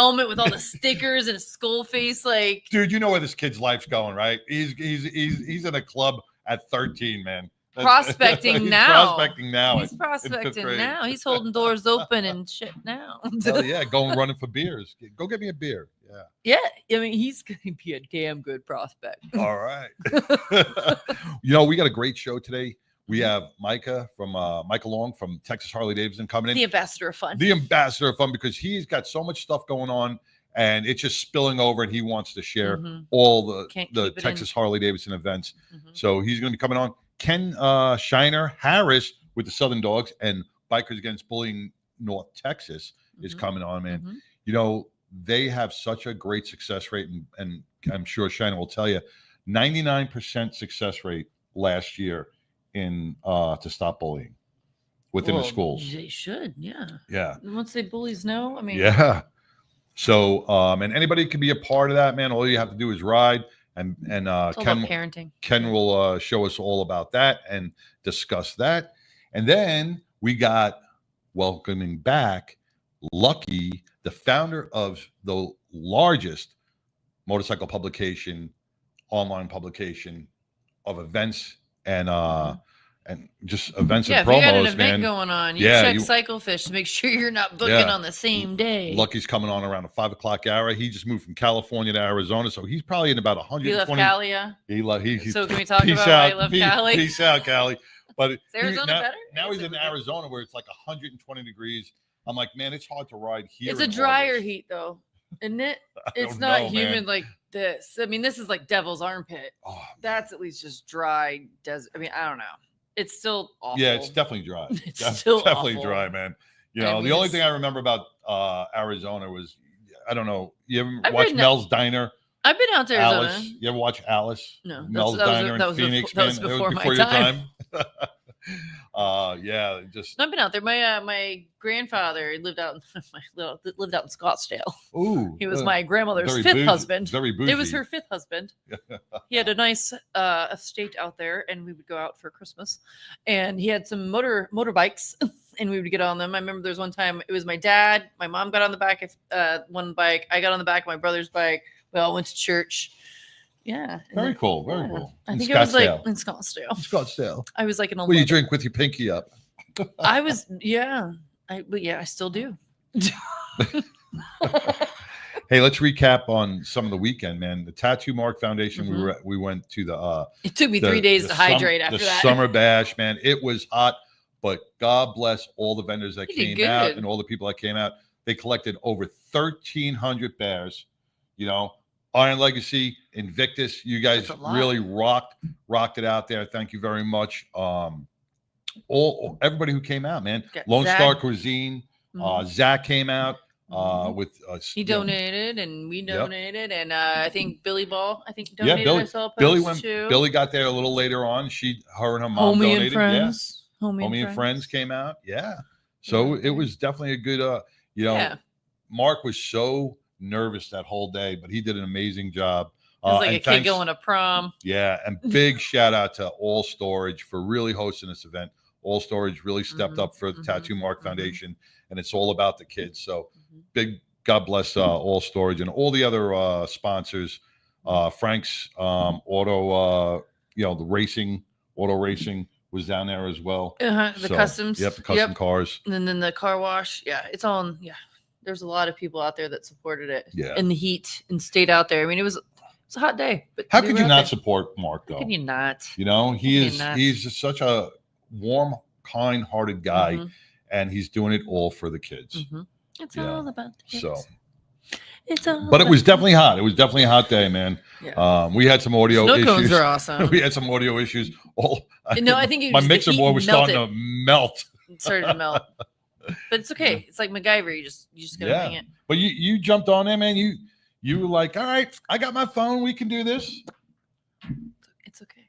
helmet with all the stickers and a skull face. Like, dude, you know where this kid's life's going, right? He's in a club at 13, man. Prospecting He's now. Prospecting now. He's prospecting now. He's holding doors open and shit now. Hell yeah, going running for beers. Go get me a beer. Yeah. Yeah, I mean, he's going to be a damn good prospect. All right. You know, we got a great show today. We have Micah Long from Texas Harley Davidson coming in. The ambassador of fun. The ambassador of fun, because he's got so much stuff going on and it's just spilling over, and he wants to share all the Texas Harley Davidson events. So he's going to be coming on. Ken Shiner Harris with the Southern Dogs and Bikers Against Bullying North Texas is coming on, man. You know, they have such a great success rate, and I'm sure Shiner will tell you, 99% success rate last year in to stop bullying within the schools. They should, yeah. Yeah. Once they bullies know, I mean. Yeah. So, and anybody can be a part of that, man. All you have to do is ride. And It's all about parenting. Ken will show us all about that and discuss that. And then we got welcoming back Lucky, the founder of the largest motorcycle publication, online publication of events and just events and promos, if you got an event man. Going on, you check Cyclefish to make sure you're not booking on the same day. Lucky's coming on around the 5 o'clock hour. He just moved from California to Arizona, so he's probably in about 120. You left Cali, yeah? So can we talk about why you left Cali? Peace out, Cali. But is Arizona better? Now he's in Arizona where it's like 120 degrees. I'm like, man, it's hard to ride here. It's a drier heat, though, isn't it? It's not humid like this. I mean, this is like devil's armpit. Oh, that's at least just dry desert. I mean, I don't know. It's still awful. Yeah, it's definitely dry. It's still definitely awful. Dry, man. You know, the only thing I remember about Arizona was, I don't know, you ever watch Mel's Diner? I've been out to Arizona. Alice, you ever watch Alice? No. Mel's Diner in Phoenix, that was before my time. Yeah, just. I've been out there. My grandfather lived out in Scottsdale. Ooh, he was my grandmother's fifth husband. Very bougie. It was her fifth husband. He had a nice estate out there, and we would go out for Christmas. And he had some motorbikes, and we would get on them. I remember there was one time it was my dad, my mom got on the back of one bike, I got on the back of my brother's bike. We all went to church. Yeah. Very cool. Very cool. I think it was like in Scottsdale. Scottsdale. I was like in a. Well, you drink with your pinky up. I was, yeah. I still do. Hey, let's recap on some of the weekend, man. The Tattoo Mark Foundation. We went to the. It took me 3 days to hydrate after that. The summer bash, man. It was hot, but God bless all the vendors that came out and all the people that came out. They collected over 1,300 bears. You know. Iron Legacy, Invictus, you guys really rocked it out there. Thank you very much. Everybody who came out, man. Lone Star Cuisine, Zach came out with us. He donated, and we donated, and I think Billy Ball, donated. I saw a post too. Billy got there a little later on. Her and her mom donated. And friends. Yeah. Homie and friends came out. Yeah. So it was definitely a good. Mark was so nervous that whole day, but he did an amazing job. It was like a kid going to prom. Yeah, and big shout out to All Storage for really hosting this event. All Storage really stepped up for the Tattoo Mark Foundation, and it's all about the kids. So big God bless All Storage and all the other sponsors. Frank's Auto, the auto racing was down there as well. The customs. Yep, the custom cars. And then the car wash. Yeah, it's on. Yeah. There's a lot of people out there that supported it in the heat and stayed out there. I mean, it's a hot day. But how could you not support Mark, though? How could you not? You know, he's just such a warm, kind-hearted guy, and he's doing it all for the kids. It's all about the kids. So, but it was definitely hot. It was definitely a hot day, man. Yeah. We had some audio issues. Snow cones are awesome. We had some audio issues. I think my mixer board was starting to melt. It started to melt. But it's okay. It's like MacGyver. You just gotta hang it. But you jumped on there, man. You were like, all right, I got my phone. We can do this. It's okay.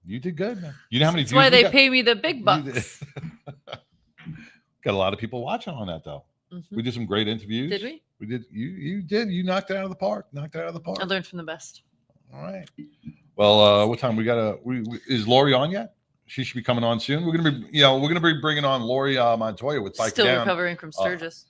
You did good, man. You know how many views? That's why they pay me the big bucks. Got a lot of people watching on that, though. We did some great interviews. Did we? We did. You did. You knocked it out of the park. I learned from the best. All right. Well, what time we got? Is Laurie on yet? She should be coming on soon. We're gonna be bringing on Laurie Montoya with Bike Still Down. Recovering from Sturgis.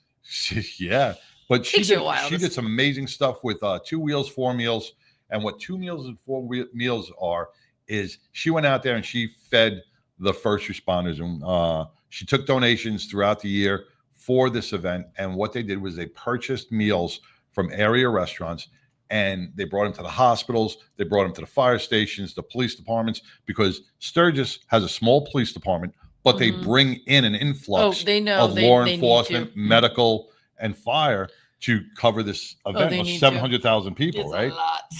Yeah, But she Takes did some amazing stuff with 2 wheels, 4 meals. And what 2 meals and 4 meals are is she went out there and she fed the first responders. And she took donations throughout the year for this event. And what they did was they purchased meals from area restaurants and they brought them to the hospitals. They brought them to the fire stations, the police departments, because Sturgis has a small police department, but they bring in an influx of law enforcement, medical, and fire to cover this event of 700,000 people, it's right? A lot.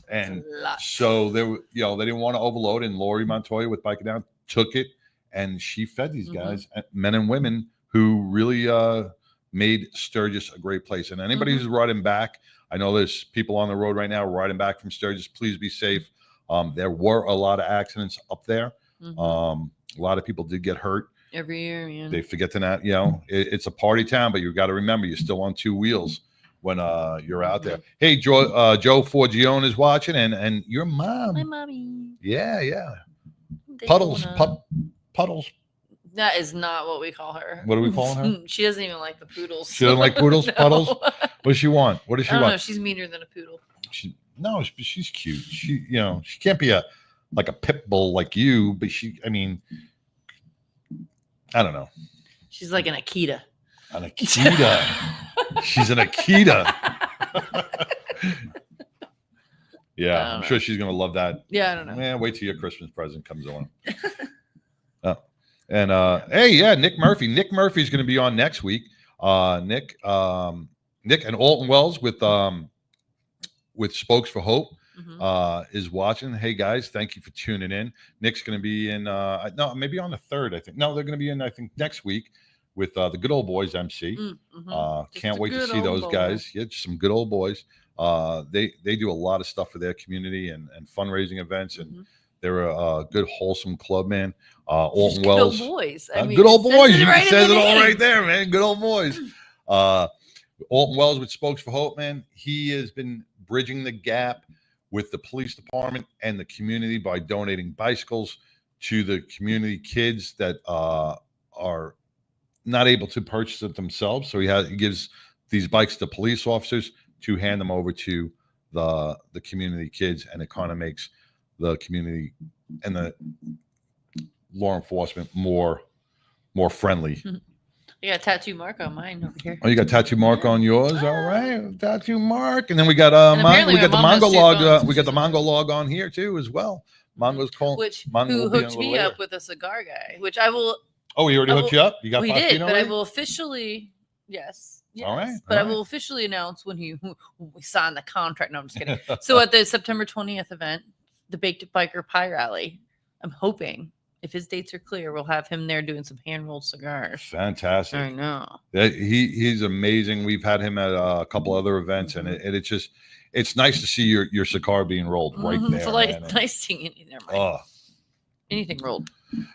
And so they were, they didn't want to overload. And Laurie Montoya with Biker Down took it, and she fed these guys, men and women, who really made Sturgis a great place. And anybody who's riding back, I know there's people on the road right now riding back from Sturgis. Please be safe. There were a lot of accidents up there. A lot of people did get hurt. Every year, man. They forget to not, it's a party town, but you got to remember you're still on 2 wheels when you're out there. Hey, Joe Forgione is watching, and your mom. My mommy. Yeah. Puddles. That is not what we call her. What are we calling her? She doesn't even like the poodles. She doesn't like poodles? No. Puddles? What does she want? What does she want? No, she's meaner than a poodle. She's cute. She can't be like a pit bull like you, but I don't know. She's like an Akita. An Akita. She's an Akita. Yeah, I'm sure she's going to love that. Yeah, I don't know. Man, wait till your Christmas present comes along. Nick Murphy. Nick Murphy's going to be on next week. Nick and Alton Wells with Spokes for Hope is watching. Hey guys, thank you for tuning in. Nick's going to be in maybe on the 3rd, I think. No, they're going to be in, I think, next week with the Good Old Boys MC. Can't wait to see those guys. Yeah, just some good old boys. They do a lot of stuff for their community and fundraising events, and they're a good wholesome club, man. Alton Wells, good old boys. Good old boys. You said it all right there, man. Good old boys. Alton Wells with Spokes for Hope, man. He has been bridging the gap with the police department and the community by donating bicycles to the community kids that are not able to purchase it themselves. So he gives these bikes to police officers to hand them over to the community kids, and it kind of makes the community and the law enforcement more friendly. You got a tattoo mark on mine over here. Oh, you got a tattoo mark on yours? All right, tattoo mark. And then we got the Mongo log. We got the Mongo log on here too as well. Mongo's calling. Who hooked me up with a cigar guy? Which I will. Oh, he already hooked you up. You got. We did, but I will officially. Yes. All right. But I will officially announce when we sign the contract. No, I'm just kidding. So at the September 20th event, the Baked Biker Pie Rally, I'm hoping, if his dates are clear, we'll have him there doing some hand-rolled cigars. Fantastic. I know. He's amazing. We've had him at a couple other events, and it's nice to see your cigar being rolled right there. It's nice seeing anything rolled.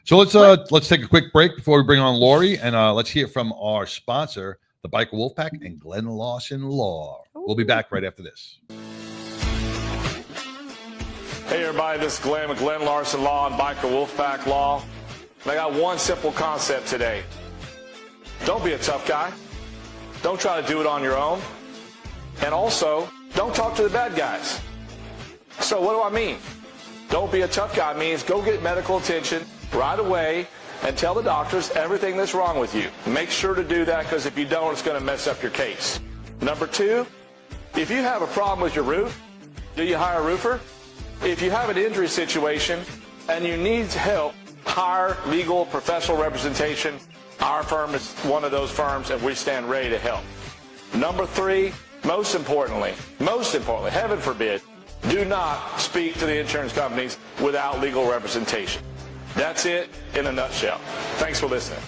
So let's take a quick break before we bring on Laurie, and let's hear from our sponsor, the Biker Wolfpack and Glenn Lawson Law. We'll be back right after this. Hey everybody, this is Glenn with Glenn Larson Law and Biker Wolfpack Law. And I got one simple concept today. Don't be a tough guy. Don't try to do it on your own. And also, don't talk to the bad guys. So what do I mean? Don't be a tough guy means go get medical attention right away and tell the doctors everything that's wrong with you. Make sure to do that, because if you don't, it's going to mess up your case. Number 2, if you have a problem with your roof, do you hire a roofer? If you have an injury situation and you need help, hire legal professional representation. Our firm is one of those firms, and we stand ready to help. Number 3, most importantly, heaven forbid, do not speak to the insurance companies without legal representation. That's it in a nutshell. Thanks for listening.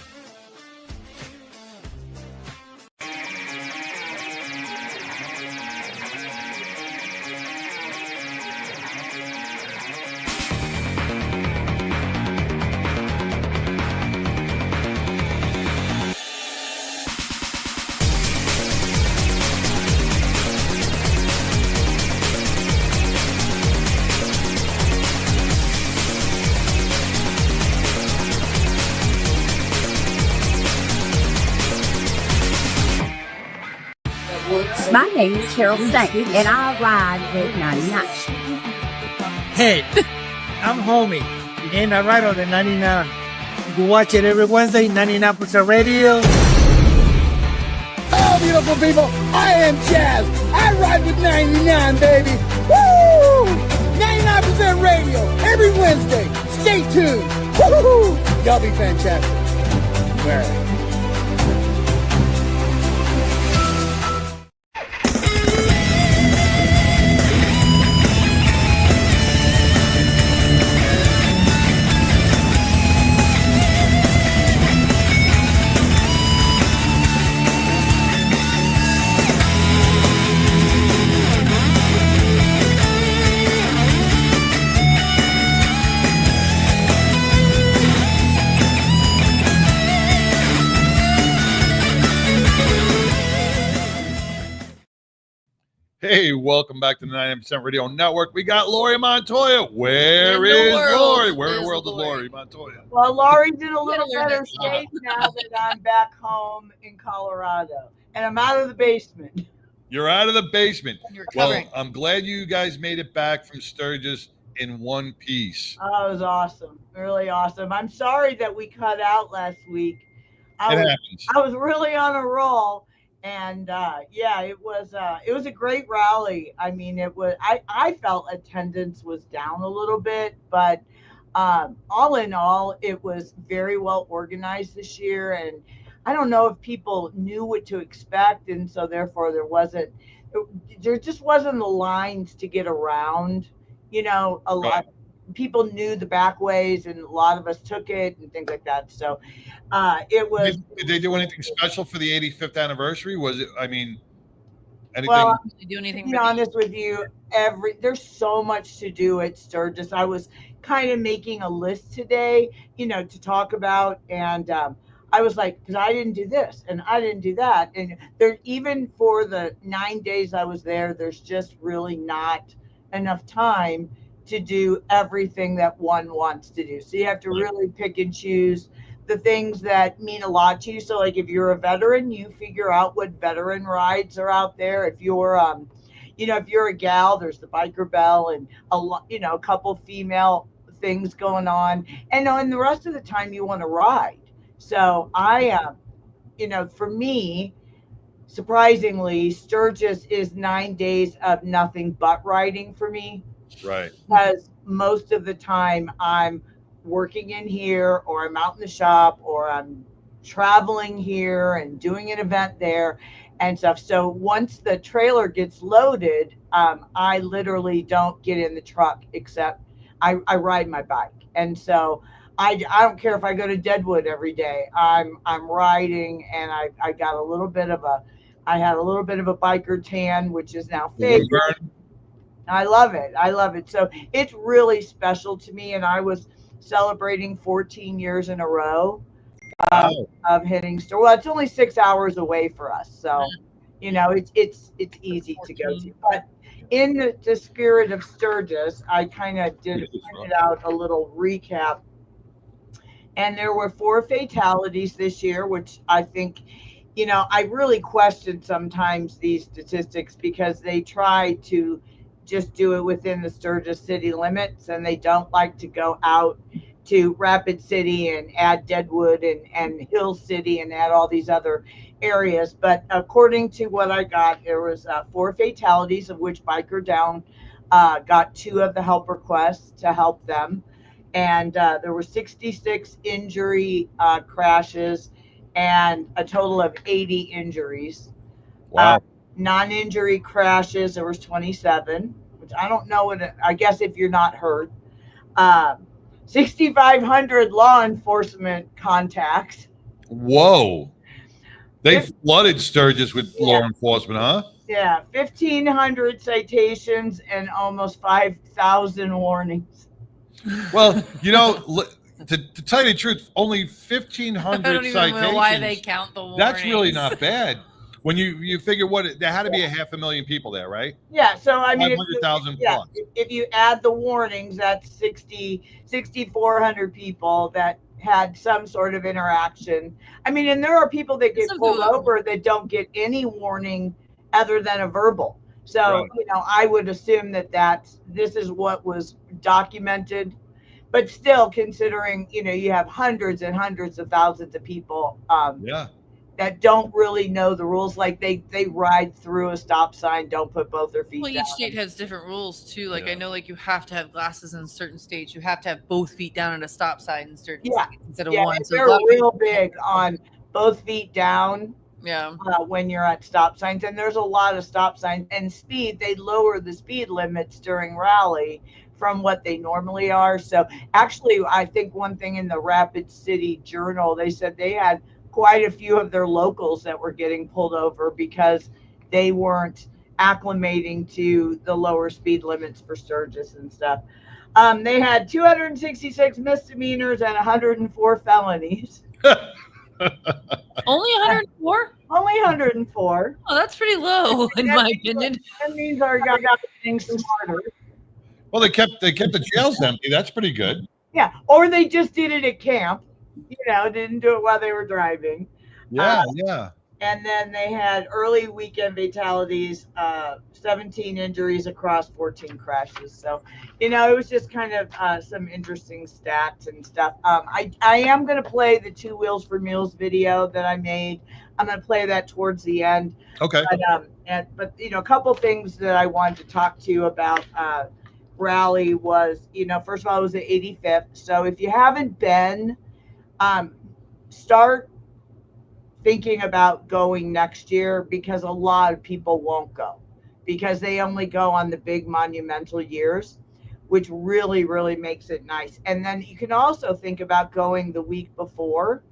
My name is Cheryl Saint, and I ride with 99. Hey, I'm Homie, and I ride on the 99. You watch it every Wednesday, 99% Radio. Hello, beautiful people. I am Jazz. I ride with 99, baby. Woo! 99% Radio every Wednesday. Stay tuned. Woo! Y'all be fantastic. All right. Hey, welcome back to the 99% Radio Network. We got Laurie Montoya. Where is Laurie? Where in the world is Laurie Montoya? Well, Laurie did a little better shape now that I'm back home in Colorado. And I'm out of the basement. You're out of the basement. Well, I'm glad you guys made it back from Sturgis in one piece. Oh, it was awesome. Really awesome. I'm sorry that we cut out last week. It happens. I was really on a roll. And yeah, it was a great rally. I mean, it was. I felt attendance was down a little bit, but all in all, it was very well organized this year. And I don't know if people knew what to expect, and so therefore there just wasn't the lines to get around. You know, a lot. People knew the back ways, and a lot of us took it and things like that. So it was. Did they do anything special for the 85th anniversary? Was it? I mean, anything? Well, do anything? To be honest with you, there's so much to do at Sturgis. I was kind of making a list today, you know, to talk about, and I was like, because I didn't do this and I didn't do that, and there even for the 9 days I was there, there's just really not enough time to do everything that one wants to do. So you have to really pick and choose the things that mean a lot to you. So like if you're a veteran, you figure out what veteran rides are out there. If you're, if you're a gal, there's the Biker Bell and a couple female things going on. And the rest of the time you want to ride. So for me, surprisingly, Sturgis is 9 days of nothing but riding for me. Right. Because most of the time I'm working in here, or I'm out in the shop, or I'm traveling here and doing an event there and stuff. So once the trailer gets loaded, I literally don't get in the truck except I ride my bike. And so I don't care if I go to Deadwood every day. I'm riding, and I had a little bit of a biker tan, which is now faded. I love it. So it's really special to me. And I was celebrating 14 years in a row of hitting Sturgis. Well, it's only 6 hours away for us. So, it's easy to go to. But in the spirit of Sturgis, I kind of printed out a little recap. And there were 4 fatalities this year, which I think, I really question sometimes these statistics because they try to just do it within the Sturgis city limits, and they don't like to go out to Rapid City and add Deadwood and Hill City and add all these other areas. But according to what I got, there was 4 fatalities, of which Biker Down got 2 of the help requests to help them. And there were 66 injury crashes and a total of 80 injuries. Wow. Non-injury crashes, there was 27, which I don't know I guess if you're not hurt. 6,500 law enforcement contacts. Whoa. They flooded Sturgis with law enforcement, huh? Yeah, 1,500 citations and almost 5,000 warnings. Well, to tell you the truth, only 1,500 I don't even citations. know why they count the warnings. That's really not bad. When you figure there had to be 500,000 people there, right? Yeah, so I mean, 500,000 plus. If you add the warnings, that's 6,400 people that had some sort of interaction. I mean, and there are people that get pulled over that don't get any warning other than a verbal. So, Right. I would assume that this is what was documented, but still considering, you have hundreds and hundreds of thousands of people Yeah. that don't really know the rules. Like they ride through a stop sign, don't put both their feet Well, down. each state has different rules too. Like Yeah. I know, like you have to have glasses in certain states. You have to have both feet down at a stop sign in certain states instead of one. So they're real big on both feet down. Yeah. When you're at stop signs, and there's a lot of stop signs and speed. They lower the speed limits during rally from what they normally are. So actually, I think one thing in the Rapid City Journal, they said they had quite a few of their locals that were getting pulled over because they weren't acclimating to the lower speed limits for Sturgis and stuff. They had 266 misdemeanors and 104 felonies. Only 104? Only 104. Oh, that's pretty low in my opinion. That means our guys are getting smarter. Well, they kept the jails empty. That's pretty good. Yeah, or they just did it at camp. Didn't do it while they were driving. Yeah, yeah. And then they had early weekend fatalities, 17 injuries across 14 crashes. So, it was just kind of some interesting stats and stuff. I am going to play the 2 Wheels for Meals video that I made. I'm going to play that towards the end. Okay. But a couple things that I wanted to talk to you about rally was, first of all, it was the 85th. So if you haven't been, start thinking about going next year, because a lot of people won't go because they only go on the big monumental years, which really, really makes it nice. And then you can also think about going the week before,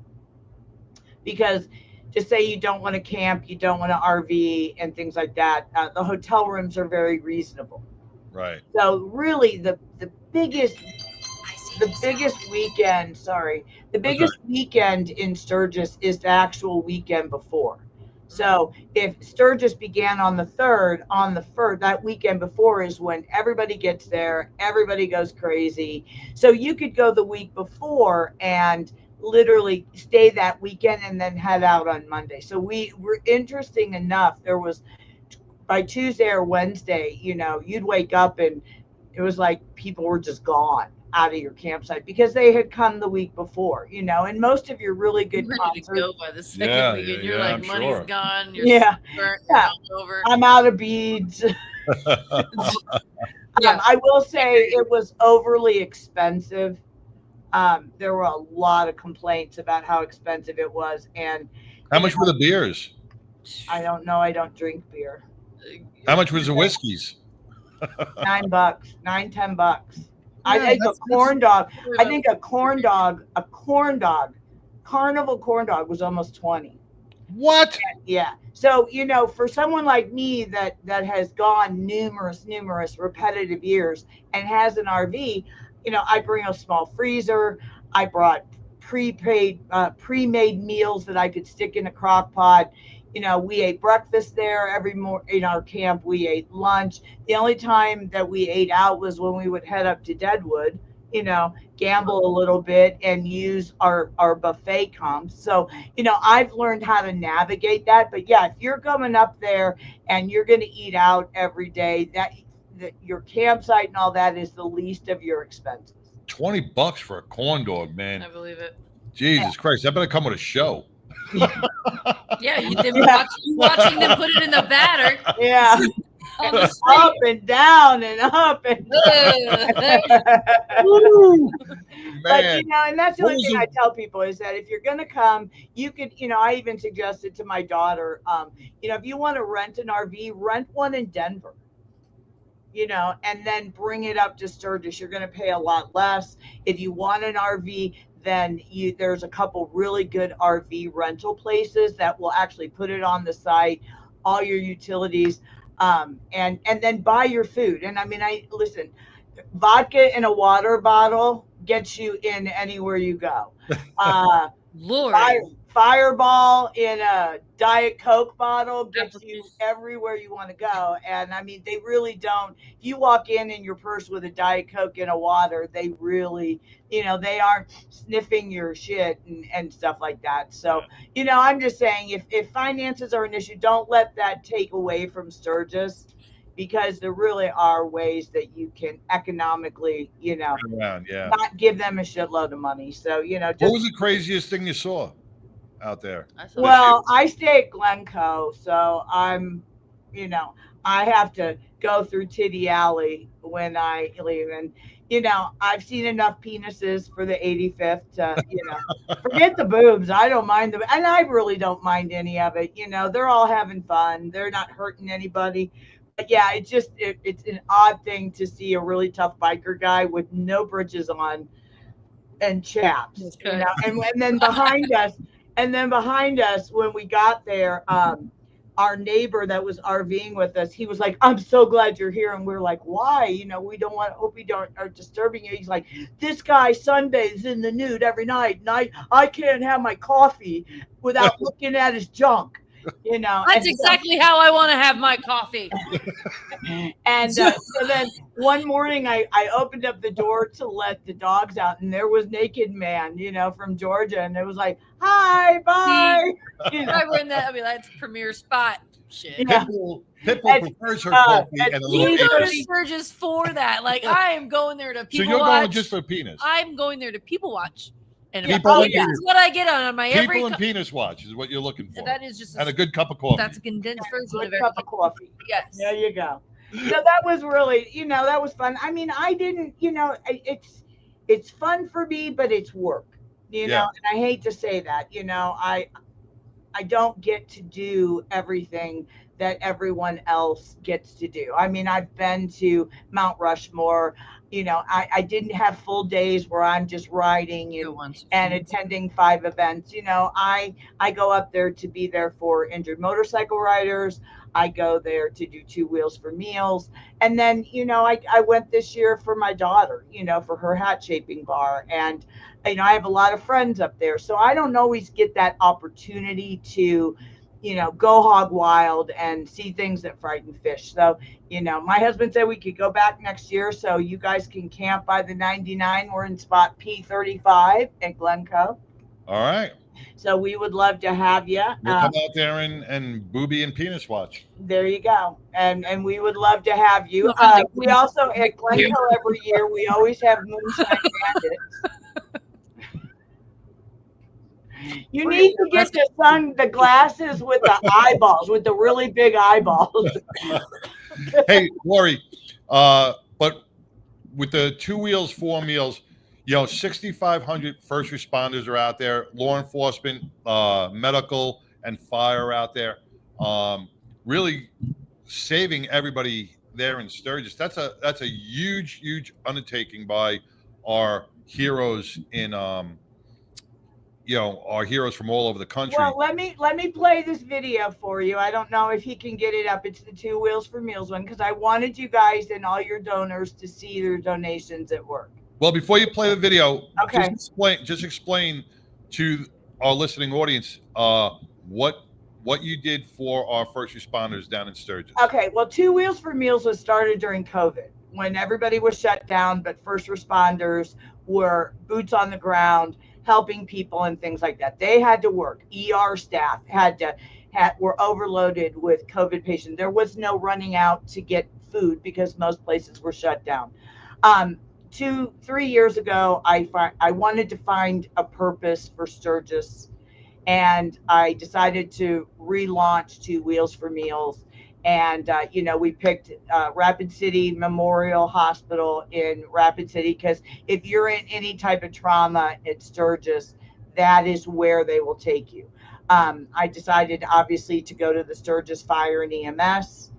because just say you don't want to camp, you don't want to RV and things like that. The hotel rooms are very reasonable. Right. So really the biggest weekend in Sturgis is the actual weekend before. So if Sturgis began on the 3rd, on the 1st, that weekend before is when everybody gets there, everybody goes crazy. So you could go the week before and literally stay that weekend and then head out on Monday. So we were, interesting enough, there was, by Tuesday or Wednesday, you'd wake up and it was like people were just gone out of your campsite because they had come the week before, and most of your really good concerts. Go by the second weekend. You're like, I'm money's sure. gone. You're burnt, you're over. I'm out of beads. I will say it was overly expensive. There were a lot of complaints about how expensive it was. And how much were the beers? I don't know. I don't drink beer. How much was the whiskeys? $9, $10. I think a corn dog. I think a corn dog, carnival corn dog was almost 20. What? Yeah. So, for someone like me that has gone numerous repetitive years and has an RV, I bring a small freezer. I brought pre-made meals that I could stick in a crock pot. We ate breakfast there every morning in our camp. We ate lunch. The only time that we ate out was when we would head up to Deadwood, gamble a little bit and use our buffet comps. So, I've learned how to navigate that. But yeah, if you're coming up there and you're going to eat out every day, that your campsite and all that is the least of your expenses. $20 for a corn dog, man. I believe it. Jesus Christ, that better come with a show. Yeah, you've been watching them put it in the batter. Yeah. Up and down and up and But and that's the only thing I tell people is that if you're going to come, you could, I even suggested to my daughter, if you want to rent an RV, rent one in Denver, and then bring it up to Sturgis. You're going to pay a lot less. If you want an RV, then there's a couple really good RV rental places that will actually put it on the site, all your utilities, and then buy your food. And I mean, listen, vodka in a water bottle gets you in anywhere you go. Lord. Fireball in a Diet Coke bottle gets you everywhere you want to go. And I mean, they really don't. If you walk in your purse with a Diet Coke and a water, they really, they aren't sniffing your shit and stuff like that. So, I'm just saying, if finances are an issue, don't let that take away from Sturgis, because there really are ways that you can economically, not give them a shitload of money. So, what was the craziest thing you saw out there? Well, I stay at Glencoe, so I'm, I have to go through Titty Alley when I leave. And, I've seen enough penises for the 85th to, forget the boobs. I don't mind them. And I really don't mind any of it. They're all having fun. They're not hurting anybody. But yeah, it's an odd thing to see a really tough biker guy with no britches on and chaps, and then behind us, when we got there, our neighbor that was RVing with us, he was like, "I'm so glad you're here." And we're like, "Why? We don't want, hope we are disturbing you." He's like, "This guy sunbathes in the nude every night, and I can't have my coffee without looking at his junk." That's exactly how I want to have my coffee. And so then one morning I opened up the door to let the dogs out, and there was Naked Man, from Georgia, and it was like, "Hi, bye." If I were in that, I'd be like, "That's premier spot." Shit. Pitbull prefers her coffee and a little. You go to Sturgis for that. Like, I am going there to people watch. So you're going just for penis? I'm going there to people watch. And this is what I get on my every people and penis watch is what you're looking for. That is just and a good cup of coffee. That's a condensed version of a cup of coffee. Yes. There you go. So that was really, that was fun. I mean, I didn't, it's fun for me, but it's work, and I hate to say that, I don't get to do everything that everyone else gets to do. I mean, I've been to Mount Rushmore. I didn't have full days where I'm just riding and attending 5 events. I go up there to be there for injured motorcycle riders. I go there to do 2 Wheels for Meals. And then, I went this year for my daughter, for her hat shaping bar. And, I have a lot of friends up there. So I don't always get that opportunity to, go hog wild and see things that frighten fish. So, my husband said we could go back next year, so you guys can camp by the 99. We're in spot P35 at Glencoe. All right. So we would love to have you. We'll come out there and booby and penis watch. There you go. And we would love to have you. We also, at Glencoe every year, we always have moonshine bandits. You need to get the glasses with the eyeballs, with the really big eyeballs. Hey, Laurie, but with the 2 Wheels, 4 Meals, 6,500 first responders are out there, law enforcement, medical, and fire out there, really saving everybody there in Sturgis. That's a huge undertaking by our heroes in our heroes from all over the country. Well, let me play this video for you. I don't know if he can get it up. It's the 2 Wheels for Meals one, because I wanted you guys and all your donors to see their donations at work. Well, before you play the video, okay, just explain to our listening audience what you did for our first responders down in Sturgis. Okay, well, 2 Wheels for Meals was started during COVID, when everybody was shut down, but first responders were boots on the ground, helping people and things like that. They had to work. ER staff were overloaded with COVID patients. There was no running out to get food because most places were shut down. 2-3 years ago, I wanted to find a purpose for Sturgis, and I decided to relaunch 2 Wheels for Meals. And, we picked Rapid City Memorial Hospital in Rapid City, because if you're in any type of trauma at Sturgis, that is where they will take you. I decided, obviously, to go to the Sturgis Fire and EMS,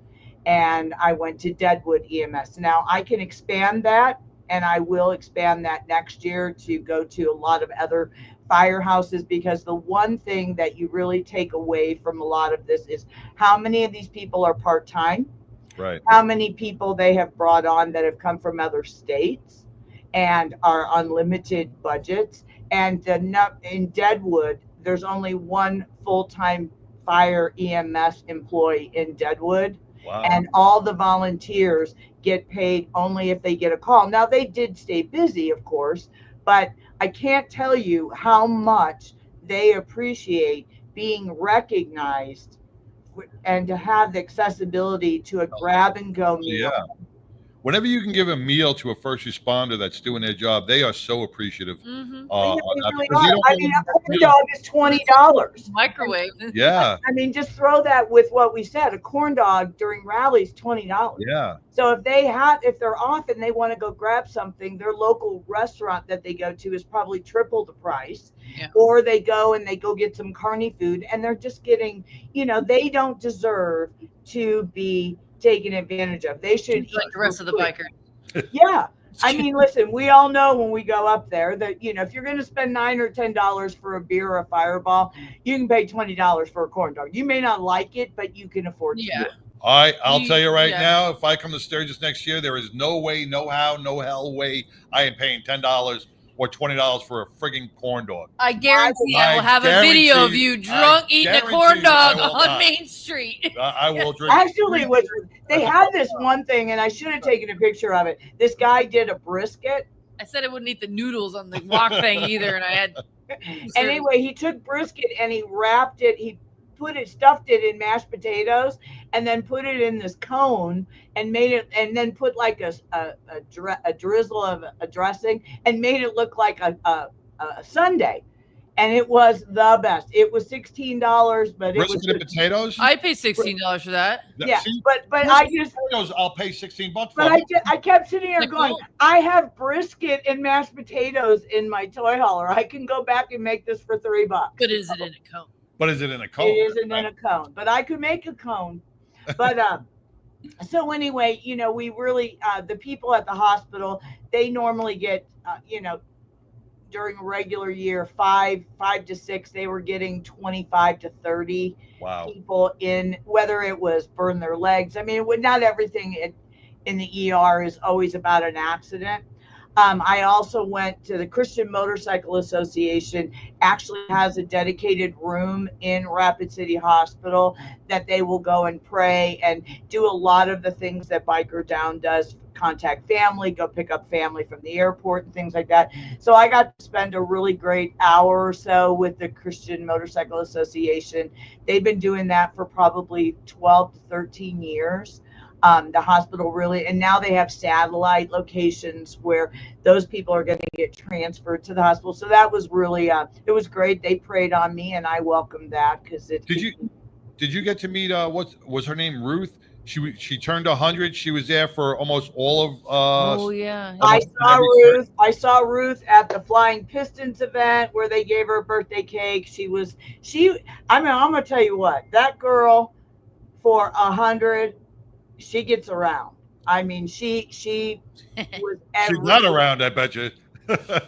and I went to Deadwood EMS. Now, I can expand that, and I will expand that next year to go to a lot of other firehouses, because the one thing that you really take away from a lot of this is how many of these people are part-time, right? How many people they have brought on that have come from other states and are unlimited budgets. And in Deadwood, there's only one full-time fire EMS employee in Deadwood. Wow. And all the volunteers get paid only if they get a call. Now, they did stay busy, of course, but I can't tell you how much they appreciate being recognized and to have the accessibility to a grab-and-go meal. Yeah. Whenever you can give a meal to a first responder that's doing their job, they are so appreciative. Really On are. that, I mean, a corn dog is $20. Microwave. Yeah. I mean, just throw that with what we said. A corn dog during rallies, $20. Yeah. So if they're off and they want to go grab something, their local restaurant that they go to is probably triple the price. Yeah. Or they go get some carny food, and they're just getting, they don't deserve to be taken advantage of. They should eat like the rest of the bikers. Yeah. I mean, listen, we all know when we go up there that, if you're going to spend $9 or $10 for a beer or a Fireball, you can pay $20 for a corn dog. You may not like it, but you can afford to do it. I'll tell you right now, if I come to Sturgis next year, there is no way, no how, no hell way I am paying $10 or $20 for a frigging corn dog. I guarantee I will have a video of you drunk eating a corn dog on Main Street. I will drink. Actually, they had this one thing, and I should have taken a picture of it. This guy did a brisket. I said I wouldn't eat the noodles on the wok thing either, and I had. Anyway, he took brisket and he wrapped it. He stuffed it in mashed potatoes, and then put it in this cone and made it, and then put like a drizzle of a dressing and made it look like a sundae. And it was the best. It was $16, but brisket and potatoes. I paid $16 for that. Yeah, See, but I just potatoes, I'll pay $16 for. But I kept sitting here going, I have brisket and mashed potatoes in my toy hauler. I can go back and make this for $3. But is it in a cone? But is it in a cone? It isn't in a cone, but I could make a cone. But so anyway, we really the people at the hospital, they normally get during a regular year 5 to 6, they were getting 25 to 30 people in, whether it was burn their legs. I mean, not everything in the ER is always about an accident. I also went to the Christian Motorcycle Association, actually has a dedicated room in Rapid City Hospital that they will go and pray and do a lot of the things that Biker Down does, contact family, go pick up family from the airport and things like that. So I got to spend a really great hour or so with the Christian Motorcycle Association. They've been doing that for probably 12 to 13 years. The hospital really, and now they have satellite locations where those people are going to get transferred to the hospital. So that was really, it was great. They prayed on me, and I welcomed that because it. Did you get to meet? What was her name? Ruth. She turned 100. She was there for almost all of. Oh yeah. I saw Ruth. I saw Ruth at the Flying Pistons event where they gave her a birthday cake. I mean, I'm gonna tell you what. That girl, for 100. She gets around. I mean, she was. She's not around, I bet you.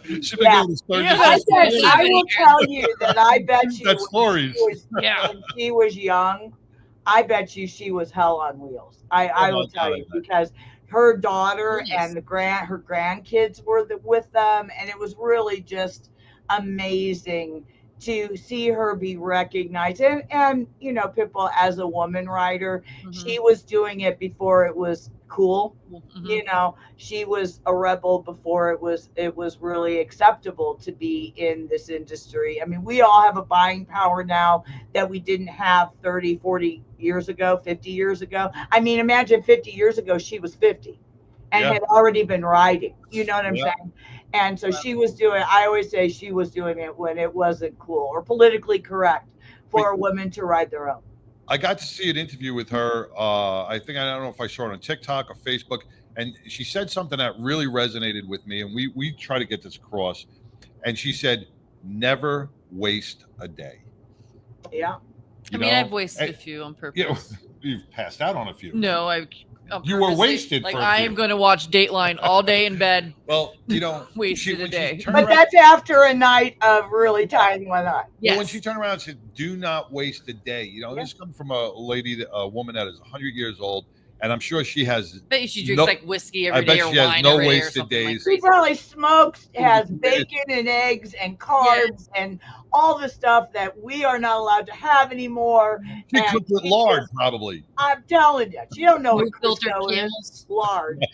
She's been going to Sturgis. I will tell you that I bet you. That's Laurie's. When she was young, I bet you she was hell on wheels. I will tell you, because her daughter and her grandkids were with them, and it was really just amazing to see her be recognized. And Pitbull, as a woman rider, she was doing it before it was cool. She was a rebel before it was really acceptable to be in this industry. I mean, we all have a buying power now that we didn't have 30, 40 years ago, 50 years ago. I mean, imagine 50 years ago, she was 50 and had already been riding. You know what I'm saying? And so she was doing, I always say she was doing it when it wasn't cool or politically correct for a woman to ride their own. I got to see an interview with her. I don't know if I saw it on TikTok or Facebook, and she said something that really resonated with me, and we try to get this across. And she said, never waste a day. Yeah. I've wasted a few on purpose. You've passed out on a few. No, you were wasted. Like, I am going to watch Dateline all day in bed. Well, wasted a day. But that's after a night of really tying one up. Yes. Well, when she turned around and said, "Do not waste a day," this comes from a woman that is 100 years old. and I'm sure she has. Bet you she drinks like whiskey every I bet day or she has wine no every day or wasted something like days. She probably smokes, has bacon and eggs and carbs and all the stuff that we are not allowed to have anymore. She And cooked with she lard, just- probably. I'm telling you, she don't know what Filtered Crisco is. camels. Lard,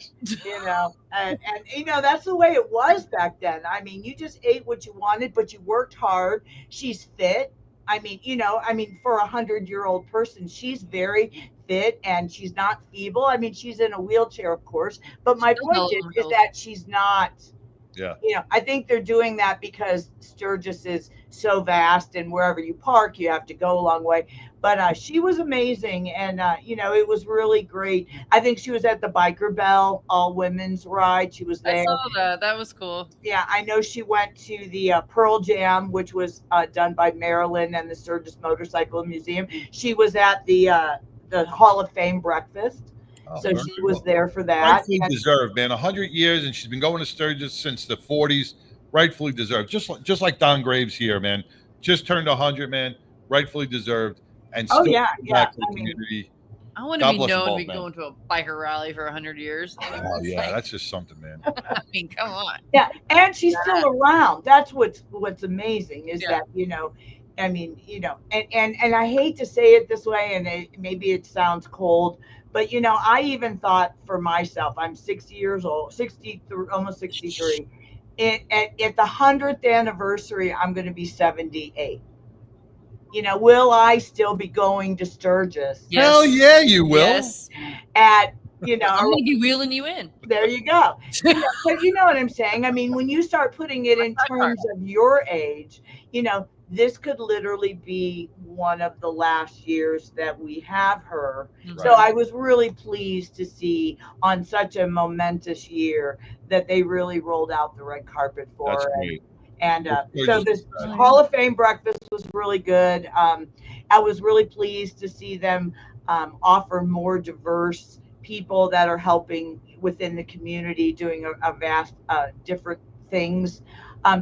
and that's the way it was back then. I mean, you just ate what you wanted, but you worked hard. She's fit. I mean, for 100-year-old person, she's very fit and she's not feeble. I mean, she's in a wheelchair, of course, but my point is that she's not. Yeah. I think they're doing that because Sturgis is so vast, and wherever you park, you have to go a long way. But she was amazing, and it was really great. I think she was at the Biker Bell all women's ride. She was there. I saw that. That was cool. Yeah, I know she went to the Pearl Jam, which was done by Marilyn and the Sturgis Motorcycle Museum. She was at the Hall of Fame breakfast. So she was there for that. Rightfully deserved, man. 100 years, and she's been going to Sturgis since the 40s. Rightfully deserved. Just like Don Graves here, man. Just turned 100, man. Rightfully deserved. And still back to the community. I want to be known to be going to a biker rally for 100 years. Oh yeah, that's just something, man. I mean, come on. Yeah, and she's still around. That's what's amazing is that I mean, and I hate to say it this way, and maybe it sounds cold, but I even thought for myself, I'm 60 years old, 63, almost 63. At the 100th anniversary, I'm going to be 78. Will I still be going to Sturgis? Yes. Hell yeah, you will. Yes. I'm going to be wheeling you in. There you go. But you know what I'm saying? I mean, when you start putting it in terms of your age, this could literally be one of the last years that we have her. Right. So I was really pleased to see on such a momentous year that they really rolled out the red carpet for her. Great. And so this Hall of Fame breakfast was really good. I was really pleased to see them offer more diverse people that are helping within the community, doing a vast different things.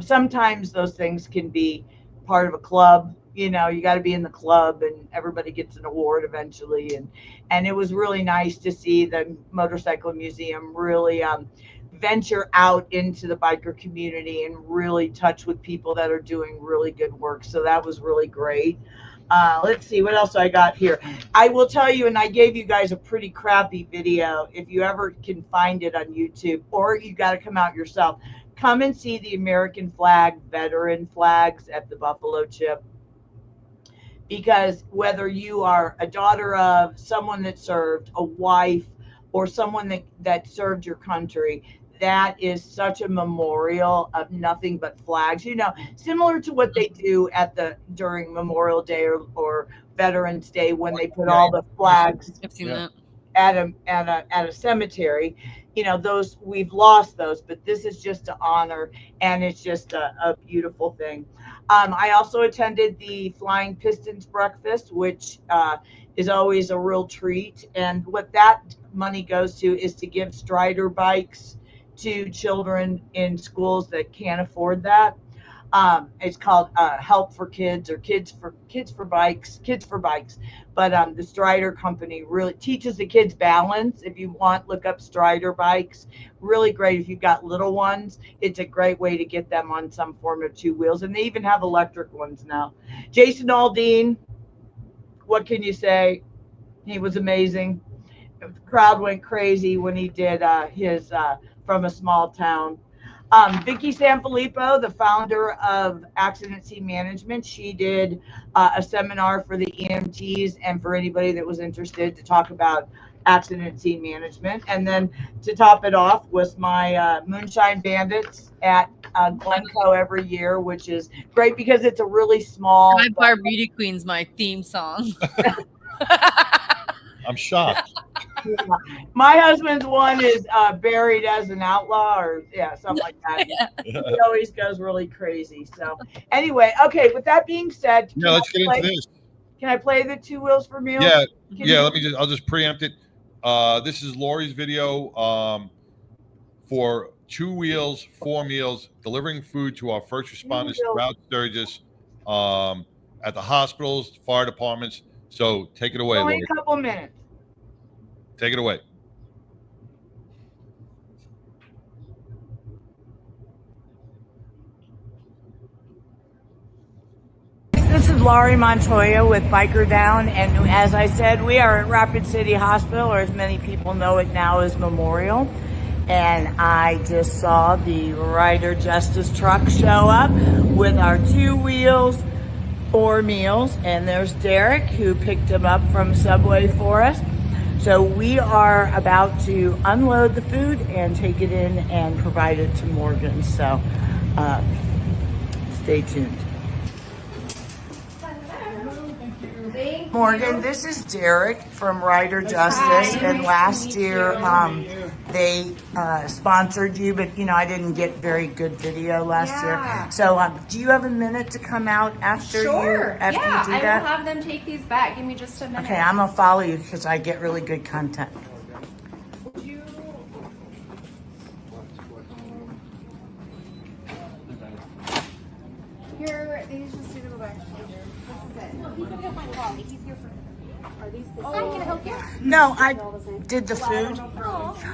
Sometimes those things can be part of a club. You got to be in the club, and everybody gets an award eventually. And it was really nice to see the Motorcycle Museum really venture out into the biker community and really touch with people that are doing really good work. So that was really great. Let's see what else I got here. I will tell you, and I gave you guys a pretty crappy video. If you ever can find it on YouTube, or you got to come out yourself, come and see the American flag, veteran flags at the Buffalo Chip. Because whether you are a daughter of someone that served, a wife, or someone that served your country, that is such a memorial of nothing but flags. Similar to what they do during Memorial Day or Veterans Day when they put all the flags at a cemetery. Those, we've lost those, but this is just to honor, and it's just a beautiful thing. I also attended the Flying Pistons breakfast, which is always a real treat. And what that money goes to is to give Strider bikes to children in schools that can't afford that. It's called Help for Kids, or Kids for Bikes. But the Strider company really teaches the kids balance. If you want, look up Strider bikes. Really great. If you've got little ones, it's a great way to get them on some form of two wheels. And they even have electric ones now. Jason Aldean, what can you say? He was amazing. The crowd went crazy when he did his From a Small Town. Vicki Sanfilippo, the founder of Accident Scene Management, she did a seminar for the EMTs and for anybody that was interested to talk about accident scene management. And then to top it off was my Moonshine Bandits at Glencoe every year, which is great because it's a really small. Dive Bar Beauty Queen's my theme song. I'm shocked. My husband's one is Buried as an Outlaw, or something like that. He always goes really crazy. So anyway, okay, with that being said, let's get into this. Can I play the Two Wheels for Meals? I'll just preempt it. This is Laurie's video for 2 Wheels, 4 Meals, delivering food to our first responders throughout Sturgis, at the hospitals, fire departments. So take it away, Only Laurie. a couple minutes. Take it away. This is Laurie Montoya with Biker Down, and as I said, we are at Rapid City Hospital, or as many people know it now as Memorial. And I just saw the Rider Justice truck show up with our 2 wheels, 4 meals, and there's Derek who picked them up from Subway for us. So we are about to unload the food and take it in and provide it to Morgan. So stay tuned. Morgan, this is Derek from Rider Justice, and last year they sponsored you, but I didn't get very good video last year. So do you have a minute to come out after you do that? I will have them take these back. Give me just a minute. Okay, I'm gonna follow you because I get really good content. Here, these just need to go back. This is it. No, he's gonna go find Wally. He's here for. Are these the same? I'm gonna help you. No, I did the food.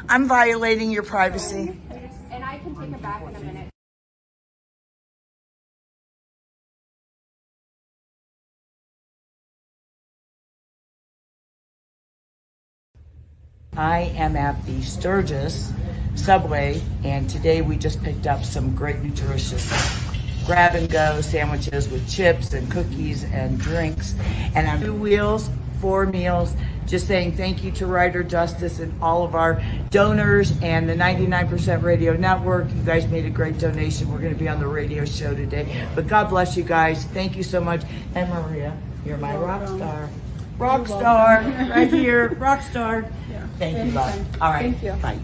I'm violating your privacy. And I can take it back in a minute. I am at the Sturgis Subway, and today we just picked up some great nutritious grab-and-go sandwiches with chips and cookies and drinks. And I'm 2 wheels, 4 meals, just saying thank you to Rider Justice and all of our donors and the 99% Radio Network. You guys made a great donation. We're going to be on the radio show today. But God bless you guys. Thank you so much. And Maria, you're my rock star. Rock star, right here, rock star. Yeah. Thank you, love. All right. Thank you. Bye.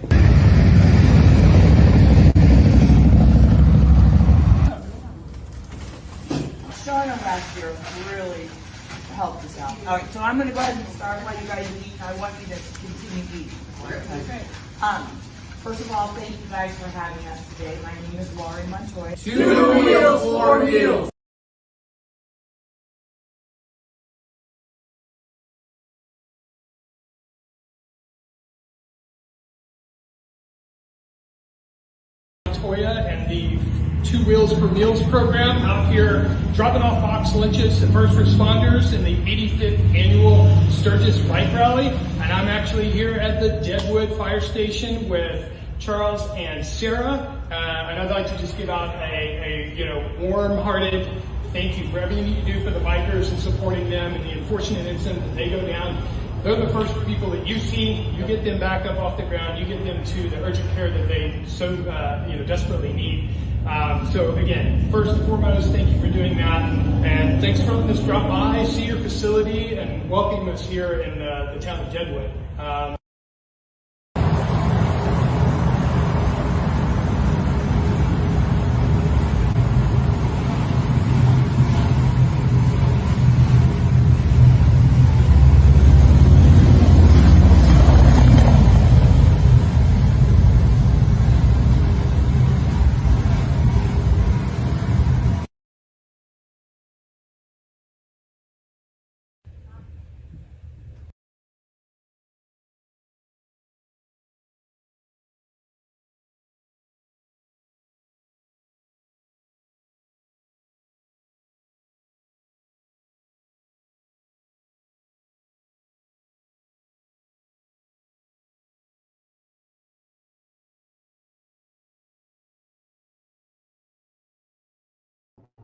Shauna last year really helped us out. All right, so I'm going to go ahead and start while you guys eat. I want you to continue eating. Okay. First of all, thank you guys for having us today. My name is Laurie Montoya. 2 wheels, 4 meals. And the 2 Wheels for Meals program out here dropping off box lunches to first responders in the 85th annual Sturgis Bike Rally. And I'm actually here at the Deadwood Fire Station with Charles and Sarah. And I'd like to just give out a warm-hearted thank you for everything you do for the bikers and supporting them in the unfortunate incident that they go down. They're the first people that you see. You get them back up off the ground. You get them to the urgent care that they so desperately need. So again, first and foremost, thank you for doing that, and thanks for letting us drop by, see your facility, and welcome us here in the town of Deadwood.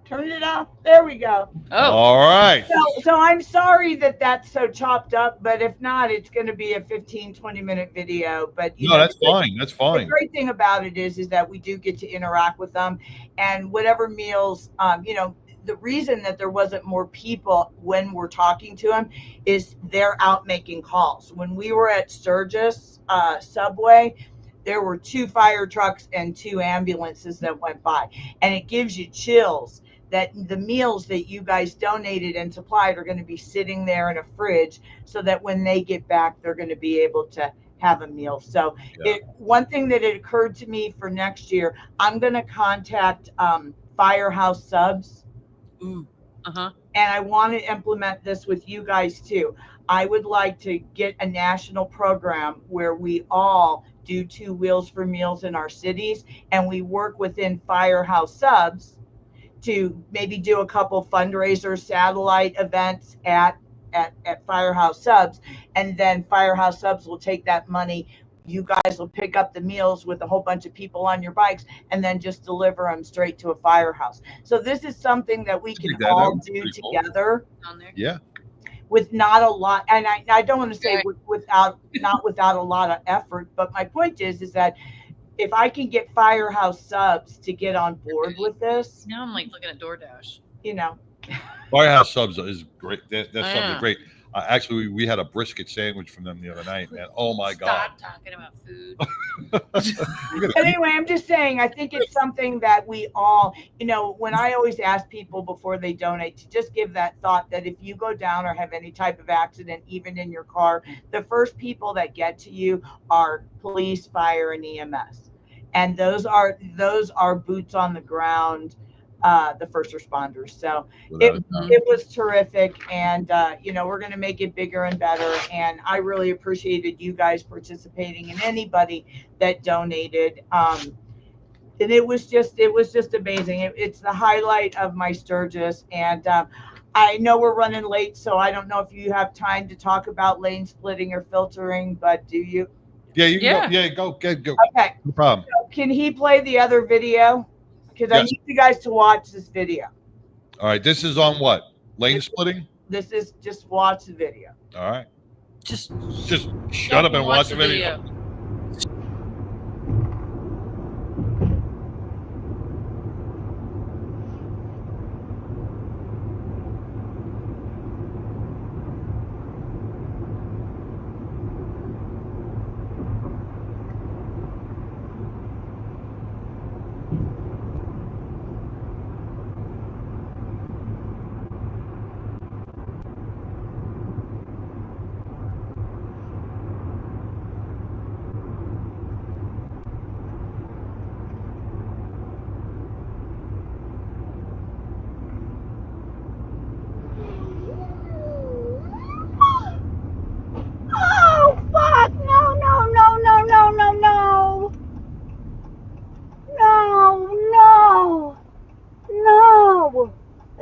Turn it off. There we go. Oh, All right. So I'm sorry that that's so chopped up, but if not, it's going to be a 15-20 minute video. But No, that's fine. That's the fine. great thing about it is that we do get to interact with them, and whatever meals, the reason that there wasn't more people when we're talking to them is they're out making calls. When we were at Sturgis Subway, there were 2 fire trucks and 2 ambulances that went by, and it gives you chills that the meals that you guys donated and supplied are going to be sitting there in a fridge so that when they get back, they're going to be able to have a meal. So one thing that it occurred to me for next year, I'm going to contact Firehouse Subs. And I want to implement this with you guys too. I would like to get a national program where we all do 2 Wheels for Meals in our cities, and we work within Firehouse Subs to maybe do a couple fundraiser satellite events at Firehouse Subs, and then Firehouse Subs will take that money. You guys will pick up the meals with a whole bunch of people on your bikes and then just deliver them straight to a firehouse. So this is something that we can all do together. Yeah. With not a lot, and I don't want to say without a lot of effort, but my point is that if I can get Firehouse Subs to get on board with this, now I'm like looking at DoorDash. You know, Firehouse Subs is great. That's something great. Actually, we had a brisket sandwich from them the other night, man. Oh my God! Stop talking about food. But anyway, I'm just saying, I think it's something that we all, when I always ask people before they donate to just give that thought that if you go down or have any type of accident, even in your car, the first people that get to you are police, fire, and EMS. And those are boots on the ground, the first responders. So it was terrific. And, we're going to make it bigger and better. And I really appreciated you guys participating and anybody that donated. And it was just amazing. It's the highlight of my Sturgis. And I know we're running late, so I don't know if you have time to talk about lane splitting or filtering, but do you? Yeah, you can go. Yeah, go. Okay. No problem. So can he play the other video? Because I need you guys to watch this video. All right. This is on what? Lane splitting? This is just watch the video. All right. Just shut up and watch the video.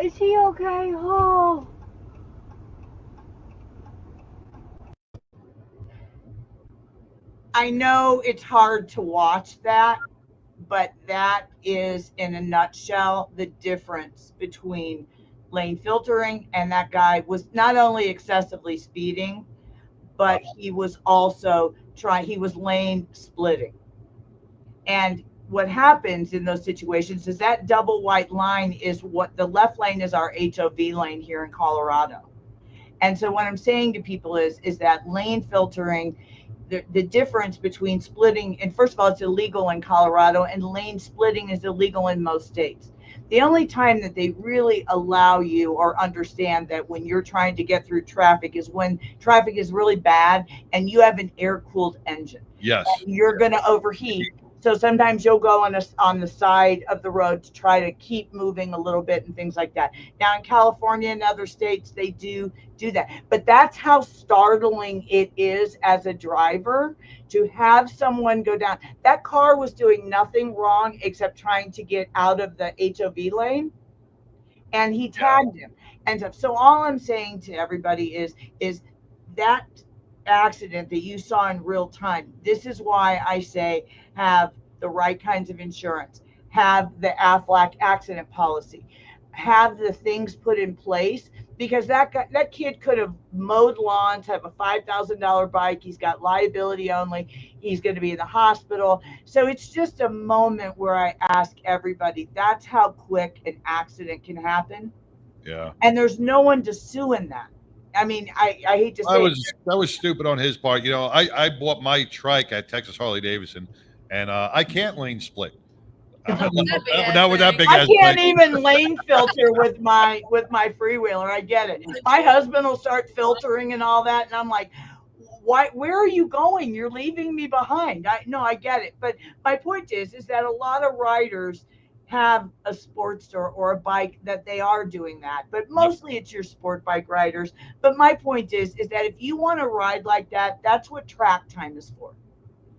Is he okay? Oh. I know it's hard to watch that, but that is, in a nutshell, the difference between lane filtering, and that guy was not only excessively speeding, but he was also he was lane splitting. And what happens in those situations is that double white line is what the left lane is our HOV lane here in Colorado. And so what I'm saying to people is that lane filtering, the difference between splitting, and first of all, it's illegal in Colorado, and lane splitting is illegal in most states. The only time that they really allow you or understand that when you're trying to get through traffic is when traffic is really bad and you have an air-cooled engine. Yes. And you're going to overheat. So sometimes you'll go on the side of the road to try to keep moving a little bit and things like that. Now in California and other states, they do that. But that's how startling it is as a driver to have someone go down. That car was doing nothing wrong except trying to get out of the HOV lane, and he tagged him. And so all I'm saying to everybody is that accident that you saw in real time, this is why I say have the right kinds of insurance, have the AFLAC accident policy, have the things put in place, because that kid could have mowed lawns, have a $5,000 bike, he's got liability only, he's going to be in the hospital. So it's just a moment where I ask everybody, that's how quick an accident can happen. Yeah. And there's no one to sue in that. I mean, I hate to say that was stupid on his part. I bought my trike at Texas Harley Davidson, and I can't lane split. Not with that big I ass can't bike. even lane filter with my freewheeler. I get it. My husband will start filtering and all that, and I'm like, why? Where are you going? You're leaving me behind. I get it. But my point is that a lot of riders have a Sportster or a bike that they are doing that, but mostly it's your sport bike riders. But my point is that if you want to ride like that, that's what track time is for.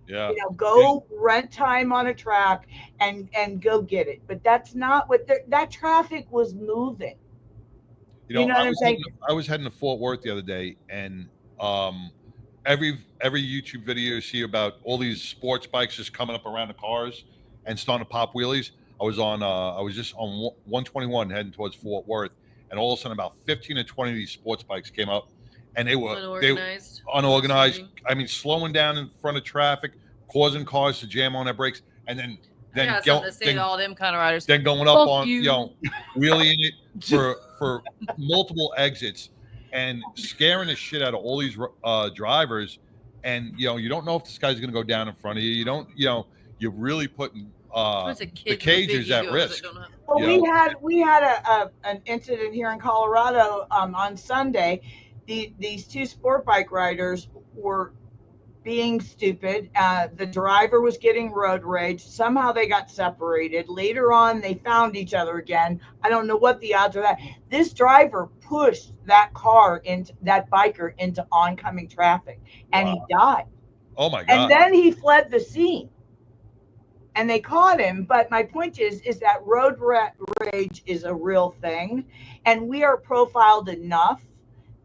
Yeah. Go rent time on a track and go get it. But that's not what that traffic was moving. You know what I'm saying? I was heading to Fort Worth the other day, and every YouTube video you see about all these sports bikes just coming up around the cars and starting to pop wheelies. I was just on 121 heading towards Fort Worth, and all of a sudden about 15 to 20 of these sports bikes came up, and they were unorganized. I mean, slowing down in front of traffic, causing cars to jam on their brakes, and then all them kind of riders. Then going up on wheeling it for multiple exits and scaring the shit out of all these drivers. And you don't know if this guy's going to go down in front of you. You don't. You're really putting the cages at risk. Well, we had an incident here in Colorado on Sunday. These two sport bike riders were being stupid. The driver was getting road rage. Somehow they got separated. Later on, they found each other again. I don't know what the odds are that. This driver pushed that biker into oncoming traffic, and he died. Oh my God. And then he fled the scene. And they caught him. But my point is that road rage is a real thing. And we are profiled enough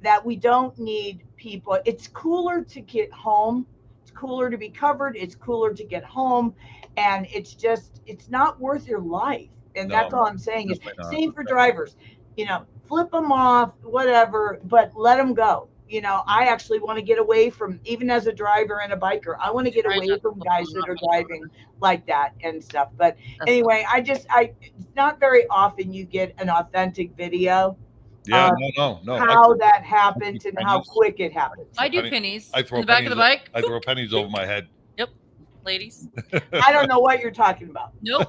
that we don't need people. It's cooler to get home. It's cooler to be covered. It's cooler to get home. And it's not worth your life. And that's all I'm saying is same for drivers. Flip them off, whatever, but let them go. I actually want to get away from, even as a driver and a biker, I want to get away from guys that are driving like that and stuff. But anyway, it's not very often you get an authentic video. Yeah, no. How that happens and how quick it happens. I do pennies. I throw in the back of the bike. I throw pennies over my head. Yep, ladies. I don't know what you're talking about. Nope.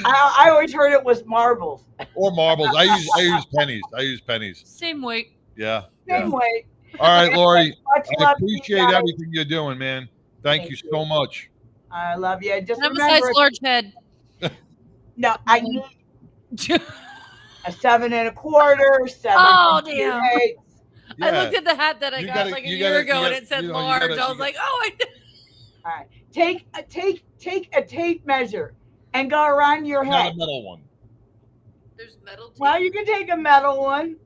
I always heard it was marbles. Or marbles. I use pennies. I use pennies. Same weight. Yeah. Same weight. All right, Laurie. I appreciate you everything you're doing, man. Thank you so much. I love you. Just have a size large head. No, I need a 7 1/4, 7 damn. 2/8. Yeah. I looked at the hat that I got like a year ago, and it said large. I was like, oh, all right. Take a tape measure and go around your head. Not a metal one. There's metal tape. Well, you can take a metal one.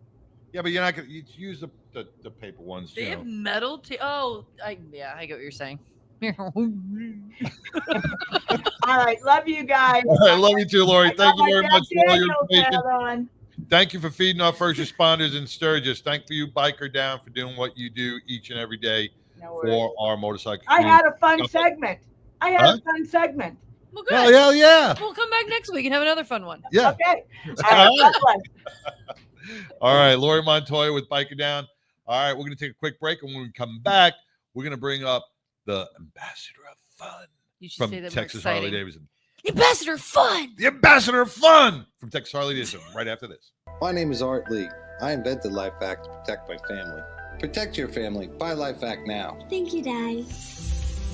Yeah, but you're not gonna use the paper ones. They have metal tape. Oh, I get what you're saying. All right, love you guys. I love you too, Laurie. Thank you very much for all your information. Thank you for feeding our first responders in Sturgis. Thank you, Biker Down, for doing what you do each and every day for our motorcycle. I had a fun segment. Well, good. Hell yeah. We'll come back next week and have another fun one. Yeah. Okay. All right, Laurie Montoya with Biker Down. All right, we're going to take a quick break, and when we come back, we're going to bring up the ambassador of fun from Texas Harley Davidson. Ambassador of fun. The ambassador of fun from Texas Harley Davidson. Right after this. My name is Art Lee. I invented LifeVac to protect my family. Protect your family. Buy LifeVac now. Thank you, Daddy.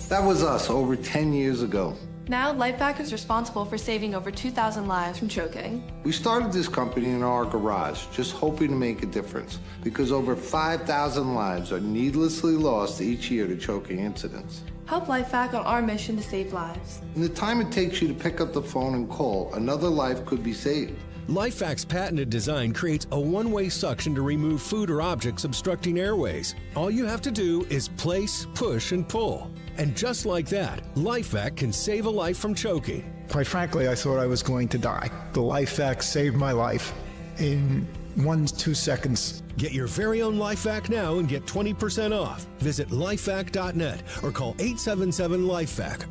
That was us over 10 years ago. Now, LifeVac is responsible for saving over 2,000 lives from choking. We started this company in our garage, just hoping to make a difference, because over 5,000 lives are needlessly lost each year to choking incidents. Help LifeVac on our mission to save lives. In the time it takes you to pick up the phone and call, another life could be saved. LifeVac's patented design creates a one-way suction to remove food or objects obstructing airways. All you have to do is place, push, and pull. And just like that, LifeVac can save a life from choking. Quite frankly, I thought I was going to die. The LifeVac saved my life in 1-2 seconds. Get your very own LifeVac now and get 20% off. Visit lifevac.net or call 877-LifeVac.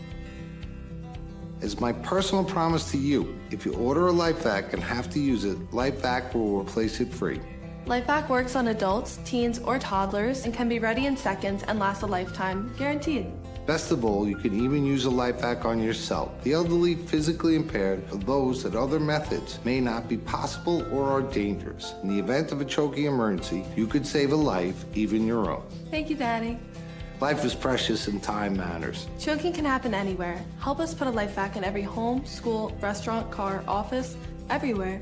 As my personal promise to you, if you order a LifeVac and have to use it, LifeVac will replace it free. LifeVac works on adults, teens, or toddlers and can be ready in seconds and last a lifetime, guaranteed. Best of all, you can even use a LifeVac on yourself, the elderly, physically impaired, or those that other methods may not be possible or are dangerous. In the event of a choking emergency, you could save a life, even your own. Thank you, Daddy. Life is precious and time matters. Choking can happen anywhere. Help us put a life vac in every home, school, restaurant, car, office, everywhere.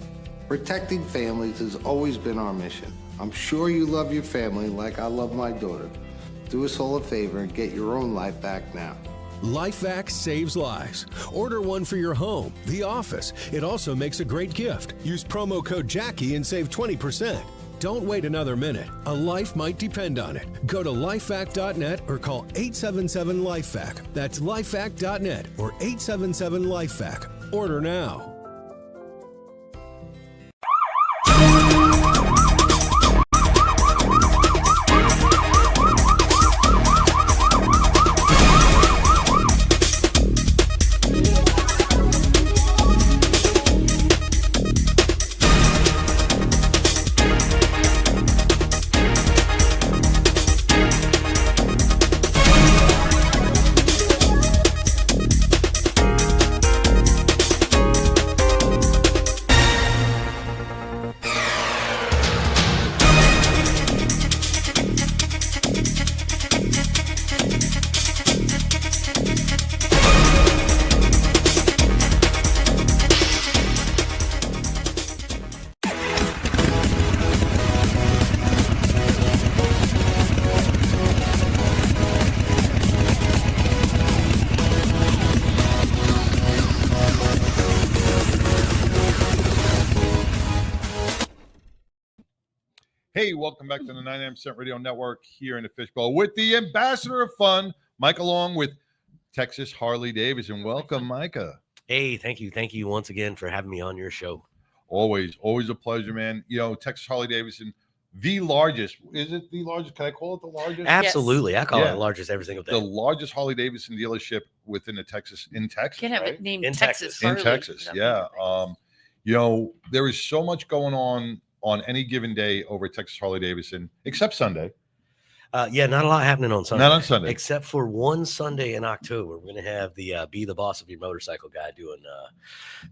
Protecting families has always been our mission. I'm sure you love your family like I love my daughter. Do us all a favor and get your own life vac now. LifeVac saves lives. Order one for your home, the office. It also makes a great gift. Use promo code Jackie and save 20%. Don't wait another minute. A life might depend on it. Go to lifevac.net or call 877-LifeVac. That's lifevac.net or 877-LifeVac. Order now. Hey, welcome back to the 99% Radio Network here in the Fishbowl with the ambassador of fun, Mike, along with Texas Harley Davidson. Welcome, Micah. Hey, thank you. Thank you once again for having me on your show. Always a pleasure, man. You know, Texas Harley Davidson, the largest. Is it the largest? Can I call it the largest? Absolutely. Yes. I call it the largest every single day. The largest Harley Davidson dealership within in Texas. Can't have it named in Texas. In Texas, yeah. You know, there is so much going on any given day over at Texas Harley Davidson, except Sunday. Yeah, not a lot happening on Sunday. Not on Sunday. Except for one Sunday in October. We're going to have the Be the Boss of Your Motorcycle guy doing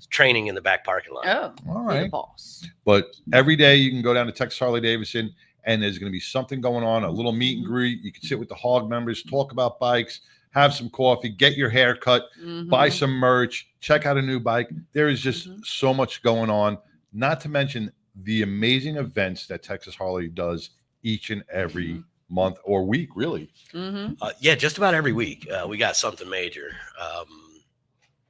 training in the back parking lot. Oh, all right. Be the boss. But every day you can go down to Texas Harley Davidson and there's going to be something going on, a little meet and greet. You can sit with the hog members, talk about bikes, have some coffee, get your hair cut, buy some merch, check out a new bike. There is just so much going on, not to mention the amazing events that Texas Harley does each and every month or week, really. Yeah, just about every week. We got something major.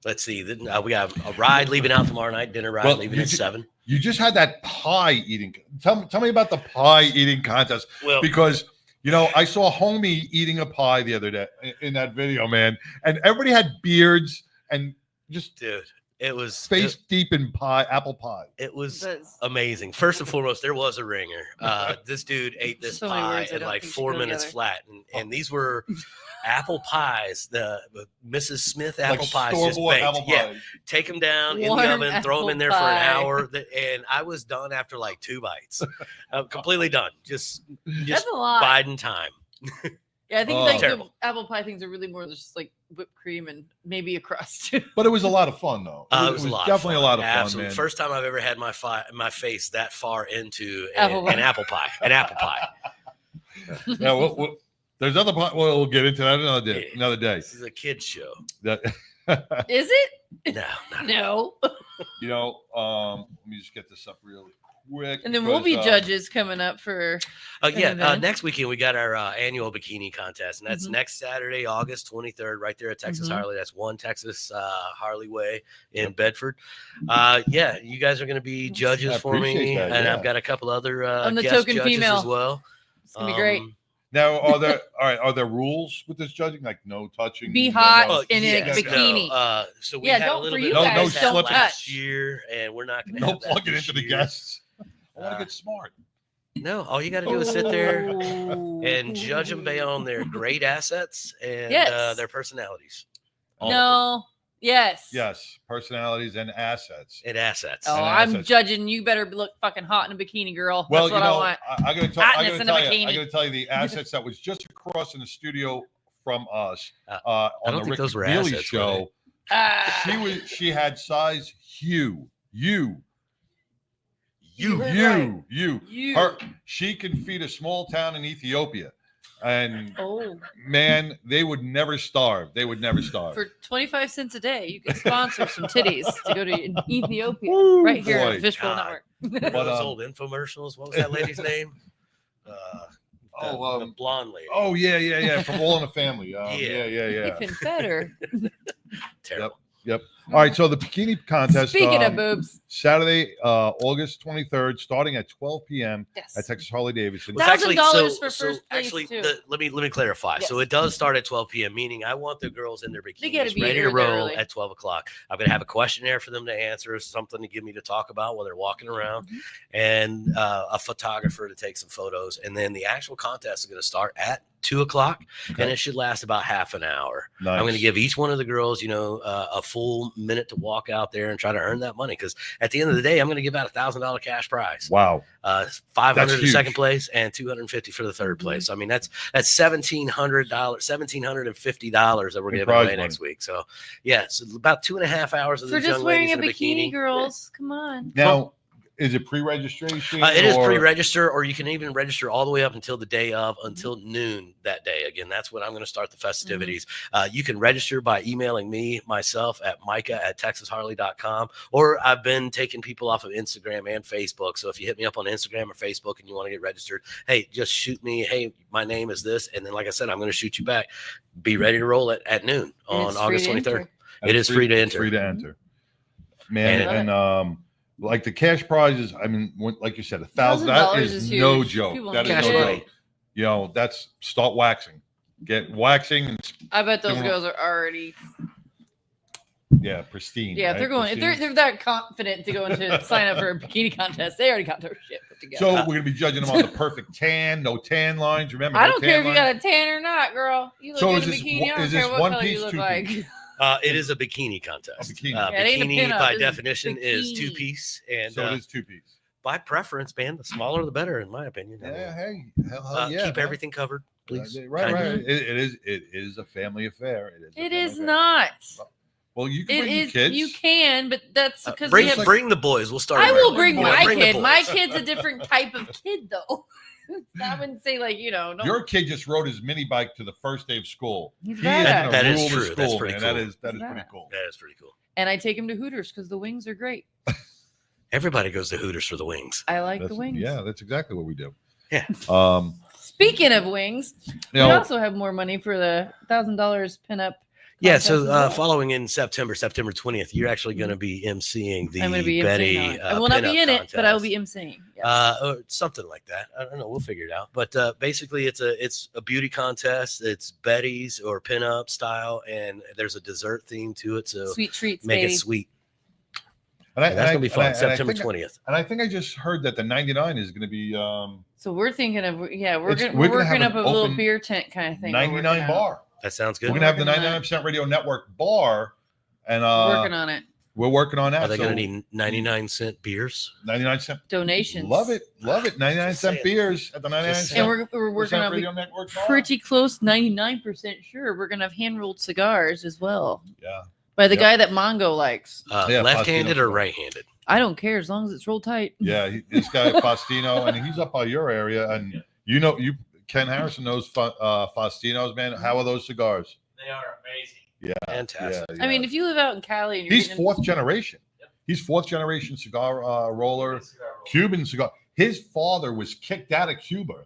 Let's see. We got a ride leaving out tomorrow night, dinner ride leaving at 7. You just had that pie eating. Tell me about the pie eating contest. Well, because, you know, I saw homie eating a pie the other day in that video, man. And everybody had beards and just... Dude. It was face deep in pie, apple pie. It was amazing. First and foremost, there was a ringer. This dude ate this pie in like 4 minutes flat, and these were apple pies. The Mrs. Smith apple pies, just baked. Yeah, take them down in the oven, throw them in there for an hour, and I was done after like 2 bites. Completely done. Just That's a lot. biding time. Yeah, I think like the apple pie things are really more just like whipped cream and maybe a crust. But it was a lot of fun, though. It was definitely a lot of fun, man. First time I've ever had my face that far into an apple pie. An apple pie. Yeah, there's other pie. Well, we'll get into that another day. This is a kid's show. Is it? No. You know, let me just get this up really quick. And then we'll be judges coming up for next weekend we got our annual bikini contest, and that's next Saturday, August 23rd, right there at Texas Harley. That's One Texas Harley Way in Bedford. Yeah, you guys are going to be judges for me, and I've got a couple other I'm the guest token judges female as well. It's gonna be great. Now, are there rules with this judging? Like no touching? Be hot in a bikini. No. So we had a little bit of no last year, and we're not going to have that plugging into the guests. I want to get smart. No, all you got to do is sit there and judge them based on their great assets and their personalities. Yes, personalities and assets. assets. Oh, I'm judging. You better look fucking hot in a bikini, girl. Well, that's what I want. I got to tell you the assets that was just across in the studio from us on the Rick Neely show. She had size Hugh. She can feed a small town in Ethiopia. And man, they would never starve. They would never starve. For 25 cents a day, you can sponsor some titties to go to Ethiopia right here at Fishbowl Network. But those old infomercials. What was that lady's name? The blonde lady. Oh yeah. From All in the Family. Yeah. Even better. Terrible. Yep. All right. So the bikini contest. Speaking of boobs, Saturday, August 23rd, starting at 12 p.m. Yes. at Texas Harley Davidson. $1,000 for first place too. Let me clarify. Yes. So it does start at 12 p.m., meaning I want the girls in their They gotta bikinis be ready to here roll early. at 12 o'clock. I'm going to have a questionnaire for them to answer, something to give me to talk about while they're walking around, and a photographer to take some photos. And then the actual contest is going to start at 2 o'clock, and it should last about half an hour. Nice. I'm going to give each one of the girls, a full minute to walk out there and try to earn that money. Because at the end of the day, I'm going to give out $1,000 cash prize. Wow. $500 for second place and $250 for the third place. I mean, that's $1,750 that we're giving away next week. So yeah, it's about 2.5 hours of for these just young wearing ladies a in bikini, girls. Come on. Now, is it pre-registration? It is pre-register, or you can even register all the way up until the day of, until noon that day. Again, that's when I'm going to start the festivities. You can register by emailing myself at micah@texasharley.com, or I've been taking people off of Instagram and Facebook. So if you hit me up on Instagram or Facebook and you want to get registered, hey, just shoot me. Hey, my name is this. And then, like I said, I'm going to shoot you back. Be ready to roll at noon on August 23rd. It is free to enter. Free to enter. Man, and like the cash prizes, I mean, like you said, $1,000. That is no joke. That is no joke. That's start waxing. Get waxing. I bet those girls are already pristine. Yeah, right? they're going. Pristine. If they're that confident to go into sign up for a bikini contest, they already got their shit put together. So we're gonna be judging them on the perfect tan, no tan lines. Remember, I don't care if you got a tan or not, girl. You look good in a bikini. I don't care what color you look like. It is a bikini contest. Bikini, bikini by definition is two-piece, and so it is two-piece. By preference, man, the smaller the better, in my opinion. Keep everything covered, please. Right. It is a family affair. It is not. Well, you can bring your kids. You can, but that's because bring the boys. We'll start. I will bring my kid. My kid's a different type of kid, though. I wouldn't say no. Your kid just rode his mini bike to the first day of school. That is true. That's pretty cool. That is pretty cool. That is pretty cool. And I take him to Hooters because the wings are great. Everybody goes to Hooters for the wings. I like the wings. Yeah, that's exactly what we do. Yeah. Speaking of wings, we also have more money for the $1,000 pinup. Yeah, so following in September 20th, you're actually going to be emceeing the Betty. I will not be in it, but I will be emceeing. Yes. Or something like that. I don't know. We'll figure it out. But basically, it's a beauty contest. It's Betty's or pinup style, and there's a dessert theme to it. So sweet treats, make baby. it sweet. That's going to be fun. September 20th. And I think I just heard that the 99 is going to be. So we're thinking of we're working up a little beer tent kind of thing. 99 bar. That sounds good. We're gonna have the 99% Radio Network bar, and working on it. We're working on that. Are they gonna need 99-cent beers? 99-cent donations. Love it. 99-cent beers at the 99-cent. And we're working on Radio Network bar. Pretty close, 99% sure. We're gonna have hand rolled cigars as well. Yeah. By the guy that Mongo likes. Left-handed or right-handed? I don't care as long as it's rolled tight. Yeah, this guy Faustino, and he's up by your area, and Ken Harrison knows Faustino's, man. How are those cigars? They are amazing. Yeah, fantastic. Yeah. I mean, if you live out in Cali, and he's fourth generation. Yep. He's fourth generation cigar roller, Cuban cigar. His father was kicked out of Cuba,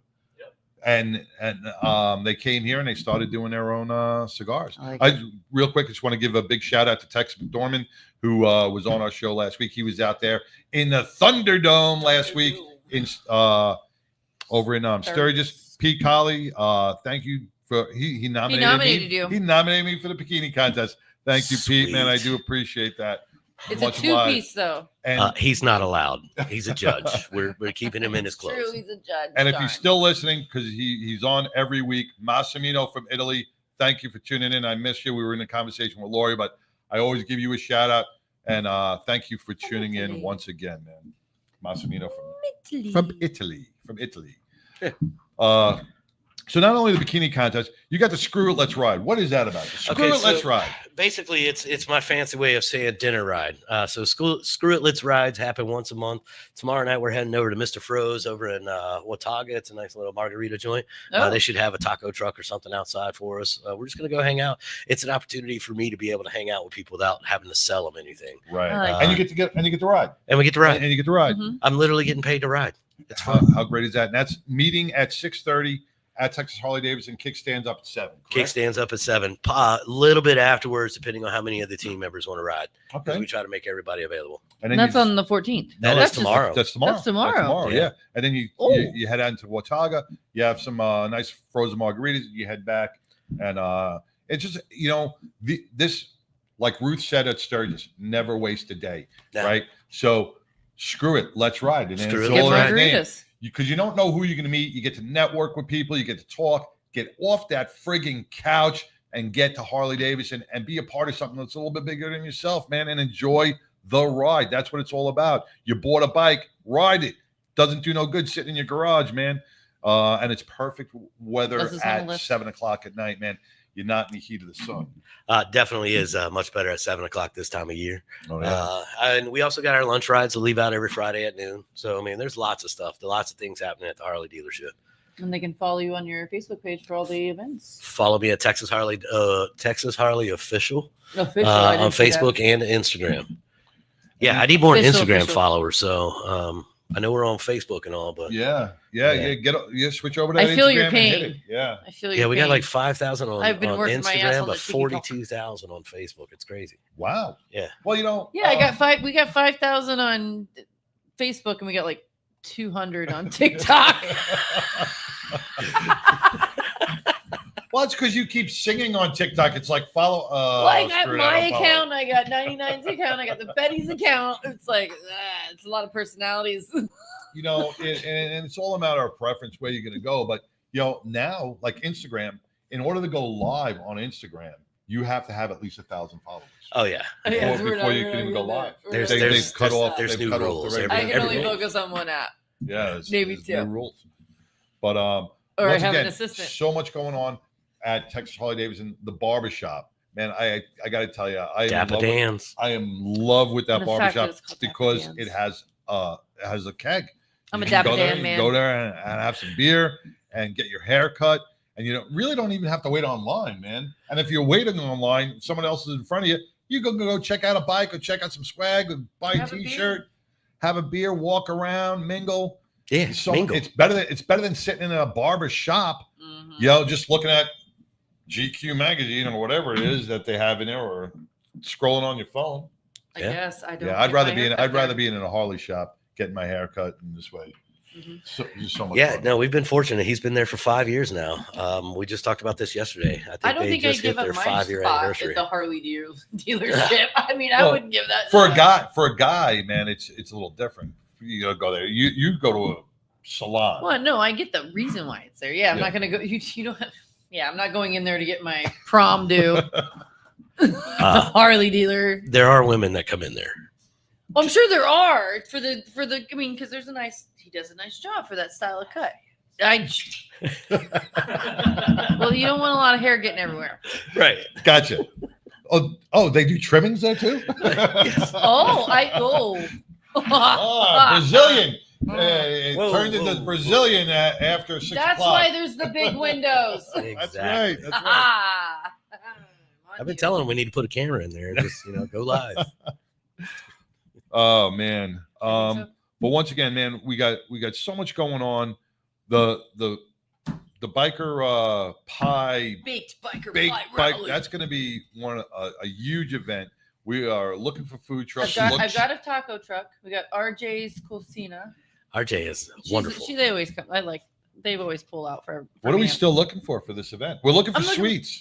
and they came here and they started doing their own cigars. Real quick, I just want to give a big shout out to Tex McDormand, who was on our show last week. He was out there in the Thunderdome last week in over in Sturgis. Pete Colley, thank you for he nominated you. He nominated me for the bikini contest. Thank you, Pete, man. I do appreciate that. It's a two-piece though. And he's not allowed. He's a judge. We're keeping him in his clothes. True, he's a judge. And if he's still listening, because he's on every week, Massimino from Italy. Thank you for tuning in. I missed you. We were in a conversation with Laurie, but I always give you a shout out and thank you for tuning in once again, man. Massimino from Italy. So not only the bikini contest, you got the Screw It, Let's Ride. What is that about? Screw It, Let's Ride. Basically, it's my fancy way of saying dinner ride. So Screw It, Let's Rides happen once a month. Tomorrow night, we're heading over to Mr. Fro's over in Watauga. It's a nice little margarita joint. They should have a taco truck or something outside for us. We're just going to go hang out. It's an opportunity for me to be able to hang out with people without having to sell them anything. Right. And you get to ride. And we get to ride. And you get to ride. Mm-hmm. I'm literally getting paid to ride. It's fun. How great is that? And that's meeting at 6:30 at Texas Harley Davidson. Kickstands up at 7. Correct? Kickstands up at 7. A little bit afterwards, depending on how many of the team members want to ride. Okay. We try to make everybody available. And that's on the 14th. That's tomorrow. That's tomorrow. That's tomorrow. Yeah. And then you head out to Watauga. You have some nice frozen margaritas. You head back, and it's just this, like Ruth said at Sturgis, never waste a day, right? So screw it, let's ride. And then it's all that name. Because you don't know who you're going to meet. You get to network with people. You get to talk. Get off that frigging couch and get to Harley Davidson and be a part of something that's a little bit bigger than yourself, man, and enjoy the ride. That's what it's all about. You bought a bike, ride it. Doesn't do no good sitting in your garage, man. And it's perfect weather at 7 o'clock at night, man. You're not in the heat of the sun. Definitely is much better at 7 o'clock this time of year. Oh, yeah. And we also got our lunch rides to leave out every Friday at noon. So, I mean, there's lots of stuff. Lots of things happening at the Harley dealership. And they can follow you on your Facebook page for all the events. Follow me at Texas Harley Official on Facebook and Instagram. Yeah, I need more Instagram followers. So I know we're on Facebook and all, but yeah, switch over to I feel Instagram your pain. and hit it. Yeah, I feel your we pain. got like 5,000 on Instagram, but the 42,000 on Facebook. It's crazy. Wow. Yeah. Well, I got 5. We got 5,000 on Facebook, and we got like 200 on TikTok. Well, it's because you keep singing on TikTok. It's like follow. I got my account. I got 99's account. I got the Betty's account. It's like it's a lot of personalities. And it's all about our preference where you're going to go. But now, like Instagram, in order to go live on Instagram, you have to have at least 1,000 followers. Oh yeah, before you can even go live. They've cut off new rules. I can only focus on one app. Yeah, maybe 2 new rules. But or I have an assistant. So much going on at Texas Harley Davidson, the barbershop. Man, I got to tell you, I am in love with that barbershop because it has a keg. I'm a Dapper Dan man. Go there and have some beer and get your hair cut. And you really don't even have to wait online, man. And if you're waiting online, someone else is in front of you, you go check out a bike or check out some swag, or buy a T-shirt, have a beer, walk around, mingle. Yeah, mingle. It's better than sitting in a barber shop, just looking at GQ magazine or whatever it is that they have in there, or scrolling on your phone. I guess I don't. Yeah, I'd rather be in a Harley shop getting my hair cut in this way. So much fun. No, we've been fortunate. He's been there for 5 years now. We just talked about this yesterday. I don't think I'd give up my 5-year spot anniversary at the Harley dealership. I mean, I wouldn't give that for a guy, man. It's a little different. You gotta go there. You go to a salon. Well, no, I get the reason why it's there. Yeah, I'm not gonna go. You don't have. Yeah, I'm not going in there to get my prom due. The Harley dealer. There are women that come in there. Well, I'm sure there are for the. I mean, because he does a nice job for that style of cut. Well, you don't want a lot of hair getting everywhere. Right. Gotcha. Oh, they do trimmings there too. Yes. Brazilian. It turned into Brazilian after 6 o'clock. That's why there's the big windows. Exactly. That's right. I've been telling him we need to put a camera in there and just go live. Oh man. But once again, man, we got so much going on. The biker pie baked pie rally. That's going to be a huge event. We are looking for food trucks. I've got a taco truck. We got RJ's Cocina. RJ is wonderful. They always come. They've always pull out for what are we still looking for this event? We're looking for sweets.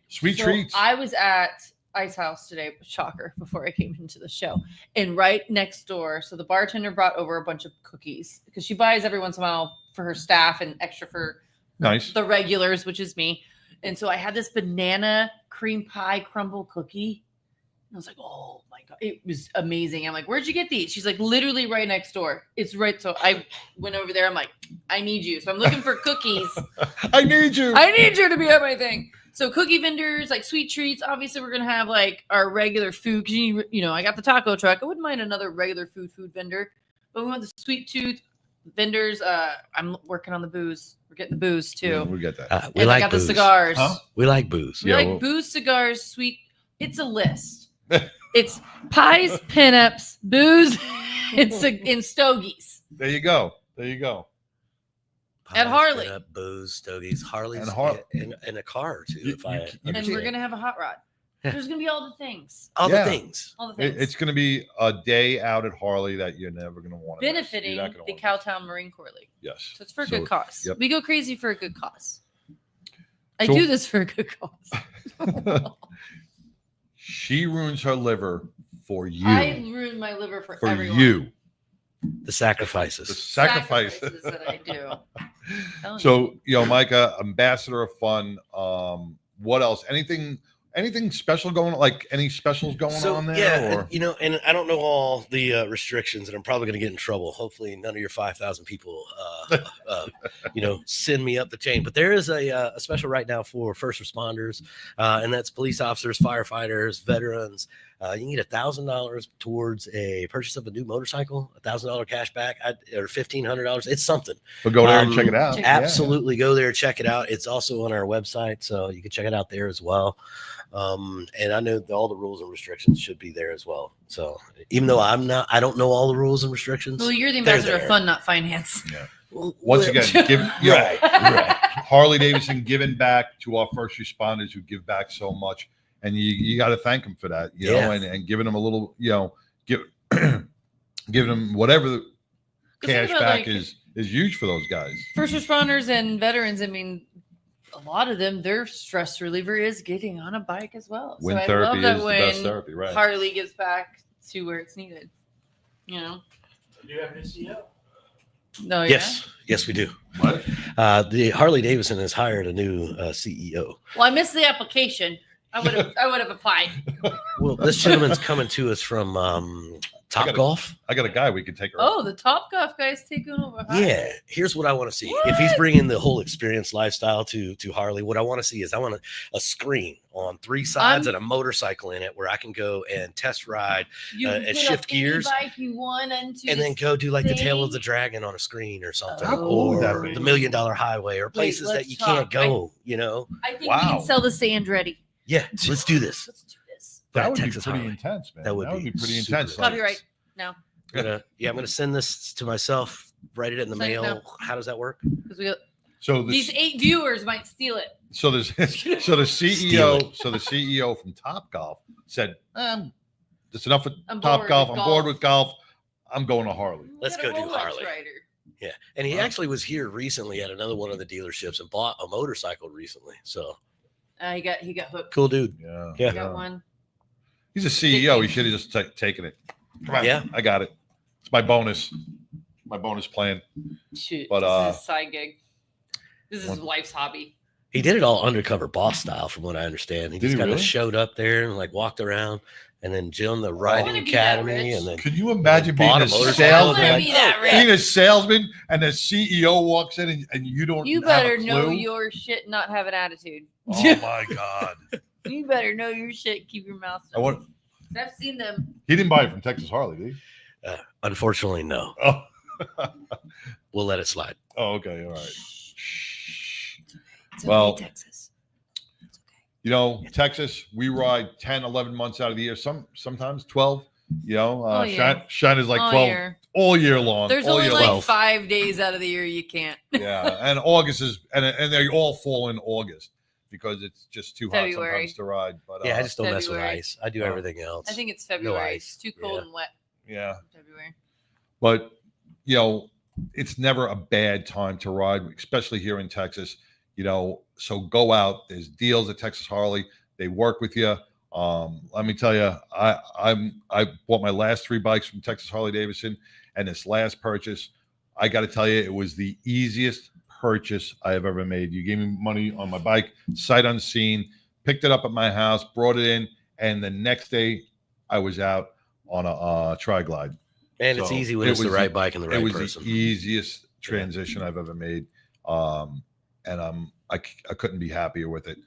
Sweet treats. I was at Ice House today, shocker, before I came into the show. And right next door, so the bartender brought over a bunch of cookies because she buys every once in a while for her staff and extra for the regulars, which is me. And so I had this banana cream pie crumble cookie. I was like, oh my God, it was amazing. I'm like, where'd you get these? She's like, literally right next door. It's right. So I went over there. I'm like, I need you. So I'm looking for cookies. I need you. I need you to be at my thing. So cookie vendors, like sweet treats. Obviously, we're going to have like our regular food. Cause you know, I got the taco truck. I wouldn't mind another regular food vendor, but we want the sweet tooth vendors. I'm working on the booze. We're getting the booze too. Yeah, we get that. We like I got booze. the cigars. Huh? We like booze. We like booze, cigars, sweet. It's a list. It's pies, pinups, booze. It's in stogies. There you go. There you go. At Harley. Booze, stogies, Harleys, and a car or two. And we're gonna have a hot rod. There's gonna be all the things. All the things. It's going to be a day out at Harley that you're never going to want to benefiting the Cowtown Marine Corps League. Yes. So it's for a good cause. Yep. We go crazy for a good cause. I do this for a good cause. She ruins her liver for you. I ruin my liver for everyone. You. The sacrifices. The sacrifices that I do. So, Micah, ambassador of fun. What else? Anything special going on? Like any specials going on there? Yeah, and I don't know all the restrictions, and I'm probably going to get in trouble. Hopefully, none of your 5,000 people, send me up the chain. But there is a special right now for first responders, and that's police officers, firefighters, veterans. You can get $1,000 towards a purchase of a new motorcycle, $1,000 cash back, or $1,500. It's something. But go there and check it out. Absolutely, go there, check it out. It's also on our website, so you can check it out there as well. And I know all the rules and restrictions should be there as well. So even though I don't know all the rules and restrictions. Well, you're the ambassador of fun, not finance. Yeah. Once again, right. Harley Davidson giving back to our first responders who give back so much. And you got to thank them for that, know, and giving them a little, giving them whatever the cash back is huge for those guys. First responders and veterans, I mean, a lot of them, their stress reliever is getting on a bike as well. Wind so therapy I love that is when the best therapy, right? Harley gives back to where it's needed. Do you have an CEO? No. Yes, we do. What? The Harley Davidson has hired a new CEO. Well, I missed the application. I would have applied. Well, this gentleman's coming to us from Top Golf. I got a guy we can take her. Oh, the Top Golf guy's taking over. Yeah, here's what I want to see. If he's bringing the whole experience lifestyle to Harley, what I want to see is I want a screen on 3 sides and a motorcycle in it where I can go and test ride and shift gears, bike you want and then go do like the Tail of the Dragon on a screen or something, or the $1 Million Highway, or places that you can't go. I think we can sell the Sandretti. Yeah, let's do this. That would be pretty intense, man. That would be pretty intense. Copyright now. I'm going to send this to myself, write it in the mail. How does that work? So these 8 viewers might steal it. So the CEO from Top Golf said, "That's enough of Top Golf. I'm bored with golf. I'm going to Harley. Let's go do Harley." Yeah, and he actually was here recently at another one of the dealerships and bought a motorcycle recently. So he got hooked. Cool dude. Yeah, he got one. He's a CEO. He should have just taken it. Come on, I got it. It's my bonus. My bonus plan. Shoot, but this is a side gig. This is his wife's hobby. He did it all undercover boss style, from what I understand. He just kind of showed up there and like walked around, and then joined the riding academy. And then can you imagine being a salesman? Being a salesman, and the CEO walks in, and you don't. You better know your shit, and not have an attitude. Oh my God! You better know your shit. Keep your mouth shut. I've seen them. He didn't buy it from Texas Harley, did he? Unfortunately, no. Oh. We'll let it slide. Oh, okay, all right. Well, Texas. Texas, we ride 10, 11 months out of the year, sometimes 12. Shine is like 12 all year long. There's only like 5 days out of the year you can't. Yeah, and August is, and they all fall in August because it's just too hot sometimes to ride. But I just don't mess with ice. I do everything else. I think it's February. It's too cold and wet. Yeah. February. But it's never a bad time to ride, especially here in Texas. So go out. There's deals at Texas Harley. They work with you. Let me tell you, I bought my last 3 bikes from Texas Harley Davidson, and this last purchase, I got to tell you, it was the easiest purchase I have ever made. You gave me money on my bike, sight unseen, picked it up at my house, brought it in, and the next day I was out on a tri-glide. And it's easy when it's the right bike and the right person. It was the easiest transition I've ever made. And I couldn't be happier with it.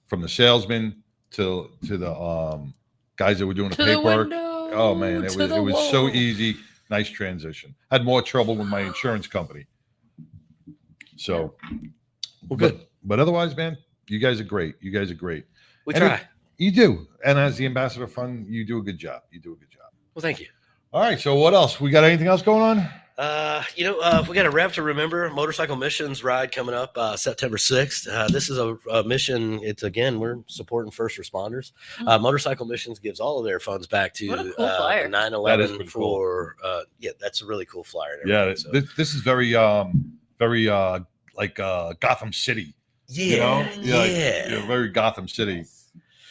From the salesman to the guys that were doing the paperwork. Oh man, it was so easy. Nice transition. I had more trouble with my insurance company. So, well, good. But otherwise, man, you guys are great. You guys are great. We try. You do. And as the ambassador fund, you do a good job. Well, thank you. All right. So what else? We got anything else going on? We got a Rev to Remember motorcycle missions ride coming up September 6th. This is a mission. It's again, we're supporting first responders. Motorcycle Missions gives all of their funds back to 9/11 for that's a really cool flyer. Yeah, so. This is very like Gotham City. Yeah, very Gotham City.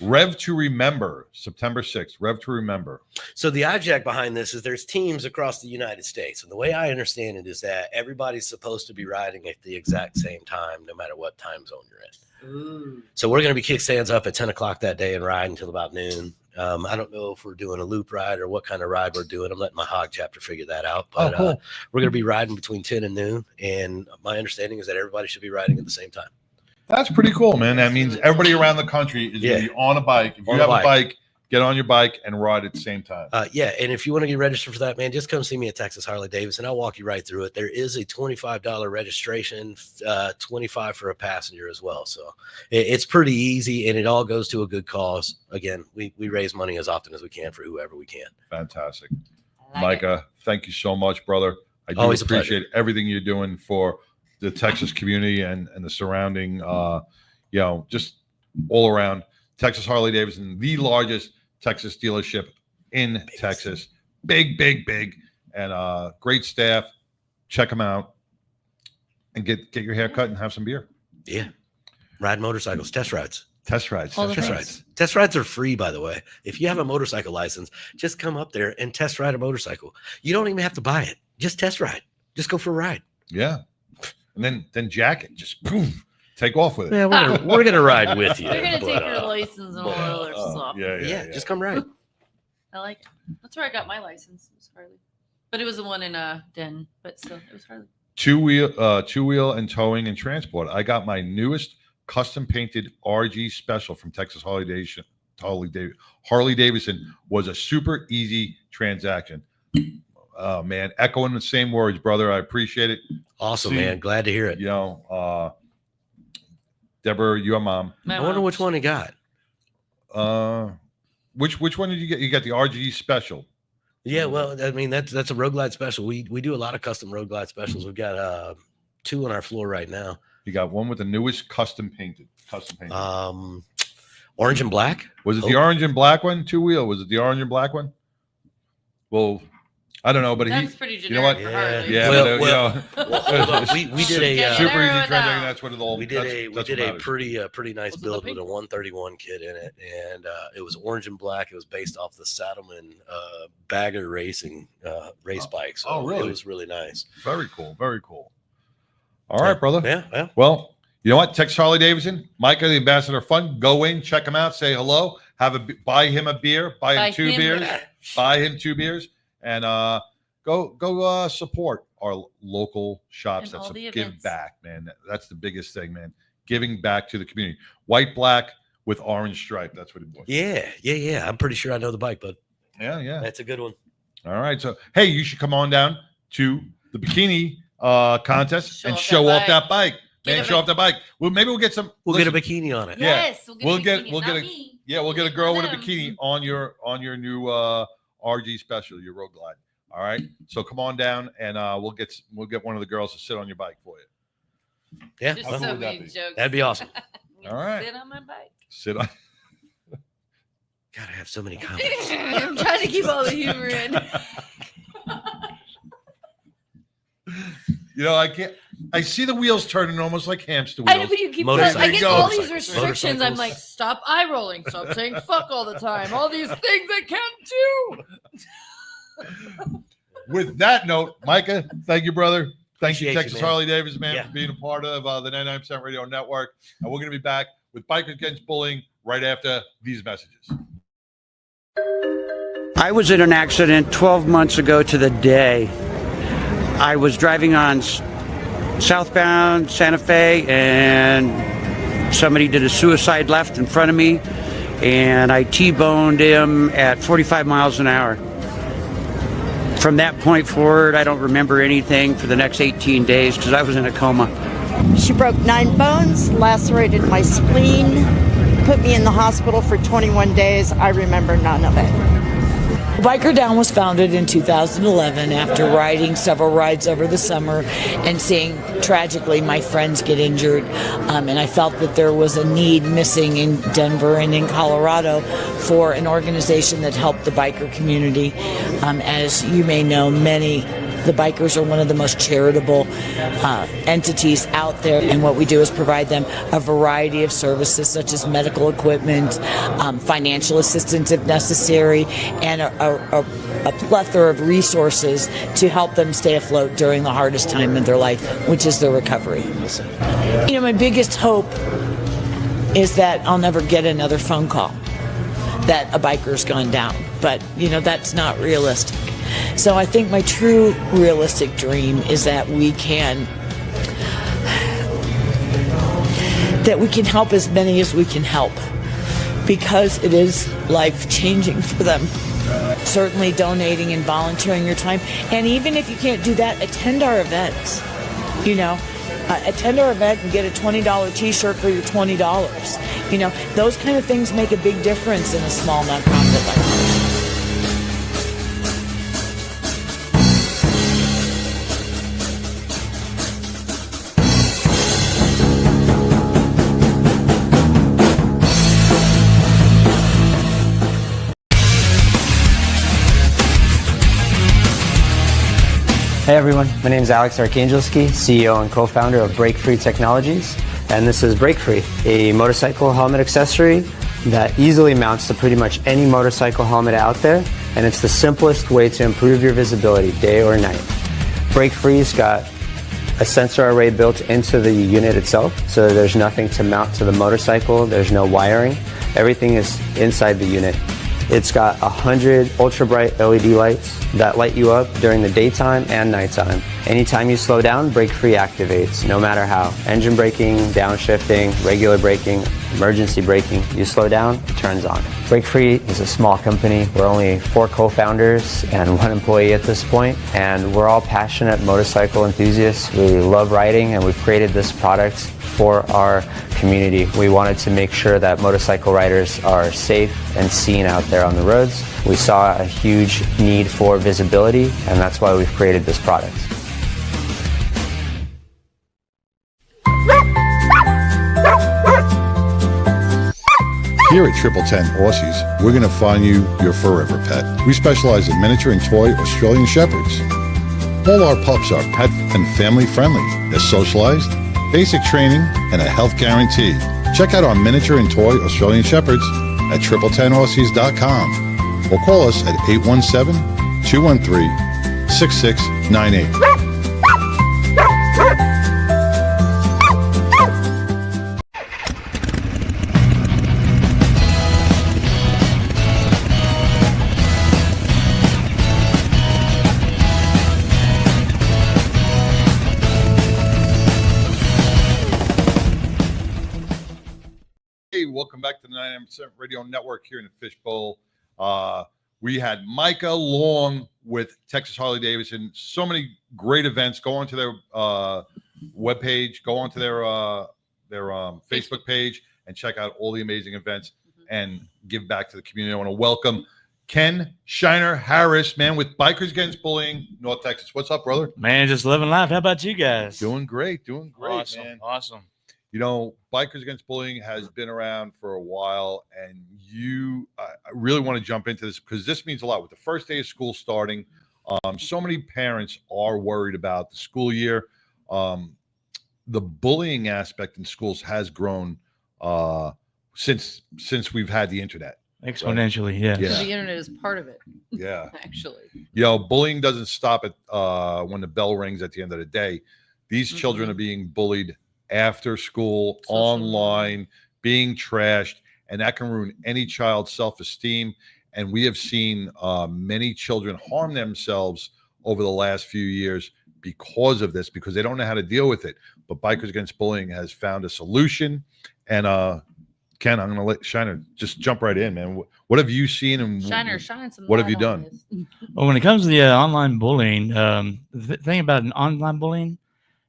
Rev to Remember, September 6th. Rev to Remember. So the object behind this is there's teams across the United States. And the way I understand it is that everybody's supposed to be riding at the exact same time, no matter what time zone you're in. Ooh. So we're going to be kickstands up at 10 o'clock that day and ride until about noon. I don't know if we're doing a loop ride or what kind of ride we're doing. I'm letting my hog chapter figure that out. But cool. We're going to be riding between 10 and noon. And my understanding is that everybody should be riding at the same time. That's pretty cool, man. That means everybody around the country is going to be on a bike. If you have a bike, get on your bike and ride at the same time. And if you want to get registered for that, man, just come see me at Texas Harley Davidson. I'll walk you right through it. There is a $25 registration, $25 for a passenger as well. So it's pretty easy, and it all goes to a good cause. Again, we raise money as often as we can for whoever we can. Fantastic. Micah, thank you so much, brother. I do Always appreciate everything you're doing for the Texas community and the surrounding, just all around. Texas Harley Davidson, the largest Texas dealership in Texas. Big, and great staff. Check them out and get your hair cut and have some beer. Yeah. Ride motorcycles, test rides. Test rides. Test rides are free, by the way. If you have a motorcycle license, just come up there and test ride a motorcycle. You don't even have to buy it. Just test ride. Just go for a ride. Yeah. And then jack it, just boom, take off with it. Yeah, we're gonna ride with you. They're gonna take your license and all that other stuff. Yeah. Just come ride. I like it. That's where I got my license. It was Harley, but it was the one in Den. But still, it was Harley. Two wheel and towing and transport. I got my newest custom painted RG Special from Texas Harley Davidson. Was a super easy transaction. Oh man, echoing the same words, brother. I appreciate it. Awesome, man. Glad to hear it. Deborah, your mom. I wonder which one he got. Which one did you get? You got the RG Special. Yeah, well, I mean that's a Road Glide Special. We do a lot of custom Road Glide Specials. We've got 2 on our floor right now. You got one with the newest custom painted. Orange and black. Was it the orange and black one? 2-wheel. Was it the orange and black one? Well, I don't know, but that's pretty generic. You know what? For Harley. Yeah. Hold on. We did a super easy transaction. That's what it all. We did a pretty nice build with a 131 kit in it, and it was orange and black. It was based off the Saddleman Bagger Racing race bike. So really? It was really nice. Very cool. All right, brother. Yeah. Well, you know what? Texas Harley Davidson, Micah, the ambassador of fun. Go in, check him out, say hello, buy him a beer, buy him 2 beers, buy him 2 beers. And go support our local shops. That's give back, man. That's the biggest thing, man. Giving back to the community. White, black with orange stripe. That's what it was. Yeah. I'm pretty sure I know the bike, but yeah, that's a good one. All right. So hey, you should come on down to the bikini contest and show off that bike. Man, show off that bike. Well, maybe we'll get some. We'll get a bikini on it. Yes, we'll get a girl with a bikini on your new RG Special, your Road Glide. All right, so come on down and we'll get one of the girls to sit on your bike for you. Yeah, just so many jokes. That'd be awesome. All right, sit on my bike. Sit on. God, I have so many comments. I'm trying to keep all the humor in. I can't. I see the wheels turning almost like hamster wheels. I know, but you keep I get all these restrictions. I'm like, stop eye rolling. Stop saying fuck all the time. All these things I can't do. With that note, Micah, thank you, brother. Thank you, Texas man. Harley Davidson, man, for being a part of the 99% Radio Network. And we're going to be back with Bikers Against Bullying right after these messages. I was in an accident 12 months ago to the day. I was driving on southbound Santa Fe, and somebody did a suicide left in front of me, and I T-boned him at 45 miles an hour. From that point forward, I don't remember anything for the next 18 days because I was in a coma. She broke 9 bones, lacerated my spleen, put me in the hospital for 21 days. I remember none of it. Biker Down was founded in 2011 after riding several rides over the summer and seeing, tragically, my friends get injured. And I felt that there was a need missing in Denver and in Colorado for an organization that helped the biker community. As you may know, the bikers are one of the most charitable entities out there, and what we do is provide them a variety of services such as medical equipment, financial assistance if necessary, and a plethora of resources to help them stay afloat during the hardest time of their life, which is their recovery. You know, my biggest hope is that I'll never get another phone call that a biker's gone down, but you know, that's not realistic. So I think my true realistic dream is that we can help as many as we can help, because it is life-changing for them. Certainly donating and volunteering your time, and even if you can't do that, attend our events. You know, attend our event and get a $20 t-shirt for your $20. You know, those kind of things make a big difference in a small nonprofit like ours. Hey everyone, my name is Alex Arkangelski, CEO and co-founder of Break Free Technologies, and this is Break Free, a motorcycle helmet accessory that easily mounts to pretty much any motorcycle helmet out there, and it's the simplest way to improve your visibility day or night. Break Free's got a sensor array built into the unit itself, so there's nothing to mount to the motorcycle, there's no wiring, everything is inside the unit. It's got 100 ultra bright LED lights that light you up during the daytime and nighttime. Anytime you slow down, Break Free activates, no matter how. Engine braking, downshifting, regular braking, emergency braking. You slow down, it turns on. Break Free is a small company. We're only 4 co-founders and 1 employee at this point, and we're all passionate motorcycle enthusiasts. We love riding, and we've created this product for our community. We wanted to make sure that motorcycle riders are safe and seen out there on the roads. We saw a huge need for visibility, and that's why we've created this product. Here at 1010 Aussies, we're going to find you your forever pet. We specialize in miniature and toy Australian Shepherds. All our pups are pet and family friendly. They're socialized, basic training, and a health guarantee. Check out our miniature and toy Australian Shepherds at 1010aussies.com or call us at 817-213-6698. Welcome back to the 99% Radio Network here in the Fishbowl. We had Micah Long with Texas Harley Davidson. So many great events. Go onto their webpage, go onto their Facebook page, and check out all the amazing events and give back to the community. I want to welcome Ken Shiner Harris, man, with Bikers Against Bullying, North Texas. What's up, brother? Man, just living life. How about you guys? Doing great, awesome, man. Awesome. You know, Bikers Against Bullying has been around for a while, and I really want to jump into this because this means a lot. With the first day of school starting, so many parents are worried about the school year. The bullying aspect in schools has grown since we've had the internet. Exponentially, right? Yeah. The internet is part of it. Yeah. Actually. You know, bullying doesn't stop at when the bell rings at the end of the day. These children are being bullied after school, online, being trashed, and that can ruin any child's self-esteem. and we have seen many children harm themselves over the last few years because of this, because they don't know how to deal with it. But Bikers Against Bullying has found a solution. And Ken, I'm going to let Shiner just jump right in, man. What have you seen, and Shiner, shine some what have light you on done? this. Well, when it comes to the online bullying, the thing about an online bullying,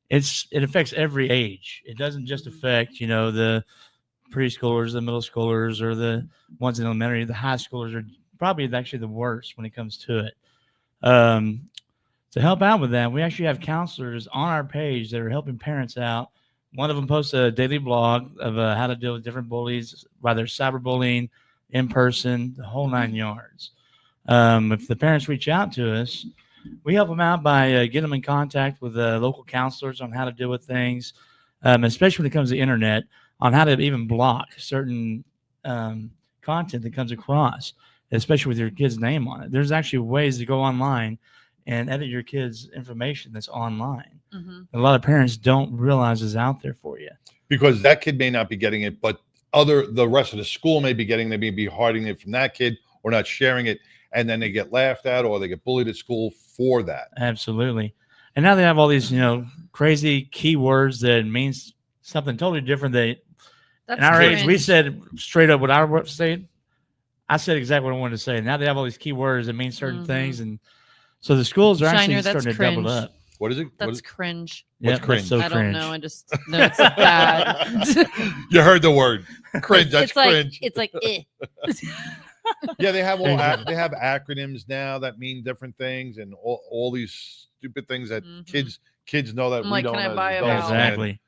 it affects every age. It doesn't just affect, the preschoolers, the middle schoolers, or the ones in elementary. The high schoolers are probably actually the worst when it comes to it. To help out with that, we actually have counselors on our page that are helping parents out. One of them posts a daily blog of how to deal with different bullies, whether cyberbullying, in person, the whole 9 yards. If the parents reach out to us, we help them out by getting them in contact with local counselors on how to deal with things, especially when it comes to the internet, on how to even block certain content that comes across, especially with your kid's name on it. There's actually ways to go online and edit your kid's information that's online. A lot of parents don't realize is out there for you. Because that kid may not be getting it, but the rest of the school may be getting, they may be hiding it from that kid or not sharing it. And then they get laughed at or they get bullied at school for that. Absolutely. And now they have all these, crazy keywords that means something totally different. In our age, we said straight up what I would say. I said exactly what I wanted to say. Now they have all these keywords that mean certain things. And so the schools are actually starting to double up. What is it? That's cringe. What's cringe? So I cringe. don't know. I just know it's bad. You heard the word cringe. That's it's like, cringe. It's like, Yeah, they have they have acronyms now that mean different things, and all these stupid things that kids know that I'm we like, don't. can I buy a don't Exactly.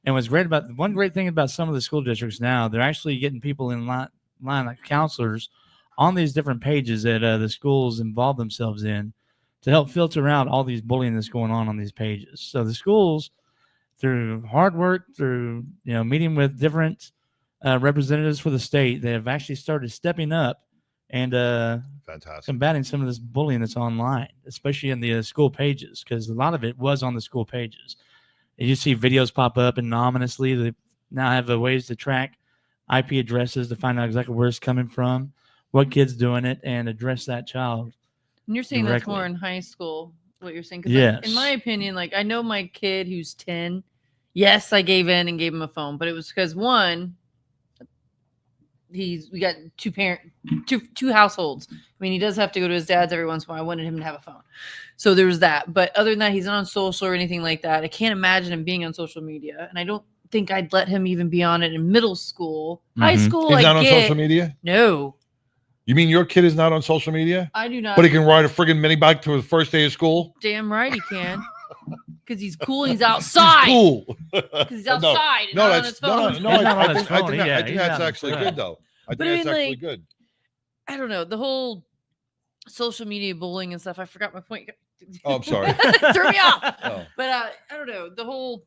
And what's great about one great thing about some of the school districts now, they're actually getting people in line like counselors on these different pages that the schools involve themselves in to help filter out all these bullying that's going on these pages. So the schools, through hard work, through meeting with different representatives for the state, they have actually started stepping up and fantastic combating some of this bullying that's online, especially in the school pages, because a lot of it was on the school pages. And you see videos pop up anonymously. They now have ways to track IP addresses to find out exactly where it's coming from, what kid's doing it, and address that child. And you're saying directly. That's more in high school, what you're saying? 'Cause Yes. in my opinion, I know my kid who's 10. Yes, I gave in and gave him a phone, but it was because one, we got two households. I mean, he does have to go to his dad's every once in a while. I wanted him to have a phone. So there was that. But other than that, he's not on social or anything like that. I can't imagine him being on social media. And I don't think I'd let him even be on it in middle school. High school, He's not on social media? No. You mean your kid is not on social media? I do not. But he can ride a friggin' mini bike to his first day of school? Damn right he can. Because he's cool and he's outside. He's cool. Because he's outside. and not on his phone. I think that's actually good, though. I think that's actually good. I don't know. The whole social media bullying and stuff. I forgot my point. Oh, I'm sorry. Threw me off. Oh. But I don't know. The whole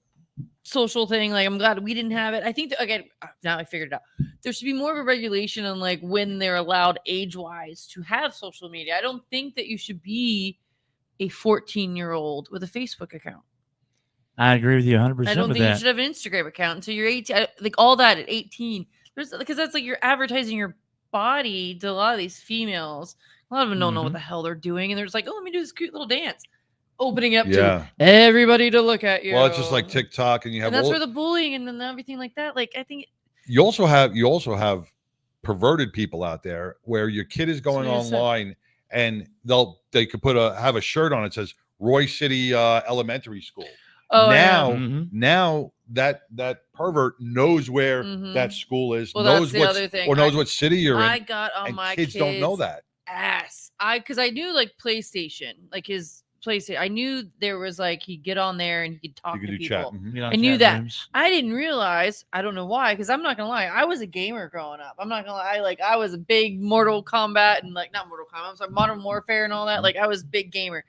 social thing, I'm glad we didn't have it. I think again, now I figured it out. There should be more of a regulation on when they're allowed age-wise to have social media. I don't think that you should be a 14-year-old with a Facebook account. I agree with you 100%. I don't think you should have an Instagram account until you're 18. All that at 18. Because that's you're advertising your body to a lot of these females. A lot of them don't know what the hell they're doing, and they're just like, "Oh, let me do this cute little dance," opening up to everybody to look at you. Well, it's just like TikTok, and you have. And that's where the bullying and then everything like that. I think you also have perverted people out there where your kid is going online and they could have a shirt on it that says Roy City Elementary School. Oh, now that pervert knows where that school is, well, knows that's the other thing. knows what city you're in. I got on and my kids don't know that. Ass. Because I knew PlayStation, his PlayStation. I knew there was he'd get on there and he could talk to people. Chat. I knew that. I didn't realize. I don't know why. Because I'm not gonna lie. I was a gamer growing up. I'm not gonna lie. I was a big Mortal Kombat and not Mortal Kombat. I'm sorry, Modern Warfare and all that. I was a big gamer.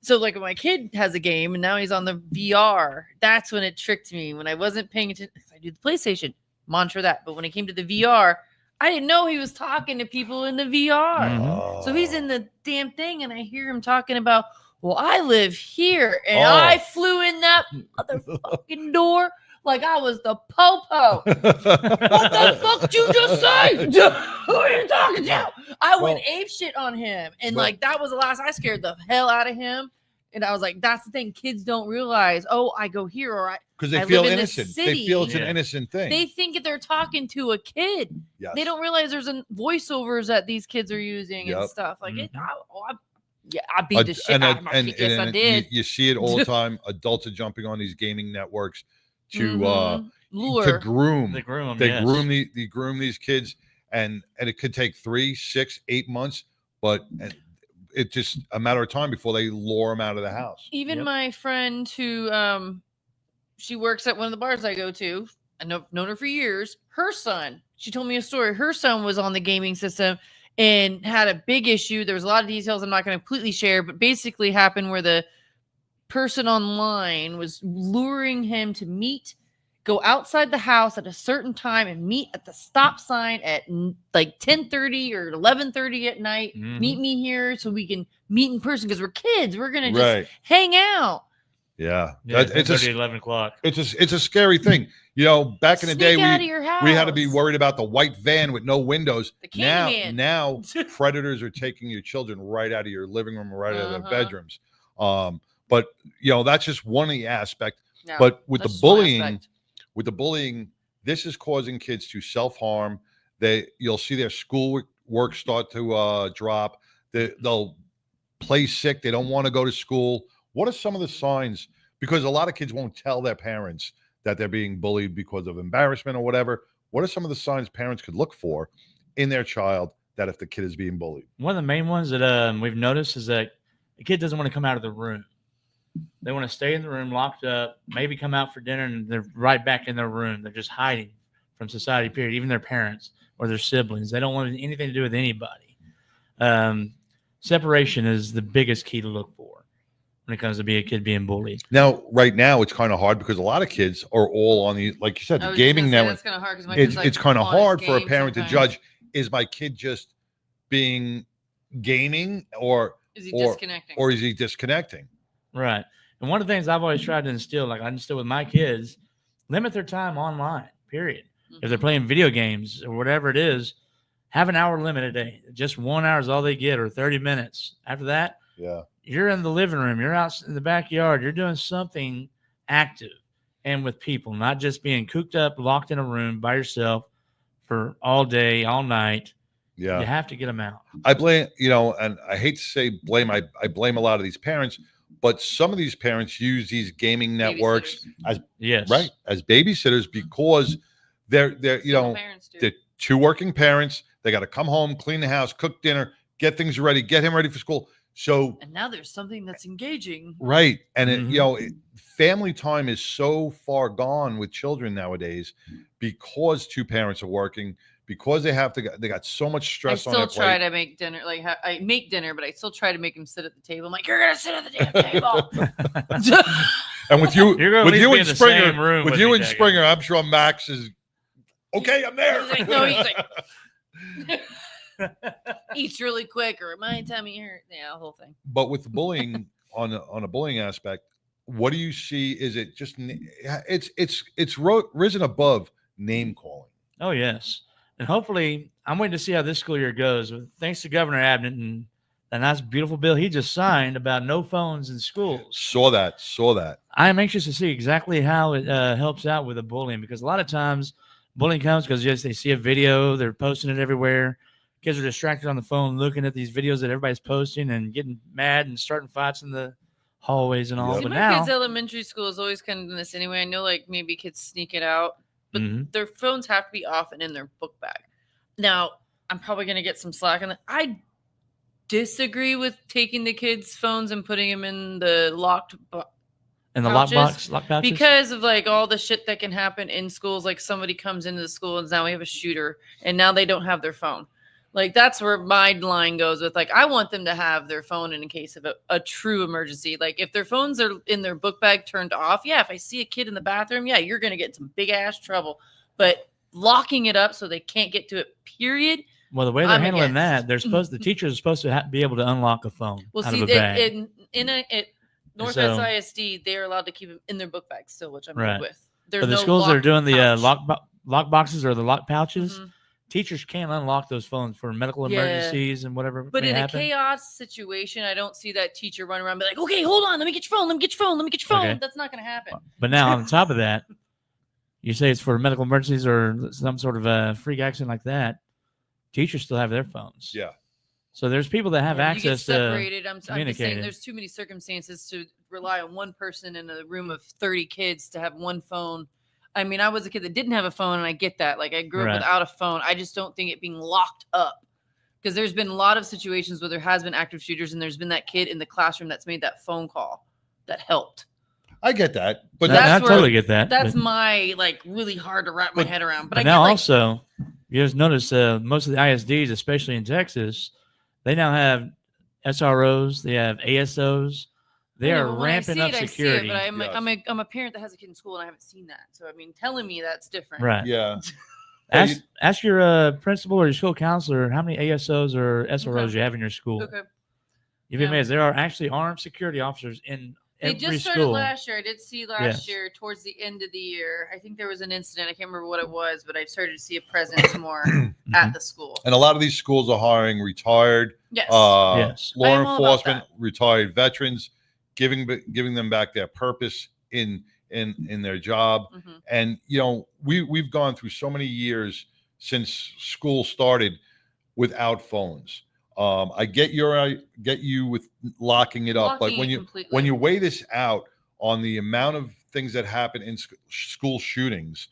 So when my kid has a game and now he's on the VR, that's when it tricked me. When I wasn't paying attention, I do the PlayStation, monitor that. But when it came to the VR, I didn't know he was talking to people in the VR. So he's in the damn thing and I hear him talking about, well, I live here and I flew in that motherfucking door. like I was the po-po. What the fuck did you just say? Who are you talking to? I went ape shit on him. And like that was the last. I scared the hell out of him. And I was like, that's the thing. Kids don't realize, oh, I go here or because they I feel live in innocent. the city. They feel it's an innocent thing. They think they're talking to a kid. Yes. They don't realize there's voiceovers that these kids are using and stuff. Like I beat the shit out of my kid. Yes, I did. You see it all the time. Adults are jumping on these gaming networks to lure, to groom. They groom them. They groom these kids, and it could take 3, 6, 8 months, but it's just a matter of time before they lure them out of the house. Even my friend who she works at one of the bars I go to. I've known her for years. Her son, she told me a story. Her son was on the gaming system and had a big issue. There was a lot of details I'm not going to completely share, but basically happened where the person online was luring him to go outside the house at a certain time and meet at the stop sign at like 10:30 or 11:30 at night. Meet me here so we can meet in person because we're kids. We're going to just hang out. Yeah, it's 11 o'clock. It's a scary thing. You know, back in the day, we had to be house. worried about the white van with no windows. The Now predators are taking your children right out of your living room, right out of their bedrooms. But you know, that's just one of the aspects. No, but with the bullying, this is causing kids to self-harm. You'll see their school work start to drop. They'll play sick. They don't want to go to school. What are some of the signs? Because a lot of kids won't tell their parents that they're being bullied because of embarrassment or whatever. What are some of the signs parents could look for in their child that if the kid is being bullied? One of the main ones that we've noticed is that the kid doesn't want to come out of the room. They want to stay in the room locked up, maybe come out for dinner, and they're right back in their room. They're just hiding from society, period, even their parents or their siblings. They don't want anything to do with anybody. Separation is the biggest key to look for when it comes to a kid being bullied. Now, right now, it's kind of hard because a lot of kids are all on the, like you said, the gaming network. It's kind of hard it's kind of hard for a parent to judge, is my kid just being gaming or is he disconnecting? Or is he disconnecting? Right. And one of the things I've always tried to instill, like I instill with my kids, limit their time online, period. If they're playing video games or whatever it is, have an hour limit a day. Just 1 hour is all they get, or 30 minutes. After that, you're in the living room, you're out in the backyard, you're doing something active and with people, not just being cooped up, locked in a room by yourself for all day, all night. Yeah. You have to get them out. I blame, and I hate to say blame, I blame a lot of these parents, but some of these parents use these gaming networks as babysitters because they're two working parents. They got to come home, clean the house, cook dinner, get things ready, get him ready for school. So, and now there's something that's engaging. Right. And family time is so far gone with children nowadays because two parents are working, because they got so much stress on their plate. I still try to make dinner. Like I make dinner, but I still try to make him sit at the table. I'm like, you're going to sit at the damn table. And with you and Springer, Springer, I'm sure Max is okay. I'm there. He's like, no, he's like, eats really quick, or my tummy hurt. Yeah, the whole thing. But with the bullying on a bullying aspect, what do you see? Is it just it's risen above name calling? Oh yes, and hopefully, I'm waiting to see how this school year goes. Thanks to Governor Abnett and that nice, beautiful bill he just signed about no phones in schools. Saw that. I am anxious to see exactly how it helps out with the bullying, because a lot of times bullying comes because they see a video, they're posting it everywhere. Kids are distracted on the phone looking at these videos that everybody's posting and getting mad and starting fights in the hallways and all. See, but my now, kids' elementary school is always kind of doing this anyway. I know, like, maybe kids sneak it out, but their phones have to be off and in their book bag. Now, I'm probably going to get some slack on that. I disagree with taking the kids' phones and putting them in the locked lock pouches, because of like all the shit that can happen in schools. Like somebody comes into the school and now we have a shooter and now they don't have their phone. Like that's where my line goes with, like, I want them to have their phone in case of a true emergency. Like if their phones are in their book bag turned off, if I see a kid in the bathroom, you're going to get some big ass trouble. But locking it up so they can't get to it, period. Well, the way they're handling that, the teachers are supposed to be able to unlock a phone out of a bag. Northwest ISD, they're allowed to keep them in their book bags still, which I'm good with. there's But the no schools that are lock doing the pouch. lock boxes or the lock pouches, teachers can't unlock those phones for medical emergencies and whatever. But may in happen. a chaos situation, I don't see that teacher running around and be like, okay, hold on, let me get your phone, let me get your phone, let me get your phone. Okay. That's not going to happen. But now on top of that, you say it's for medical emergencies or some sort of a freak accident like that. Teachers still have their phones. Yeah. So there's people that have access you get separated. to I'm just communicate. saying there's too many circumstances to rely on one person in a room of 30 kids to have one phone. I mean, I was a kid that didn't have a phone, and I get that. Like, I grew up without a phone. I just don't think it being locked up. Because there's been a lot of situations where there has been active shooters, and there's been that kid in the classroom that's made that phone call that helped. I get that, but I totally get that. That's my really hard to wrap my head around. But I now get, also, you just notice most of the ISDs, especially in Texas, they now have SROs, they have ASOs. They are ramping up security. I see it, but I'm a parent that has a kid in school, and I haven't seen that. So I mean, telling me that's different. Right. Yeah. Ask your principal or your school counselor how many ASOs or SROs you have in your school. Okay. You'd be amazed. There are actually armed security officers in They every just started school. last year. I did see last year towards the end of the year. I think there was an incident. I can't remember what it was, but I started to see a presence more at the school. And a lot of these schools are hiring retired law enforcement, retired veterans, giving them back their purpose in their job. And we've gone through so many years since school started without phones. I get you with locking it up, but when you weigh this out on the amount of things that happen in school shootings,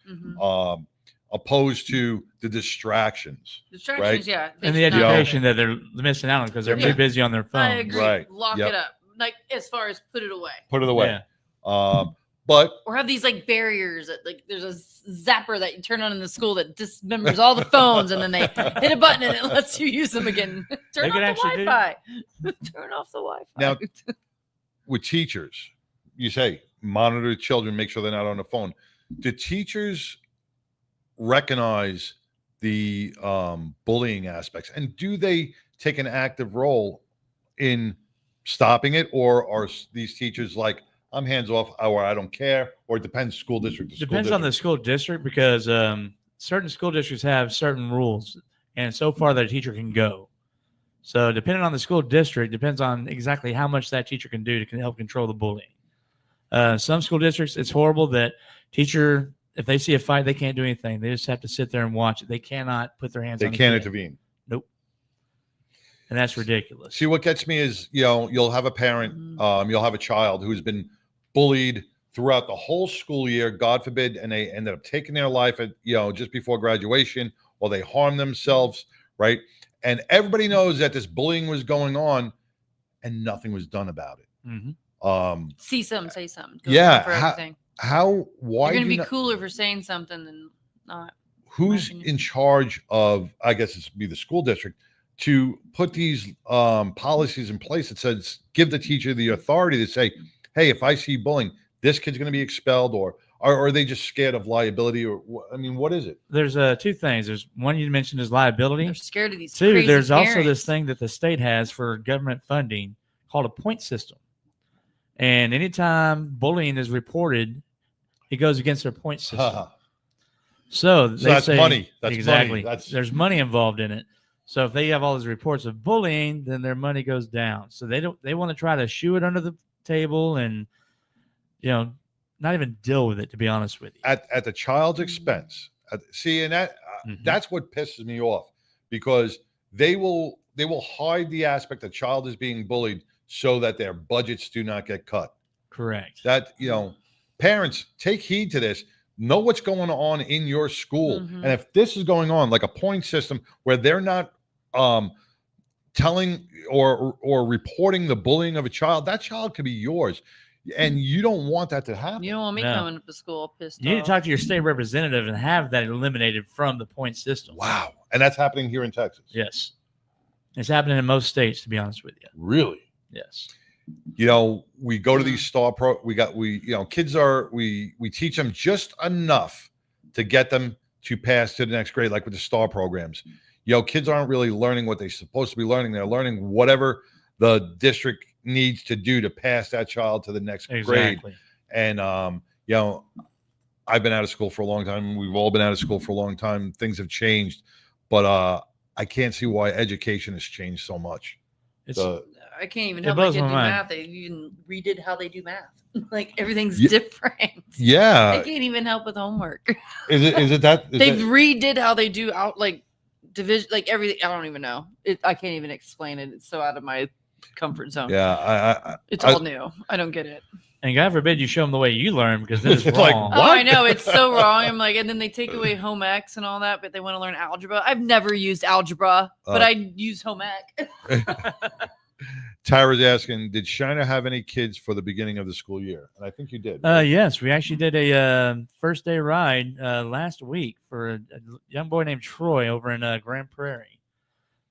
opposed to the distractions, right? Yeah, and the education that they're missing out on because they're too busy on their phone. I agree. Right. Lock it up, like as far as put it away. Put it away. But or have these barriers that there's a zapper that you turn on in the school that dismembers all the phones, and then they hit a button and it lets you use them again. Turn off the Wi-Fi. Turn off the Wi-Fi. Now, with teachers, you say monitor the children, make sure they're not on the phone. Do teachers recognize the bullying aspects, and do they take an active role in stopping it, or are these teachers like, I'm hands off, or I don't care, or it depends school district to school Depends on the school district because certain school districts have certain rules, and so far that a teacher can go. So depending on the school district, depends on exactly how much that teacher can do to help control the bullying. Some school districts, it's horrible that teacher, if they see a fight, they can't do anything. They just have to sit there and watch it. They cannot put their hands on it. They can't intervene. Nope. And that's ridiculous. See, what gets me is, you'll have a parent, you'll have a child who's been bullied throughout the whole school year, God forbid, and they ended up taking their life at, just before graduation, or they harm themselves, right? And everybody knows that this bullying was going on and nothing was done about it. See something, say something. Yeah. For everything. Why you're going to be cooler for saying something than not. Who's in charge of, I guess it's be the school district, to put these policies in place that says, give the teacher the authority to say, hey, if I see bullying, this kid's going to be expelled, or are they just scared of liability? Or I mean, what is it? There's two things. There's one you mentioned is liability. They're scared of these. Two, crazy there's parents. also this thing that the state has for government funding called a point system. And anytime bullying is reported, it goes against their point system. So that's say, money. That's exactly. money. There's money involved in it. So if they have all these reports of bullying, then their money goes down. So they want to try to shoo it under the table and not even deal with it, to be honest with you. At the child's expense. And that's what pisses me off, because they will hide the aspect that child is being bullied so that their budgets do not get cut. Correct. That, parents, take heed to this. Know what's going on in your school. And if this is going on, like a point system where they're not telling or reporting the bullying of a child, that child could be yours. And you don't want that to happen. You don't want me coming to school pissed You need to talk to your state representative and have that eliminated from the point system. Wow. And that's happening here in Texas. Yes. It's happening in most states, to be honest with you. Really? Yes. We go to these kids we teach them just enough to get them to pass to the next grade, like with the STAR programs. Kids aren't really learning what they're supposed to be learning. They're learning whatever the district needs to do to pass that child to the next grade. And I've been out of school for a long time. We've all been out of school for a long time. Things have changed, but I can't see why education has changed so much. I can't even help my kid do math. They even redid how they do math. Like everything's different. Yeah. I can't even help with homework. Is it that? They've redid how they do out like division, like everything. I don't even know. I can't even explain it. It's so out of my comfort zone. Yeah. It's all new. I don't get it. And God forbid you show them the way you learn, because then it's wrong. Like, Oh, I know. It's so wrong. I'm like, and then they take away home ec and all that, but they want to learn algebra. I've never used algebra, but I use home ec. Tyra's asking, did Shiner have any kids for the beginning of the school year? And I think you did. Yes, we actually did a first day ride last week for a young boy named Troy over in Grand Prairie.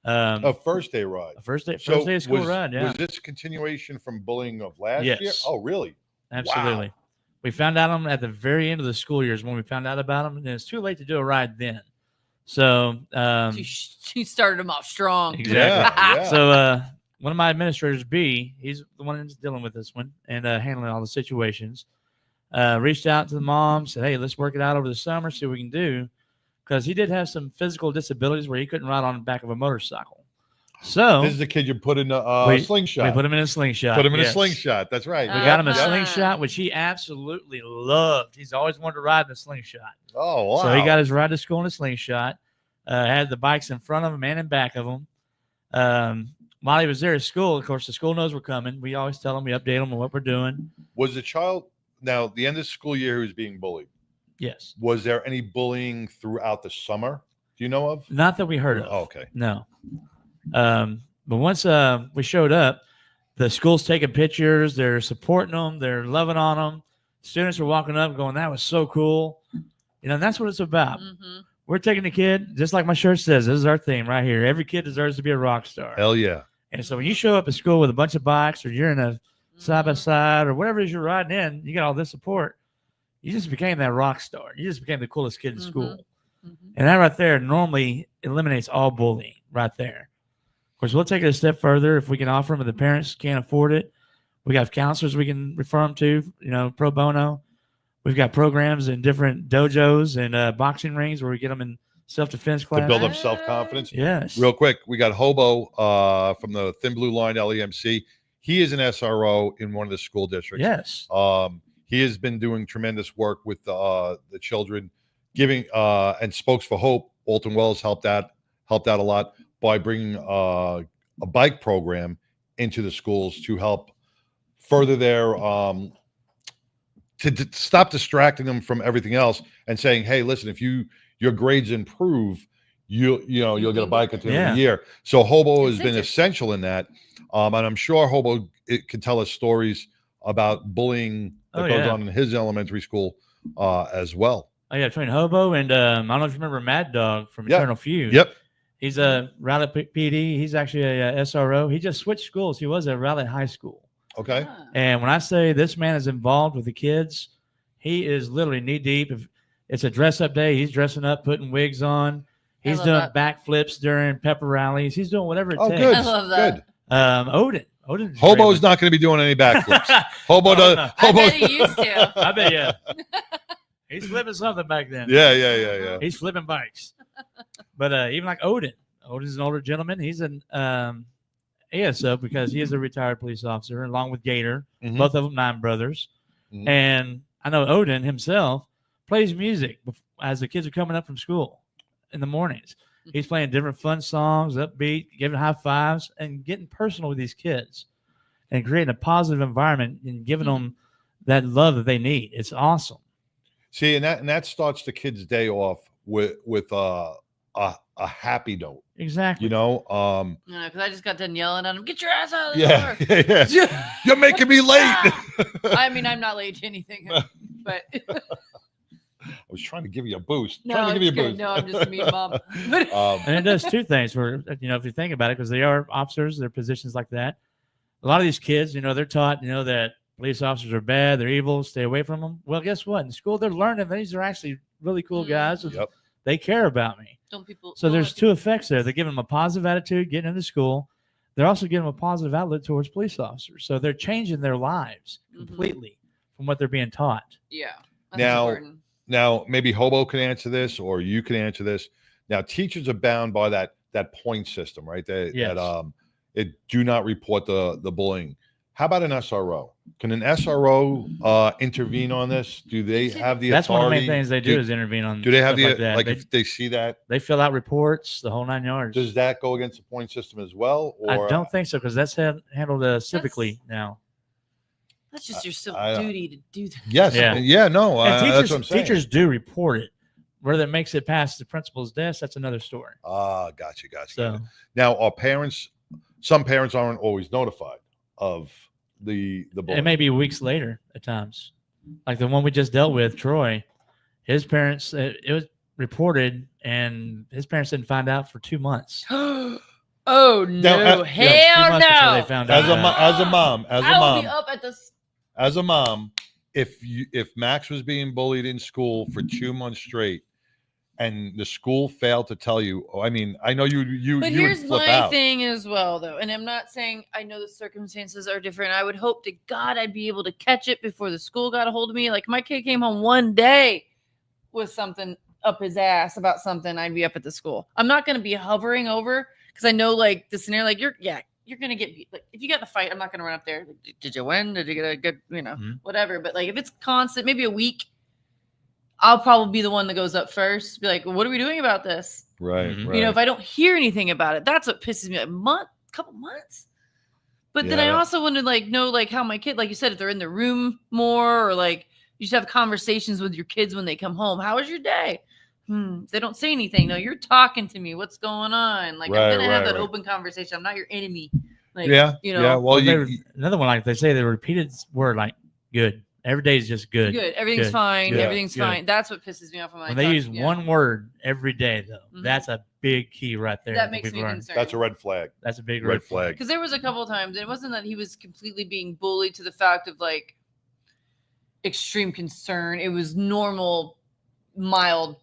A first day ride. First day of school ride. Yeah. Was this a continuation from bullying of last Yes. year? Oh, really? Absolutely. Wow. We found out them at the very end of the school years when we found out about them, and it's too late to do a ride then. So she started them off strong. Exactly. Yeah. So one of my administrators, B, he's the one that's dealing with this one and handling all the situations. Reached out to the mom, said, "Hey, let's work it out over the summer, see what we can do," because he did have some physical disabilities where he couldn't ride on the back of a motorcycle. So this is the kid you put in a slingshot. We put him in a slingshot. Put him in a slingshot. That's right. We got him a slingshot, which he absolutely loved. He's always wanted to ride in a slingshot. Oh, wow. So he got his ride to school in a slingshot. Had the bikes in front of him and in back of him. While he was there at school, of course, the school knows we're coming. We always tell them, we update them on what we're doing. Was the child, now, the end of the school year, who was being bullied? Yes. Was there any bullying throughout the summer? Do you know of? Not that we heard of. Oh, okay. No. But once we showed up, the school's taking pictures. They're supporting them. They're loving on them. Students are walking up going, "That was so cool." You know, that's what it's about. Mm-hmm. We're taking the kid, just like my shirt says. This is our theme right here. Every kid deserves to be a rock star. Hell yeah. And so when you show up at school with a bunch of bikes, or you're in a side-by-side, or whatever it is you're riding in, you got all this support. You just became that rock star. You just became the coolest kid in school. Mm-hmm. And that right there normally eliminates all bullying right there. Of course, we'll take it a step further if we can offer them, if the parents can't afford it. We got counselors we can refer them to, pro bono. We've got programs in different dojos and boxing rings where we get them in self-defense class. To build up self-confidence. Yes. Real quick, we got Hobo from the Thin Blue Line LEMC. He is an SRO in one of the school districts. Yes. He has been doing tremendous work with the children, giving and Spokes for Hope. Alton Wells helped out a lot by bringing a bike program into the schools to help further their to stop distracting them from everything else and saying, "Hey, listen, if your grades improve, you'll get a bike at the end of the year." So Hobo has been essential in that, and I'm sure Hobo can tell us stories about bullying that goes on in his elementary school as well. Oh yeah, between Hobo and I don't know if you remember Mad Dog from Eternal Feud. Yep. He's a Rowlett PD. He's actually a SRO. He just switched schools. He was at Rowlett High School. Okay. And when I say this man is involved with the kids, he is literally knee deep. If it's a dress up day, he's dressing up, putting wigs on. He's doing backflips during pepper rallies. He's doing whatever it takes. Good. I love that. Good. Odin. Hobo's not going to be doing any backflips. Hobo does. No. Hobo. I bet he used to. I bet you. He's flipping something back then. Yeah. He's flipping bikes. But even like Odin's an older gentleman. He's an ASO because he is a retired police officer, along with Gator, both of them 9 brothers. Mm-hmm. And I know Odin himself plays music as the kids are coming up from school in the mornings. He's playing different fun songs, upbeat, giving high fives, and getting personal with these kids and creating a positive environment and giving them that love that they need. It's awesome. See, and that starts the kid's day off with a happy note. Exactly. Because I just got done yelling at him, "Get your ass out of the door!" Yeah. You're making me late. I mean, I'm not late to anything, but I was trying to give you a boost. No, I'm just a mean mom. And it does 2 things. Where if you think about it, because they are officers, they're positions like that. A lot of these kids, they're taught, that police officers are bad, they're evil, stay away from them. Well, guess what? In school, they're learning these are actually really cool guys. Yep. They care about me. So there's 2 effects there. They're giving them a positive attitude, getting into school. They're also giving them a positive outlet towards police officers. So they're changing their lives completely from what they're being taught. Yeah. Now, important. now maybe Hobo can answer this, or you can answer this. Now, teachers are bound by that point system, right? It do not report the bullying. How about an SRO? Can an SRO intervene on this? Do they have the That's authority? one of the main things they do is intervene on. Do they have stuff like that? if they see that? They fill out reports, the whole 9 yards. Does that go against the point system as well? Or I don't think so, because that's handled civically now. That's just your civil duty to do that. Yes. Yeah. No. That's what I'm saying. Teachers do report it. Whether it makes it past the principal's desk, that's another story. Gotcha. So now, some parents aren't always notified of the bullying. It may be weeks later at times. Like the one we just dealt with, Troy, his parents, it was reported, and his parents didn't find out for 2 months. Oh no! Now, Hell no! They found out. As a mom, I will be up at the. As a mom, if Max was being bullied in school for 2 months straight, and the school failed to tell you, I mean, I know you. But you here's would flip my out. thing as well, though, and I'm not saying I know the circumstances are different. I would hope to God I'd be able to catch it before the school got a hold of me. Like my kid came home one day with something up his ass about something, I'd be up at the school. I'm not going to be hovering over because I know like the scenario, like you're going to get beat. Like if you got in a fight, I'm not going to run up there. Like, did you win? Did you get a good, whatever. But like if it's constant, maybe a week, I'll probably be the one that goes up first. Be like, well, what are we doing about this? Right. You know, if I don't hear anything about it, that's what pisses me off. Couple months. But then I also want to know how my kid, like you said, if they're in the room more, or like you should have conversations with your kids when they come home. How was your day? They don't say anything. No, you're talking to me. What's going on? Like I'm gonna have that open conversation. I'm not your enemy. Like Well, another one, like they say, the repeated word like good. Every day is just good. Good. Everything's fine. Good. Everything's fine. That's what pisses me off. When they use one word every day, though, that's a big key right there. That makes me concerned. That's a red flag. That's a big red flag. Because there was a couple of times, and it wasn't that he was completely being bullied to the fact of like extreme concern. It was normal, mild,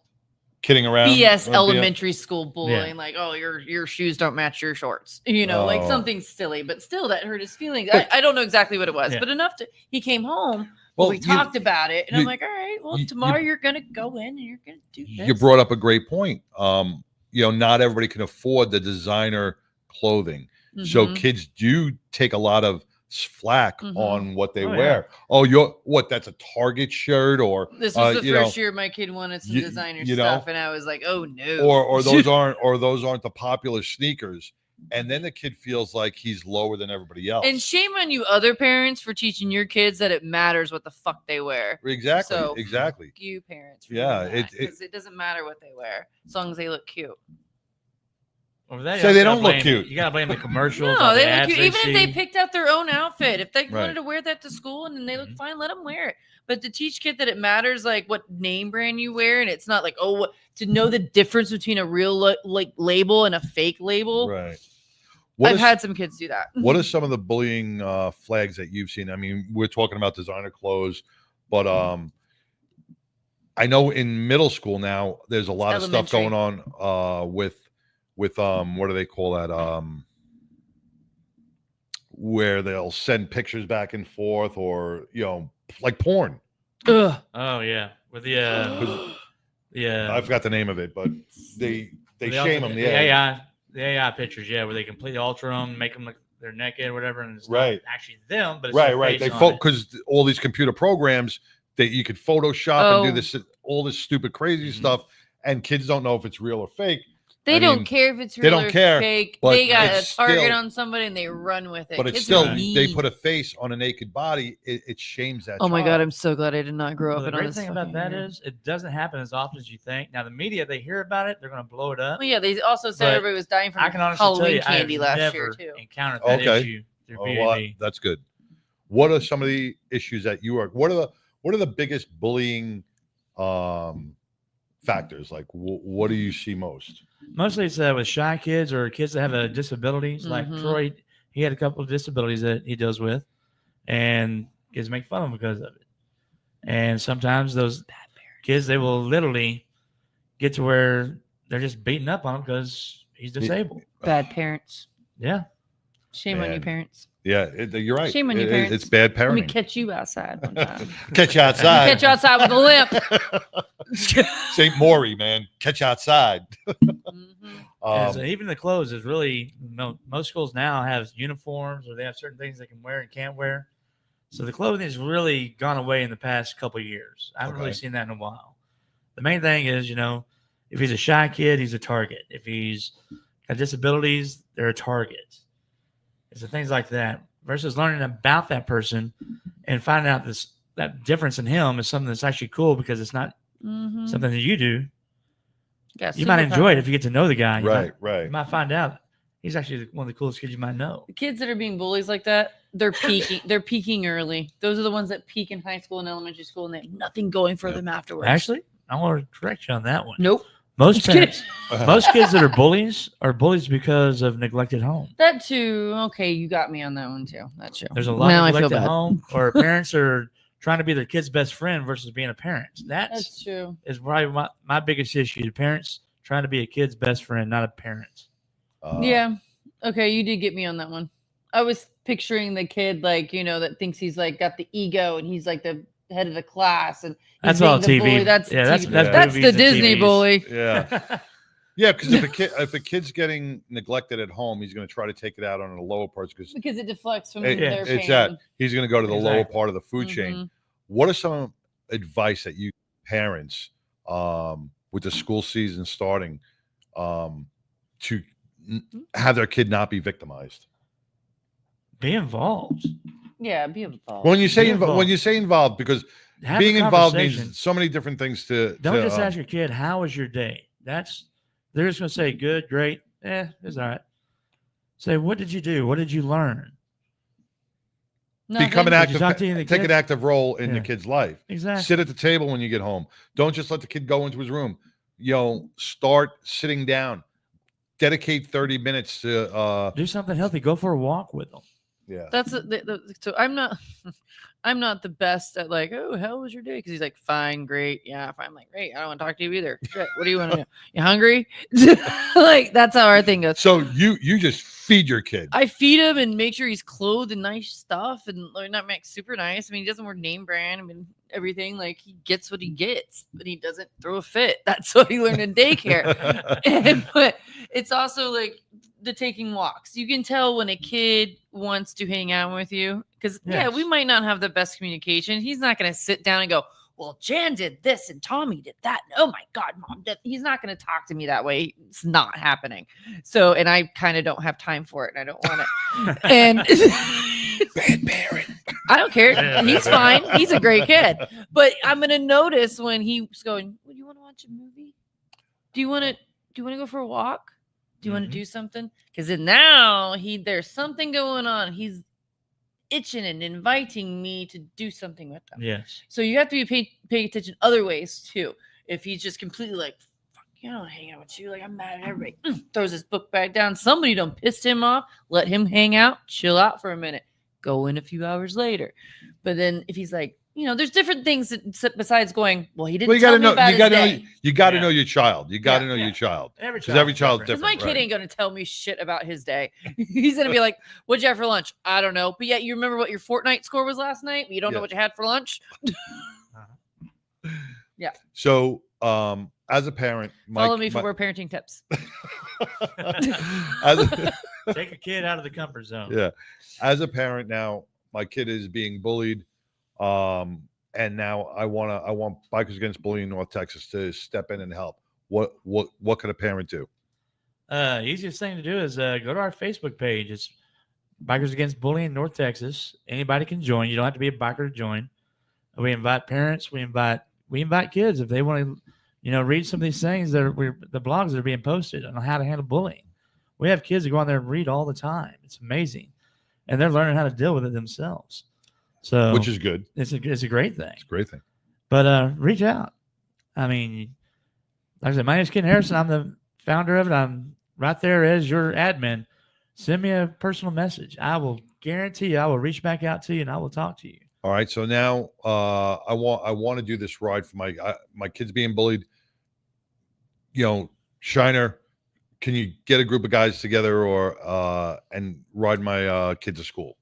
kidding around. BS elementary school bullying, like, oh, your shoes don't match your shorts. Like something silly, but still that hurt his feelings. I don't know exactly what it was, but enough to he came home. Well, we talked about it, and I'm like, all right, well, tomorrow you're gonna go in and you're gonna do this. You brought up a great point. Not everybody can afford the designer clothing. So kids do take a lot of flack on what they wear. Yeah. Oh, that's a Target shirt, or this was the first year my kid wanted some designer stuff, and I was like, oh no. Or those aren't the popular sneakers. And then the kid feels like he's lower than everybody else. And shame on you other parents for teaching your kids that it matters what the fuck they wear. Exactly. So exactly. You parents. Because it doesn't matter what they wear as long as they look cute. Well, they don't look cute. You gotta blame the commercials. No, they look cute. Even if they picked out their own outfit, if they wanted to wear that to school and then they look fine, let them wear it. But to teach kids that it matters, like what name brand you wear, and it's not like to know the difference between a real label and a fake label. Right. I've had some kids do that. What are some of the bullying flags that you've seen? I mean, we're talking about designer clothes, but I know in middle school now there's a lot of stuff going on with what do they call that? Where they'll send pictures back and forth, or like porn. Ugh. Oh yeah, with the I forgot the name of it, but they shame them. The AI pictures, where they completely alter them, make them look they're naked or whatever, and it's not actually them, but it's right. They because all these computer programs that you could Photoshop and do this all this stupid crazy stuff, and kids don't know if it's real or fake. They don't care if it's real or fake. They got a target on somebody and they run with it. But it's still, they put a face on a naked body. It shames that. Oh my God, I'm so glad I did not grow up in on this. The great thing about that is it doesn't happen as often as you think. Now the media, they hear about it, they're going to blow it up. Well, yeah, they also said everybody was dying from Halloween candy last year too. Encountered that issue through BAB. That's good. What are some of the issues that you are? What are the biggest bullying factors? Like, what do you see most? Mostly it's with shy kids or kids that have disabilities. Like Troy, he had a couple of disabilities that he deals with, and kids make fun of him because of it. And sometimes those kids, they will literally get to where they're just beating up on him because he's disabled. Bad parents. Yeah. Shame on you, parents. Yeah, you're right. Shame on you, parents. It's bad Let me parenting. catch you outside one time. Catch you outside. Catch you outside with a limp. St. Maury, man. Catch you outside. So even the clothes is really most schools now have uniforms, or they have certain things they can wear and can't wear. So the clothing has really gone away in the past couple of years. I haven't really seen that in a while. The main thing is, if he's a shy kid, he's a target. If he's got disabilities, they're a target. It's the things like that versus learning about that person and finding out that difference in him is something that's actually cool because it's not something that you do. You might enjoy it if you get to know the guy. Right. You might find out he's actually one of the coolest kids you might know. The kids that are being bullies like that, they're peaking. They're peaking early. Those are the ones that peak in high school and elementary school, and they have nothing going for them afterwards. Actually, I want to correct you on that one. Nope. Most parents, most kids that are bullies because of neglected home. That too. Okay, you got me on that one too. That's true. There's a lot of neglected home, or parents are trying to be their kid's best friend versus being a parent. That's true. Is probably my biggest issue. The parents trying to be a kid's best friend, not a parent. Yeah. Okay, you did get me on that one. I was picturing the kid that thinks he's got the ego and he's the head of the class and that's all TV. Bully. That's the Disney TVs. bully. Yeah. Yeah, because if a kid's getting neglected at home, he's going to try to take it out on the lower parts because it deflects from their pain. He's going to go to the lower part of the food chain. What are some advice that you parents with the school season starting to have their kid not be victimized? Be involved. Yeah, be involved. When you say involved, because being involved means so many different things. Don't just ask your kid, "How was your day?" They're just going to say, "Good, great, it's all right." Say, "What did you do? What did you learn?" Become an active, take an active role in the kid's life. Exactly. Sit at the table when you get home. Don't just let the kid go into his room. Start sitting down. Dedicate 30 minutes to do something healthy. Go for a walk with them. Yeah. That's so I'm not the best at oh, how was your day? Because he's like, fine, great. Yeah, fine. I'm like, great. I don't want to talk to you either. Shit, what do you want to do? You hungry? That's how our thing goes. So you just feed your kid. I feed him and make sure he's clothed in nice stuff and not make super nice. I mean, he doesn't wear name brand. I mean, everything he gets what he gets, but he doesn't throw a fit. That's what he learned in daycare. But it's also the taking walks. You can tell when a kid wants to hang out with you because we might not have the best communication. He's not going to sit down and go, well, Jan did this and Tommy did that. Oh my God, Mom. He's not going to talk to me that way. It's not happening. So, and I kind of don't have time for it and I don't want it. And bad parent. I don't care. Yeah. He's fine. He's a great kid. But I'm going to notice when he's going, well, do you want to watch a movie? Do you want to go for a walk? Do you want to do something? Because now there's something going on. He's itching and inviting me to do something with them. Yes. So you have to be paying attention other ways too. If he's just completely fuck, I don't hang out with you. I'm mad at everybody. Throws his book bag down. Somebody done pissed him off. Let him hang out. Chill out for a minute. Go in a few hours later. But then if he's there's different things besides going, well, he didn't tell me about his day. You got to know your child. You got to know your child. Because every child's different. Because my kid ain't going to tell me shit about his day. He's going to be like, what'd you have for lunch? I don't know. But yet you remember what your Fortnite score was last night? But you don't know what you had for lunch? Yeah. So as a parent, follow me for more parenting tips. Take a kid out of the comfort zone. Yeah. As a parent now, my kid is being bullied. And now I want Bikers Against Bullying North Texas to step in and help. What could a parent do? Easiest thing to do is go to our Facebook page. It's Bikers Against Bullying North Texas. Anybody can join. You don't have to be a biker to join. We invite parents. We invite kids if they want to, read some of these things the blogs that are being posted on how to handle bullying. We have kids that go on there and read all the time. It's amazing, and they're learning how to deal with it themselves. So, which is good. It's a great thing. It's a great thing. But reach out. I mean, like I said, my name is Ken Harrison. I'm the founder of it. I'm right there as your admin. Send me a personal message. I will guarantee you I will reach back out to you and I will talk to you. All right. So now I want to do this ride for my kids being bullied. Shiner, can you get a group of guys together and ride my kids to school?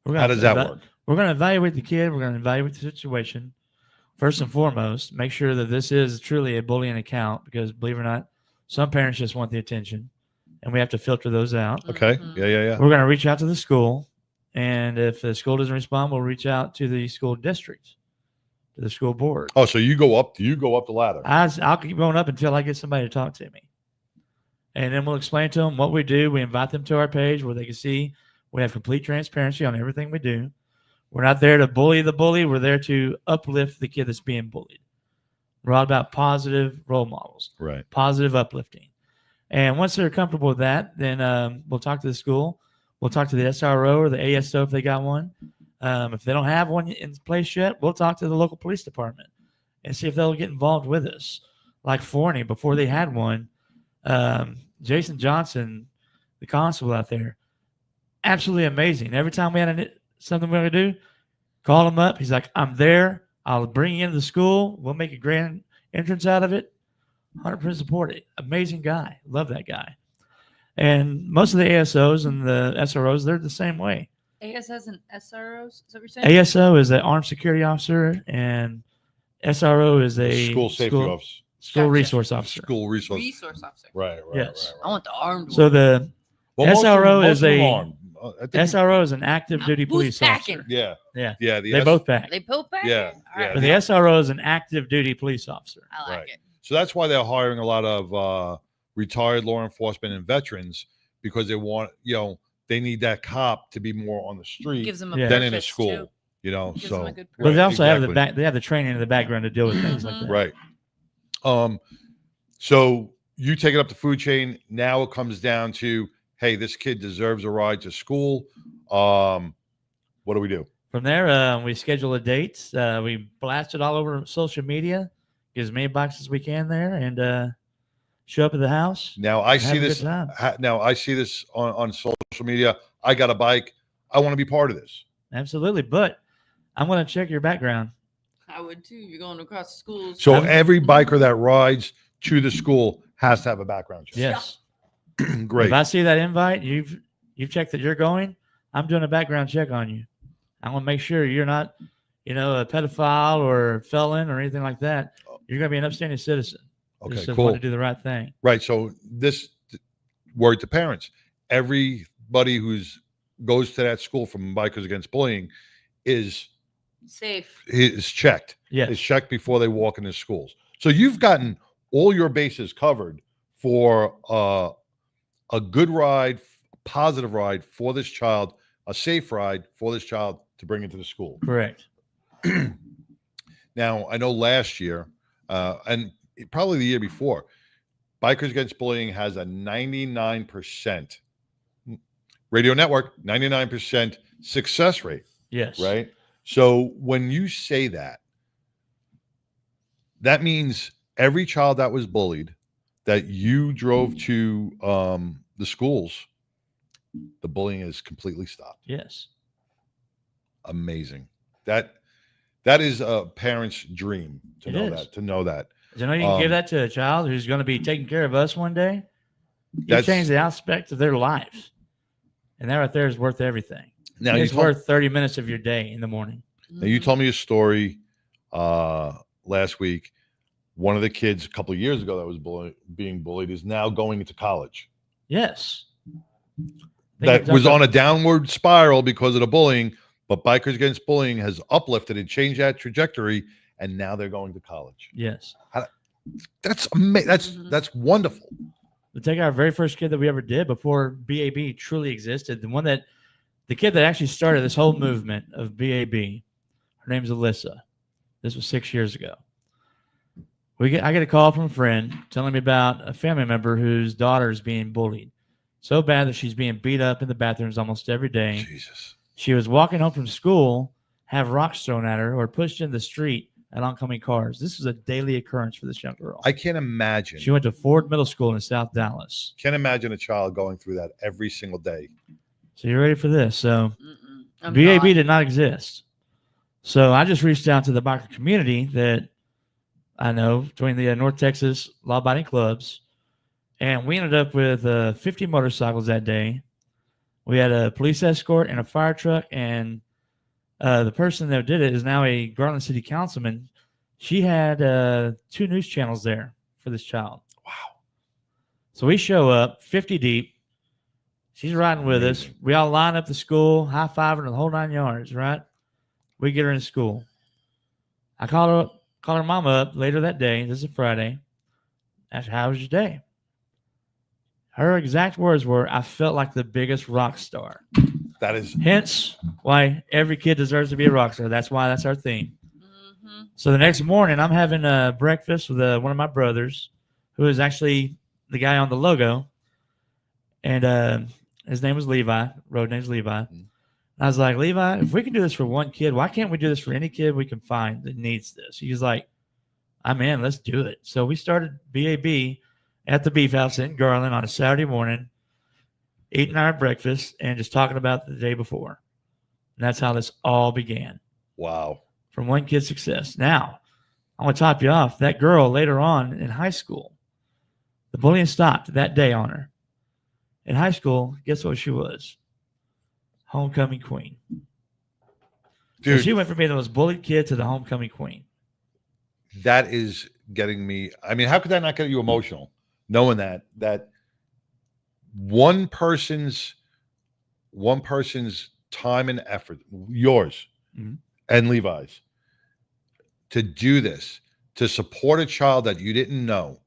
How does that work? We're going to evaluate the kid. We're going to evaluate the situation. First and foremost, make sure that this is truly a bullying account because, believe it or not, some parents just want the attention, and we have to filter those out. Okay. Yeah. We're going to reach out to the school, and if the school doesn't respond, we'll reach out to the school district, to the school board. Oh, so you go up the ladder. I'll keep going up until I get somebody to talk to me. And then we'll explain to them what we do. We invite them to our page where they can see we have complete transparency on everything we do. We're not there to bully the bully. We're there to uplift the kid that's being bullied. We're all about positive role models, right? Positive uplifting. And once they're comfortable with that, then we'll talk to the school. We'll talk to the SRO or the ASO if they got one. If they don't have one in place yet, we'll talk to the local police department and see if they'll get involved with us. Like Forney, before they had one, Jason Johnson, the constable out there, absolutely amazing. Every time we had something we were going to do, call him up. He's like, I'm there. I'll bring you into the school. We'll make a grand entrance out of it. 100% support it. Amazing guy. Love that guy. And most of the ASOs and the SROs, they're the same way. ASOs and SROs? Is that what you're saying? ASO is an armed security officer, and SRO is a school safety officer. School resource officer. School resource officer. Right. Yes. I want the armed one. So the SRO is SRO is an active duty police officer. Yeah. They both pack. They both pack? Yeah. But the SRO is an active duty police officer. I like it. So that's why they're hiring a lot of retired law enforcement and veterans because they want, they need that cop to be more on the street Gives them than in a school. Too. So. But they also have they have the training in the background to deal with things like that. Right. So you take it up the food chain. Now it comes down to, hey, this kid deserves a ride to school. What do we do? From there, we schedule a date. We blast it all over social media, get as many boxes as we can there, and show up at the house. Now I see this. On social media. I got a bike. I want to be part of this. Absolutely, but I'm going to check your background. I would too. You're going across schools. So every biker that rides to the school has to have a background check. Yes. Great. If I see that invite, you've checked that you're going, I'm doing a background check on you. I want to make sure you're not, a pedophile or a felon or anything like that. You're going to be an upstanding citizen. Okay, just cool. Want to do the right thing. Right. So this word to parents: everybody goes to that school from Bikers Against Bullying is safe. Is checked. Yeah. Is checked before they walk into schools. So you've gotten all your bases covered for a good ride, positive ride for this child, a safe ride for this child to bring into the school. Correct. Now, I know last year, and probably the year before, Bikers Against Bullying has a 99% radio network, 99% success rate. Yes. Right? So when you say that, that means every child that was bullied that you drove to the schools, the bullying is completely stopped. Yes. Amazing. That is a parent's dream to know that. You can give that to a child who's going to be taking care of us one day. You change the aspect of their lives. And that right there is worth everything. Now it's worth 30 minutes of your day in the morning. Now you told me a story last week. One of the kids a couple of years ago that was being bullied is now going into college. Yes. That was on a downward spiral because of the bullying, but Bikers Against Bullying has uplifted and changed that trajectory, and now they're going to college. Yes. That's amazing. That's wonderful. To take our very first kid that we ever did before BAB truly existed, the kid that actually started this whole movement of BAB, her name's Alyssa. This was 6 years ago. I get a call from a friend telling me about a family member whose daughter is being bullied so bad that she's being beat up in the bathrooms almost every day. Jesus. She was walking home from school, have rocks thrown at her or pushed in the street at oncoming cars. This was a daily occurrence for this young girl. I can't imagine. She went to Ford Middle School in South Dallas. Can't imagine a child going through that every single day. So you're ready for this. So BAB did not exist. So I just reached out to the biker community that I know between the North Texas law-abiding clubs, and we ended up with 50 motorcycles that day. We had a police escort and a fire truck, and the person that did it is now a Garland City councilman. She had 2 news channels there for this child. Wow. So we show up 50 deep. She's riding with us. We all line up the school, high-fiving the whole 9 yards, right? We get her in school. I call her mama up later that day. This is a Friday. Asked her, how was your day? Her exact words were, I felt like the biggest rock star. That is. Hence why every kid deserves to be a rock star. That's why that's our theme. So the next morning, I'm having breakfast with one of my brothers, who is actually the guy on the logo. And his name was Levi. Road name's Levi. I was like, Levi, if we can do this for one kid, why can't we do this for any kid we can find that needs this? He's like, I'm in. Let's do it. So we started BAB at the Beef House in Garland on a Saturday morning, eating our breakfast and just talking about the day before. And that's how this all began. Wow. From one kid's success. Now, I want to top you off. That girl later on in high school, the bullying stopped that day on her. In high school, guess what she was? Homecoming queen. Dude, so she went from being the most bullied kid to the homecoming queen. That is getting me. I mean, how could that not get you emotional? Knowing that one person's time and effort, yours and Levi's, to do this, to support a child that you didn't know,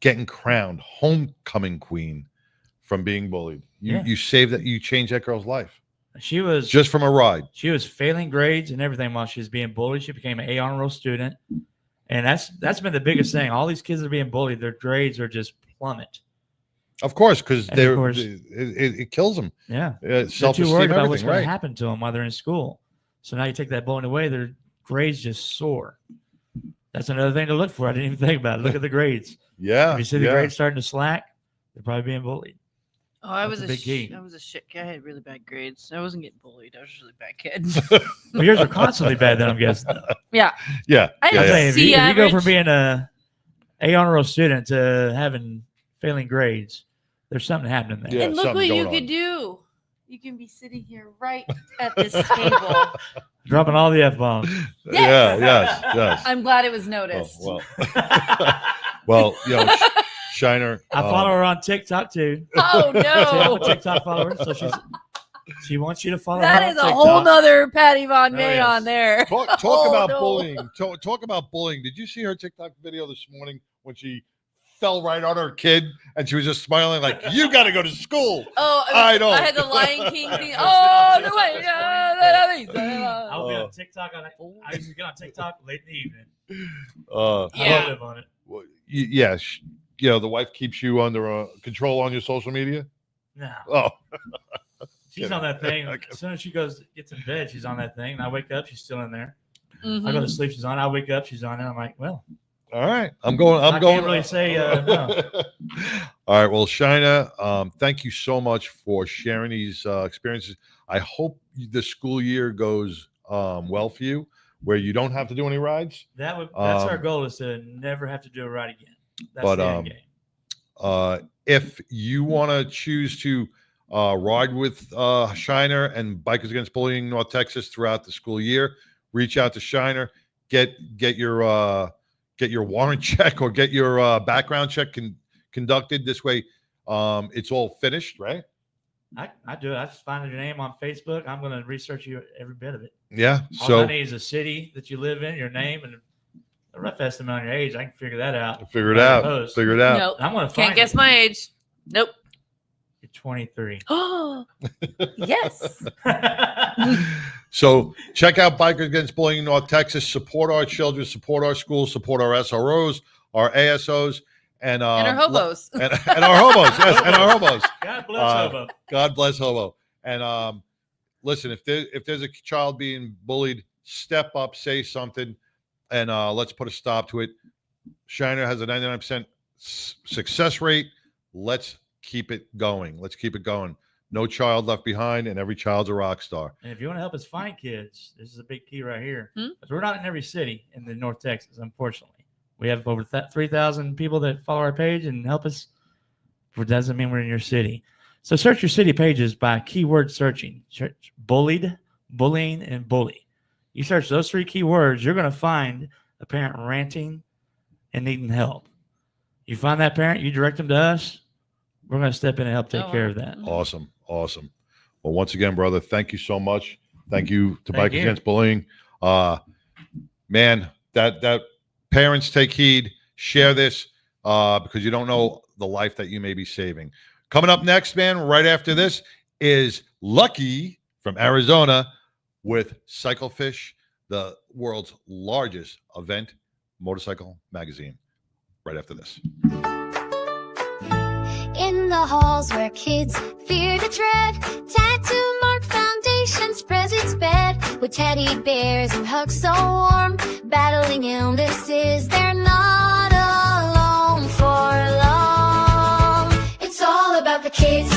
getting crowned homecoming queen from being bullied. You saved that. You changed that girl's life. She was just from a ride. She was failing grades and everything while she was being bullied. She became an A honor roll student, and that's been the biggest thing. All these kids that are being bullied, their grades are just plummet. Of course, because it kills them. Yeah, they're too worried about what's going to happen to them while they're in school. So now you take that bullying away, their grades just soar. That's another thing to look for. I didn't even think about it. Look at the grades. Yeah. If you see the grades starting to slack, they're probably being bullied. Oh, I was a shit kid. I had really bad grades. I wasn't getting bullied. I was just a really bad kid. Well, yours are constantly bad, then I'm guessing. Yeah. Yeah. I had a if C you go average. from being a honor roll student to having failing grades, there's something happening there. And look what you could do. You can be sitting here right at this table. Dropping all the F-bombs. Yes. Yes. I'm glad it was noticed. Well, Shiner. I follow her on TikTok too. Oh no! I'm a TikTok follower, so she wants you to follow her. That on is a TikTok. whole nother Patty Von May yes. on there. Talk about bullying. Talk about bullying. Did you see her TikTok video this morning when she fell right on her kid and she was just smiling like, "You got to go to school." Oh, I don't. I had the Lion King thing. Oh no way! I'll be on TikTok. I used to get on TikTok late in the evening. Yeah. I live on it. Well, yeah. The wife keeps you under control on your social media? No. Oh. She's on that thing. As soon as she gets in bed, she's on that thing. And I wake up, she's still in there. Mm-hmm. I go to sleep, she's on. I wake up, she's on it. I'm like, well. All right. I'm going. I can't really say no. All right. Well, Shina, thank you so much for sharing these experiences. I hope the school year goes well for you, where you don't have to do any rides. That's our goal, is to never have to do a ride again. That's the end game. If you want to choose to ride with Shiner and Bikers Against Bullying North Texas throughout the school year, reach out to Shiner, get your warrant check or get your background check conducted. This way, it's all finished, right? I do it. I just find your name on Facebook. I'm going to research you every bit of it. Yeah. All I need is a city that you live in, your name, and a rough estimate on your age. I can figure that out. Figure it out. Nope. I'm going to Can't guess my age. Nope. You're 23. Oh, yes. So check out Bikers Against Bullying North Texas. Support our children, support our schools, support our SROs, our ASOs, and our hobos. And our hobos. Yes, and our hobos. God bless hobo. God bless hobo. And listen, if there's a child being bullied, step up, say something, and let's put a stop to it. Shiner has a 99% success rate. Let's keep it going. No child left behind, and every child's a rock star. And if you want to help us find kids, this is a big key right here. Because we're not in every city in the North Texas, unfortunately. We have over 3,000 people that follow our page and help us. But it doesn't mean we're in your city. So search your city pages by keyword searching. Search bullied, bullying, and bully. You search those 3 keywords, you're going to find a parent ranting and needing help. You find that parent, you direct them to us. We're going to step in and help take care of that. Awesome. Awesome. Well, once again, brother, thank you so much. Thank you to Thank Bikers you. Against Bullying. Man, that parents take heed, share this because you don't know the life that you may be saving. Coming up next, man, right after this is Lucky from Arizona with Cyclefish, the world's largest event motorcycle magazine. Right after this. In the halls where kids fear to tread, Tattoo Mark Foundation spreads its bed with teddy bears and hugs so warm. Battling illnesses, they're not alone for long. It's all about the kids.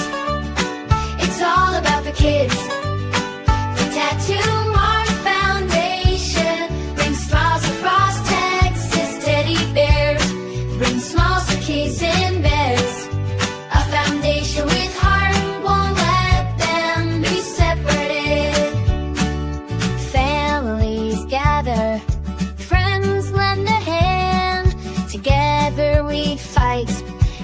It's all about the kids. The Tattoo Mark Foundation brings smiles across Texas. Teddy bears bring smiles to kids in beds. A foundation with heart won't let them be separated. Families gather, friends lend a hand. Together we fight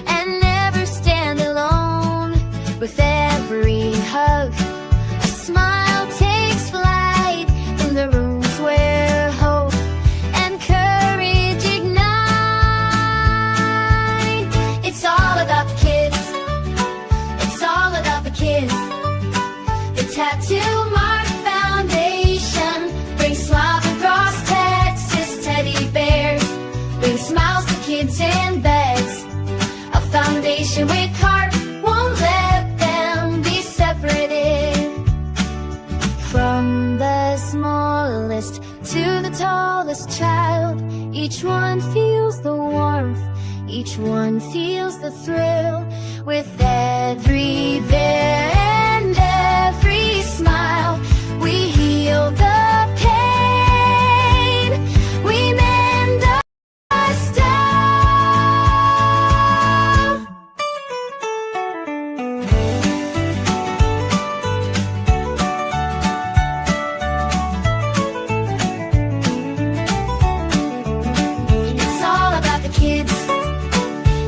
and never stand alone. With every hug, a smile takes flight in the rooms where hope and courage ignite. It's all about the kids. It's all about the kids. The Tattoo Mark Foundation brings smiles across Texas. Teddy bears bring smiles to kids in beds. A foundation with heart won't let them be separated. From the smallest to the tallest child, each one feels the warmth, each one feels the thrill. With every bear and every smile, we heal the pain, we mend our style. It's all about the kids.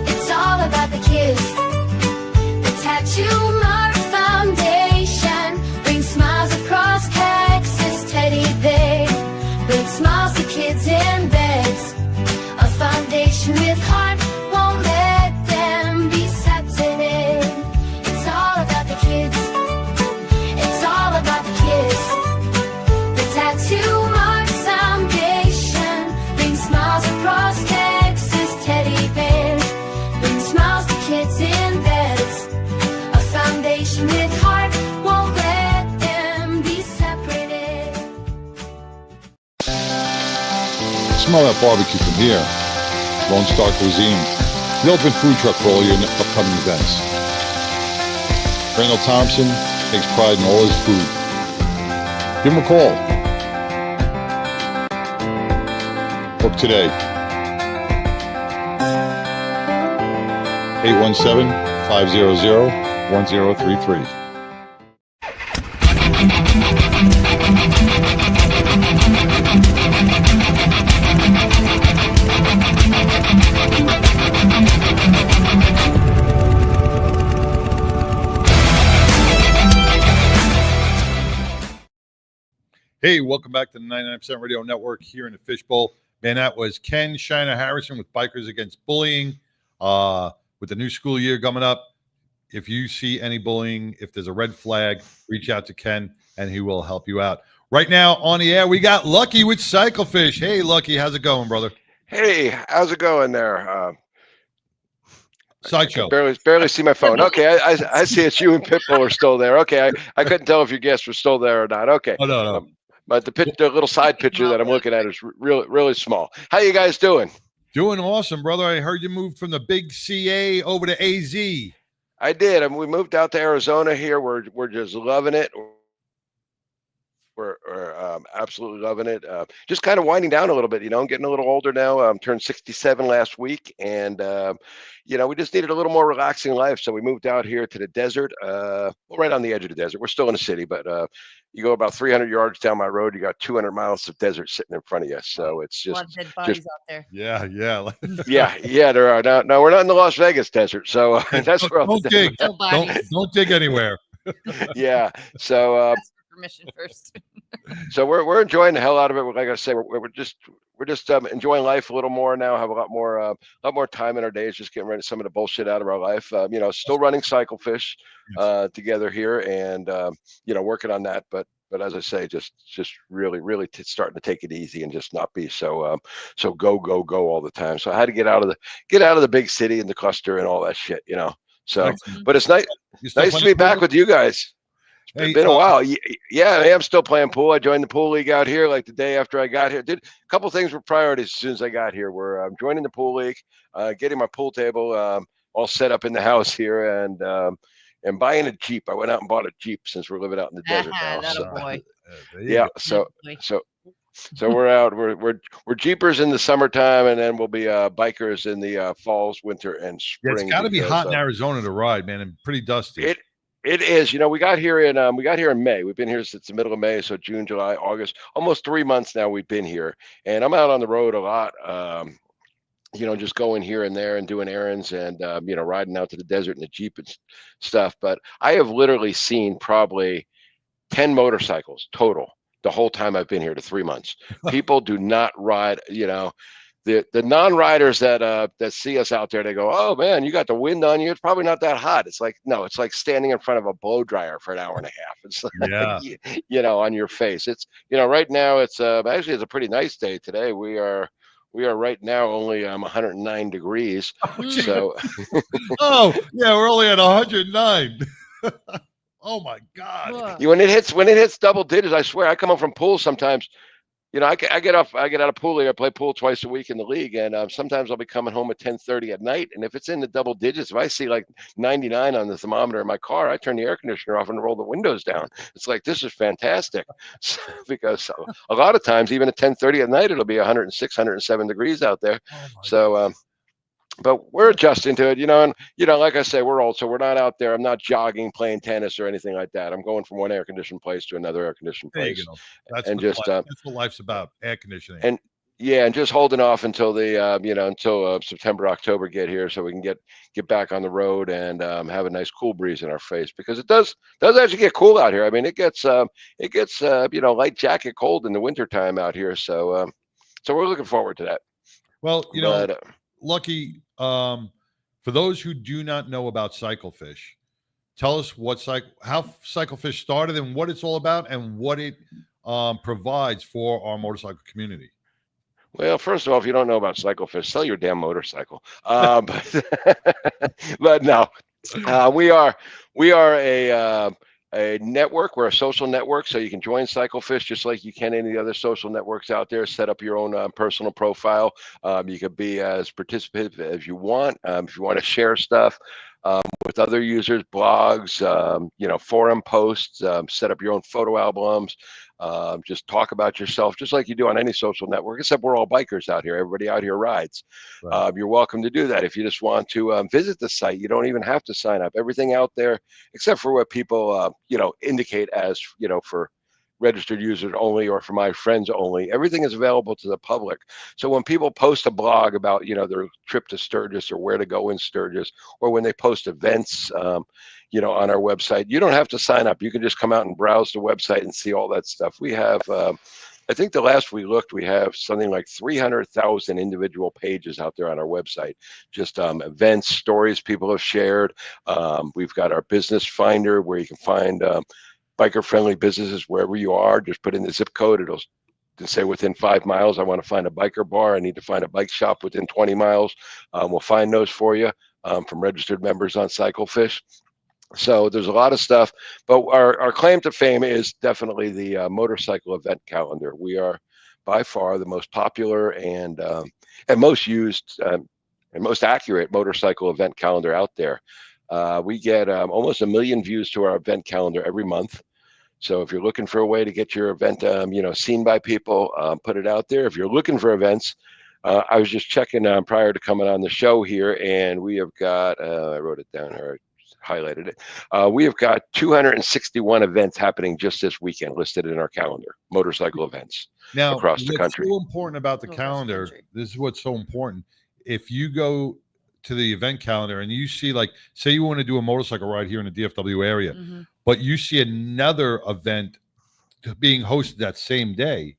It's all about the kids. The Tattoo Mark Foundation brings smiles across Texas. Teddy bear brings smiles to kids in beds. A foundation with heart won't let them be separated. It's all about the kids. It's all about the kids. The Tattoo Mark Foundation brings smiles across Texas. Teddy bears bring smiles to kids in beds. A foundation with heart won't let them be separated. Smell that barbecue from here. Lone Star Cuisine, the ultimate food truck for all your upcoming events. Randall Thompson takes pride in all his food. Give him a call. Book today. 817-500-1033. Hey, welcome back to the 99% Radio Network here in the Fishbowl. Man, that was Ken Shiner Harrison with Bikers Against Bullying. With the new school year coming up, if you see any bullying, if there's a red flag, reach out to Ken and he will help you out. Right now on the air, we got Lucky with Cyclefish. Hey, Lucky, how's it going, brother? Hey, how's it going there? Sideshow. Barely see my phone. Okay, I see it's you and Pitbull are still there. Okay, I couldn't tell if your guests were still there or not. Okay. Oh, no. But the little side picture that I'm looking at is really small. How you guys doing? Doing awesome, brother. I heard you moved from the big CA over to AZ. I did. I mean, we moved out to Arizona here. We're just loving it. absolutely loving it. Just kind of winding down a little bit, I'm getting a little older now. Turned 67 last week, and we just needed a little more relaxing life, so we moved out here to the desert. Right on the edge of the desert. We're still in the city, but you go about 300 yards down my road, you got 200 miles of desert sitting in front of you. So it's just a lot of dead bodies out there. Yeah. Yeah, there are. No, we're not in the Las Vegas desert, so that's where don't dig. Don't dig anywhere. Yeah. So Ask for permission first. so we're enjoying the hell out of it. Like I say, we're just enjoying life a little more now. Have a lot more time in our days, just getting rid of some of the bullshit out of our life. Still running Cyclefish together here, and working on that. But as I say, just really starting to take it easy and just not be so go all the time. So I had to get out of the big city and the cluster and all that shit. So, but it's nice to be back with you guys. It's been a while. Yeah, I am still playing pool. I joined the pool league out here like the day after I got here. Did a couple things were priorities as soon as I got here. Were joining the pool league, getting my pool table all set up in the house here, and buying a Jeep. I went out and bought a Jeep since we're living out in the desert now. Boy. Yeah, so we're out. We're Jeepers in the summertime, and then we'll be bikers in the falls, winter, and spring. Yeah, it's got to be hot in Arizona to ride, man, and pretty dusty. It is. We got here in May. We've been here since the middle of May, so June, July, August, almost 3 months now we've been here. And I'm out on the road a lot, just going here and there and doing errands and riding out to the desert in the Jeep and stuff. But I have literally seen probably 10 motorcycles total the whole time I've been here to 3 months. People do not ride, the non-riders that see us out there, they go, "Oh man, you got the wind on you. It's probably not that hot." It's like, no, it's like standing in front of a blow dryer for an hour and a half. It's like, on your face. It's right now it's actually it's a pretty nice day today. We are right now only 109 degrees. So oh yeah, we're only at 109. Oh my God. When it hits double digits, I swear, I come home from pool sometimes. I get out of pool league. I play pool twice a week in the league, and sometimes I'll be coming home at 10:30 at night. And if it's in the double digits, if I see like 99 on the thermometer in my car, I turn the air conditioner off and roll the windows down. It's like, this is fantastic, because a lot of times, even at 10:30 at night, it'll be 106, 107 degrees out there. So. But we're adjusting to it, and like I say, we're old, so we're not out there. I'm not jogging, playing tennis, or anything like that. I'm going from one air-conditioned place to another air-conditioned place. That's what life's about, air conditioning. And just holding off until until September, October get here, so we can get back on the road and have a nice cool breeze in our face, because it does actually get cool out here. I mean, it gets light jacket cold in the wintertime out here. So we're looking forward to that. Well, Lucky, for those who do not know about Cyclefish, tell us how Cyclefish started and what it's all about and what it provides for our motorcycle community. Well, first of all, if you don't know about Cyclefish, sell your damn motorcycle. But no, we are a network. We're a social network, so you can join Cyclefish just like you can any of the other social networks out there. Set up your own personal profile. You could be as participative as you want. If you want to share stuff with other users, blogs, forum posts, set up your own photo albums. Just talk about yourself, just like you do on any social network, except we're all bikers out here. Everybody out here rides. Right. You're welcome to do that. If you just want to visit the site, you don't even have to sign up. Everything out there, except for what people, indicate as, for registered users only or for my friends only, everything is available to the public. So when people post a blog about, their trip to Sturgis or where to go in Sturgis, or when they post events, on our website, you don't have to sign up. You can just come out and browse the website and see all that stuff. We have, I think the last we looked, we have something like 300,000 individual pages out there on our website. Just events, stories people have shared. We've got our business finder where you can find biker-friendly businesses wherever you are. Just put in the zip code. It'll say within 5 miles, I want to find a biker bar. I need to find a bike shop within 20 miles. We'll find those for you from registered members on Cyclefish. So there's a lot of stuff, but our claim to fame is definitely the motorcycle event calendar. We are by far the most popular and most used and most accurate motorcycle event calendar out there. We get almost 1 million views to our event calendar every month. So if you're looking for a way to get your event, seen by people, put it out there. If you're looking for events, I was just checking prior to coming on the show here, and we have got, I wrote it down here, I highlighted it. We have got 261 events happening just this weekend listed in our calendar, motorcycle events across the country. What's so important about the calendar, this is what's so important. If you go to the event calendar and you see, like, say you want to do a motorcycle ride here in the DFW area, but you see another event being hosted that same day,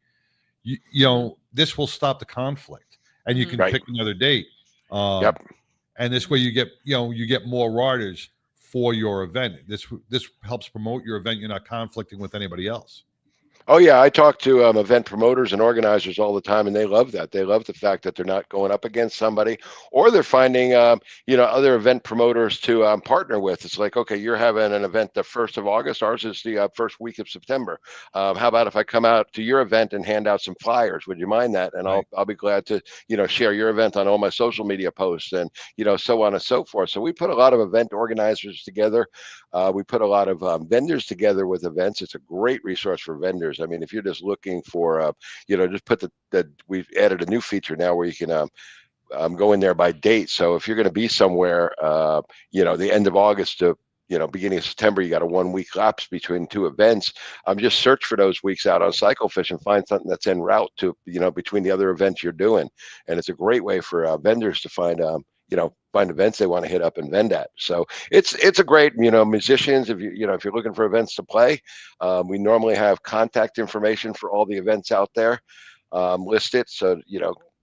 you know, this will stop the conflict. And you can pick another date. And this way you get more riders for your event. This helps promote your event. You're not conflicting with anybody else. Oh yeah, I talk to event promoters and organizers all the time, and they love that. They love the fact that they're not going up against somebody, or they're finding other event promoters to partner with. It's like, okay, you're having an event the 1st of August. Ours is the first week of September. How about if I come out to your event and hand out some flyers? Would you mind that? And I'll be glad to share your event on all my social media posts, and so on and so forth. So we put a lot of event organizers together. We put a lot of vendors together with events. It's a great resource for vendors. I mean, if you're just looking for, just put we've added a new feature now where you can go in there by date. So if you're going to be somewhere, the end of August to, beginning of September, you got a 1 week lapse between two events. Just search for those weeks out on CycleFish and find something that's en route to, between the other events you're doing. And it's a great way for vendors to find, find events they want to hit up and vend at. So it's a great, musicians, if if you're looking for events to play, we normally have contact information for all the events out there listed. So,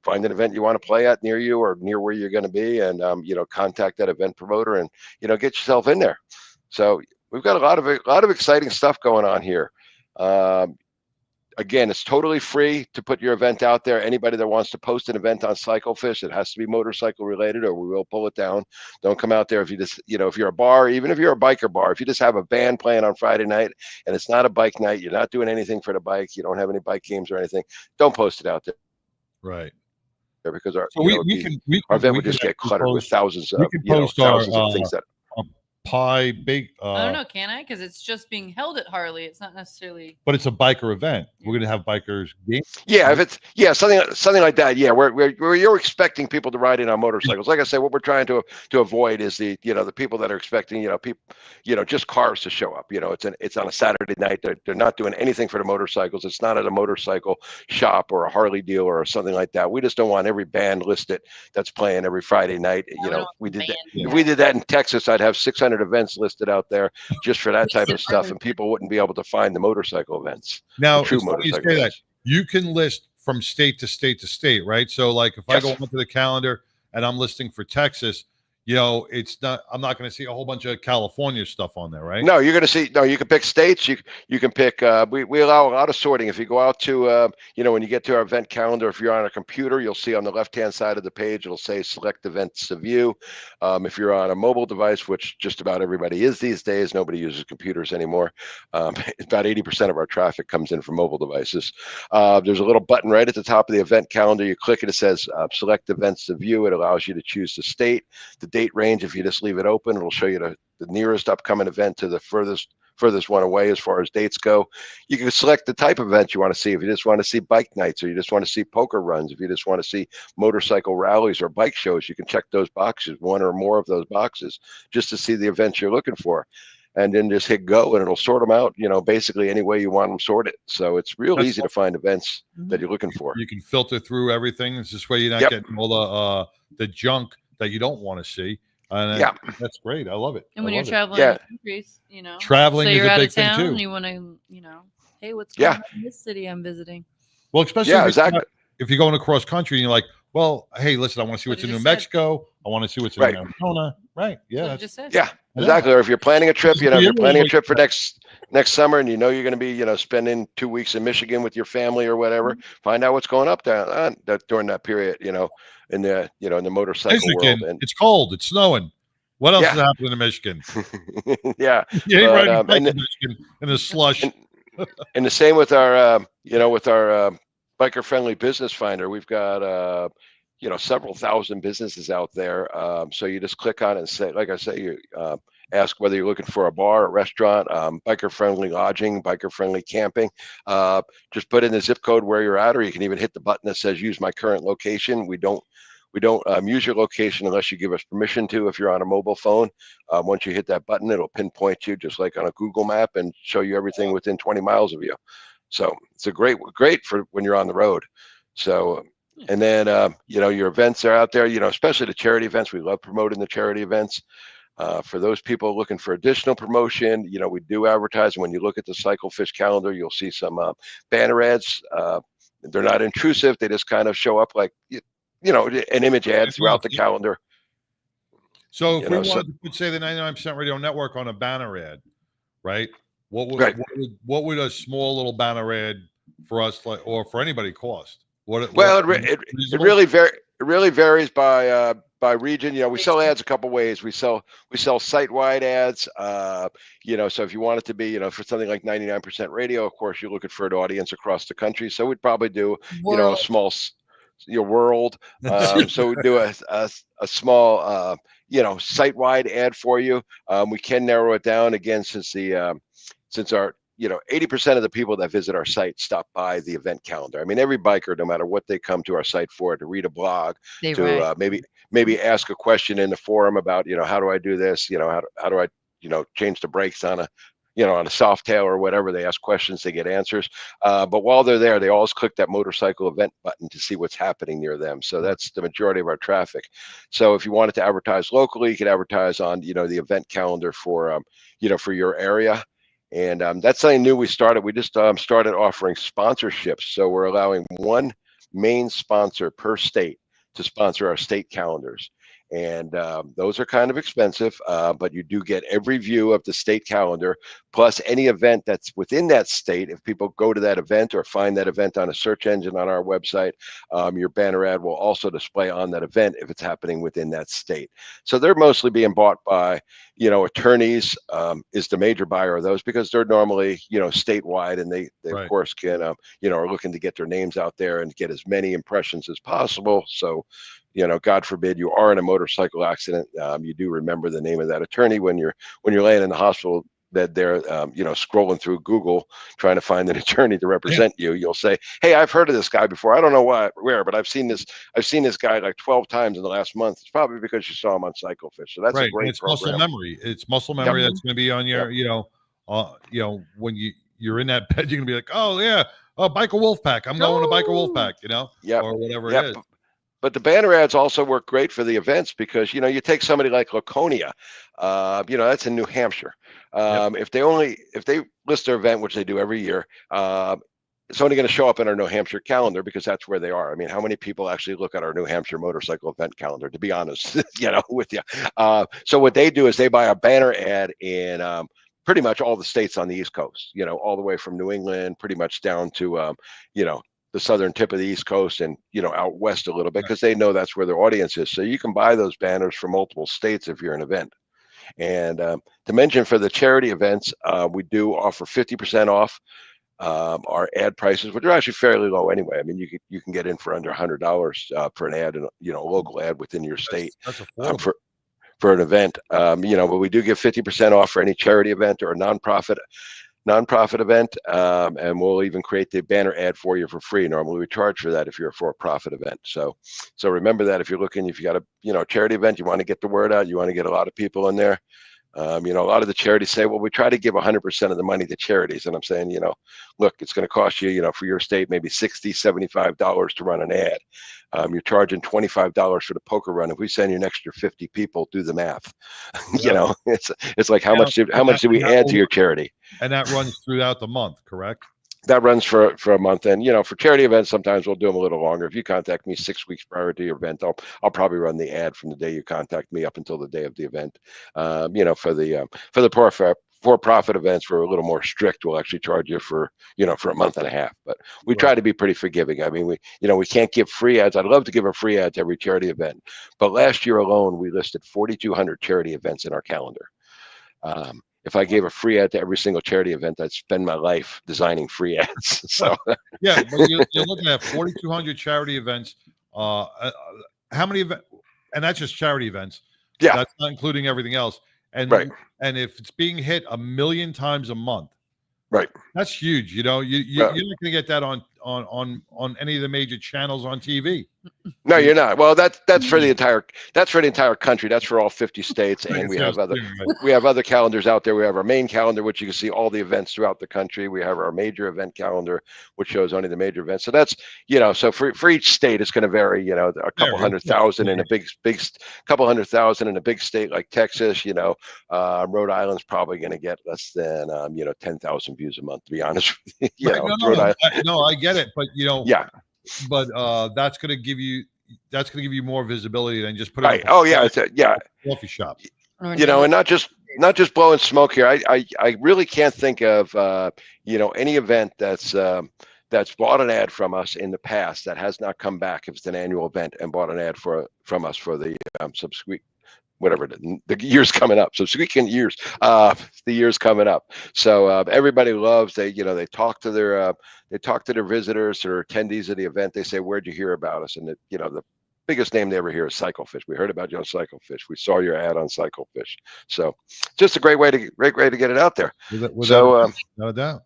find an event you want to play at near you or near where you're going to be, and, contact that event promoter and, get yourself in there. So we've got a lot of exciting stuff going on here. Again, it's totally free to put your event out there. Anybody that wants to post an event on CycleFish, it has to be motorcycle related, or we will pull it down. Don't come out there if you just, if you're a bar, even if you're a biker bar, if you just have a band playing on Friday night and it's not a bike night, you're not doing anything for the bike, you don't have any bike games or anything, don't post it out there. Right. Because our, so our event would just get cluttered with thousands of, thousands of things that. Pie big. I don't know, can I? Because it's just being held at Harley. It's not necessarily. But it's a biker event. We're going to have bikers games. Yeah, if it's something like that. Yeah, where you're expecting people to ride in on motorcycles. Like I said, what we're trying to avoid is the people that are expecting people just cars to show up. It's on a Saturday night. They're not doing anything for the motorcycles. It's not at a motorcycle shop or a Harley dealer or something like that. We just don't want every band listed that's playing every Friday night. We did that. If we did that in Texas, I'd have 600 events listed out there just for that type of stuff, and people wouldn't be able to find the motorcycle events. Now, true motorcycle you, you can list from state to state to state, right? So, like, if I go onto the calendar and I'm listing for Texas, it's not. I'm not going to see a whole bunch of California stuff on there, right? No, you're going to see. No, you can pick states. You can pick. We allow a lot of sorting. If you go out to, when you get to our event calendar, if you're on a computer, you'll see on the left-hand side of the page, it'll say select events to view. If you're on a mobile device, which just about everybody is these days, nobody uses computers anymore. About 80% of our traffic comes in from mobile devices. There's a little button right at the top of the event calendar. You click it. It says select events to view. It allows you to choose the state, the date range. If you just leave it open, it'll show you the nearest upcoming event to the furthest one away as far as dates go. You can select the type of event you want to see. If you just want to see bike nights, or you just want to see poker runs, if you just want to see motorcycle rallies or bike shows, you can check those boxes, one or more of those boxes, just to see the events you're looking for. And then just hit go and it'll sort them out, basically any way you want them sorted. So it's real easy to find events that you're looking for. You can filter through everything. It's this way you're not getting all the junk that you don't want to see. And that's great. I love it. And when you're traveling in countries, traveling is a big thing too. And you want to, hey, what's going on in this city I'm visiting? Well, especially if you're going across country and you're like, well, hey, listen, I want to see what's in New Mexico. I want to see what's in Arizona. Right. Yeah. Yeah, exactly. Or if you're planning a trip, if you're planning a trip for next summer and you're going to be, spending 2 weeks in Michigan with your family or whatever, find out what's going up there during that period, in the in the motorcycle Michigan, world. And it's cold, it's snowing. What else is happening in Michigan? You ain't riding in Michigan in the slush. And the same with our with our biker friendly business finder. We've got several thousand businesses out there. So you just click on it and say, like I say, ask whether you're looking for a bar, a restaurant, biker-friendly lodging, biker-friendly camping. Just put in the zip code where you're at, or you can even hit the button that says use my current location. We don't use your location unless you give us permission to. If you're on a mobile phone, once you hit that button, it'll pinpoint you just like on a Google map and show you everything within 20 miles of you. So it's a great for when you're on the road. So, and then, your events are out there, especially the charity events. We love promoting the charity events. For those people looking for additional promotion, we do advertise. And when you look at the CycleFish calendar, you'll see some banner ads. They're not intrusive. They just kind of show up like, an image ad throughout the calendar. So if we wanted to put, say, the 99% Radio Network on a banner ad, right? What would a small little banner ad for us, or for anybody, cost? It really varies by region. We sell ads a couple ways. We sell site-wide ads. So if you want it to be, for something like 99% Radio, of course, you're looking for an audience across the country. So we'd probably do, a small, world. So we do a small, site-wide ad for you. We can narrow it down again since our 80% of the people that visit our site stop by the event calendar. I mean, every biker, no matter what they come to our site for, to read a blog, maybe ask a question in the forum about, how do I do this? How do I, change the brakes on a Softail or whatever. They ask questions, they get answers. But while they're there, they always click that motorcycle event button to see what's happening near them. So that's the majority of our traffic. So if you wanted to advertise locally, you could advertise on, the event calendar for, for your area. And that's something new we started. We just started offering sponsorships. So we're allowing one main sponsor per state to sponsor our state calendars. And those are kind of expensive, but you do get every view of the state calendar, plus any event that's within that state. If people go to that event or find that event on a search engine on our website, your banner ad will also display on that event if it's happening within that state. So they're mostly being bought by, attorneys is the major buyer of those, because they're normally, statewide, and they of course can, are looking to get their names out there and get as many impressions as possible. So, God forbid you are in a motorcycle accident, you do remember the name of that attorney when you're laying in the hospital bed there, scrolling through Google trying to find an attorney to represent you. You'll say, "Hey, I've heard of this guy before. I don't know where, but I've seen this guy like 12 times in the last month." It's probably because you saw him on CycleFish. So that's a great program. Muscle memory. It's muscle memory that's going to be on your, when you're in that bed, you're going to be like, "Oh yeah, Biker Wolfpack. I'm going to Biker Wolfpack," or whatever it is. But the banner ads also work great for the events, because, you take somebody like Laconia, that's in New Hampshire. If they list their event, which they do every year, it's only going to show up in our New Hampshire calendar because that's where they are. I mean, how many people actually look at our New Hampshire motorcycle event calendar, to be honest, with you? So what they do is they buy a banner ad in pretty much all the states on the East Coast, all the way from New England, pretty much down to, the southern tip of the East Coast, and out west a little bit, because they know that's where their audience is. So you can buy those banners from multiple states if you're an event. And to mention, for the charity events, we do offer 50% off our ad prices, which are actually fairly low anyway. I mean, you can get in for under $100 for an ad, and a local ad within your state. That's affordable. For an event, but we do give 50% off for any charity event or a nonprofit event, and we'll even create the banner ad for you for free. Normally we charge for that if you're a for-profit event. So remember that if you got a charity event, you want to get the word out, you want to get a lot of people in there. A lot of the charities say, well, we try to give 100% of the money to charities. And I'm saying, look, it's going to cost you, for your state, maybe $60, $75 to run an ad. You're charging $25 for the poker run. If we send you an extra 50 people, do the math. It's like, how much do we add to your charity? And that runs throughout the month, correct? That runs for a month. And, for charity events, sometimes we'll do them a little longer. If you contact me 6 weeks prior to your event, I'll probably run the ad from the day you contact me up until the day of the event. For the for-profit events, we're a little more strict. We'll actually charge you for a month and a half, but we try to be pretty forgiving. I mean, we can't give free ads. I'd love to give a free ad to every charity event, but last year alone, we listed 4,200 charity events in our calendar. If I gave a free ad to every single charity event, I'd spend my life designing free ads. So yeah, but you're looking at 4,200 charity events. How many events? And that's just charity events. Yeah, that's not including everything else. and Right. and if it's being hit 1 million times a month, right, that's huge. You know, you're not going to get that on any of the major channels on TV. No, you're not. Well, that's for the entire country. That's for all 50 states, and we have other calendars out there. We have our main calendar, which you can see all the events throughout the country. We have our major event calendar, which shows only the major events. So that's so for each state, it's going to vary. You know, a couple 100,000 in a big couple 100,000 in a big state like Texas. You know, Rhode Island's probably going to get less than 10,000 views a month. To be honest, with you. I get it, but yeah. But that's going to give you more visibility than just put it. Right. Oh yeah, coffee shop. You know, and not just blowing smoke here. I really can't think of any event that's bought an ad from us in the past that has not come back if it's an annual event and bought an ad from us for the whatever the years coming up. So speaking years, the years coming up. So everybody loves they talk to their visitors or attendees of the event. They say, "Where'd you hear about us?" And the biggest name they ever hear is CycleFish. We heard about you on CycleFish. We saw your ad on CycleFish. So just a great way to get it out there. No doubt.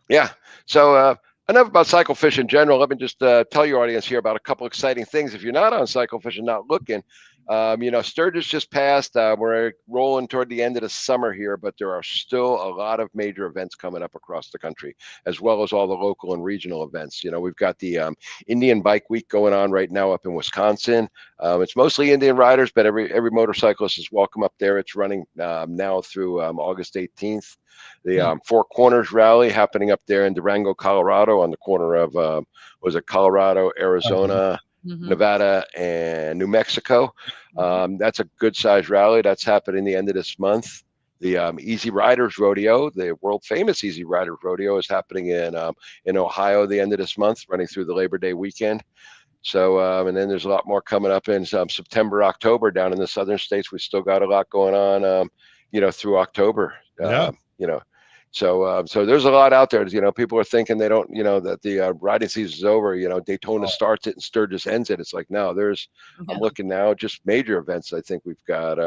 Yeah. So enough about CycleFish in general. Let me just tell your audience here about a couple exciting things. If you're not on CycleFish and not looking, Sturgis just passed. We're rolling toward the end of the summer here, but there are still a lot of major events coming up across the country, as well as all the local and regional events. We've got the Indian Bike Week going on right now up in Wisconsin. It's mostly Indian riders, but every motorcyclist is welcome up there. It's running now through August 18th. The Four Corners Rally happening up there in Durango, Colorado, on the corner of Colorado, Arizona, Nevada, and New Mexico. That's a good sized rally. That's happening the end of this month. The Easy Riders Rodeo, the world famous Easy Riders Rodeo, is happening in Ohio the end of this month, running through the Labor Day weekend. So, and then there's a lot more coming up in September, October down in the southern states. We still got a lot going on, through October. So there's a lot out there. People are thinking they don't, that the riding season is over. Daytona starts it and Sturgis ends it. It's like, no, I'm looking now, just major events. I think we've got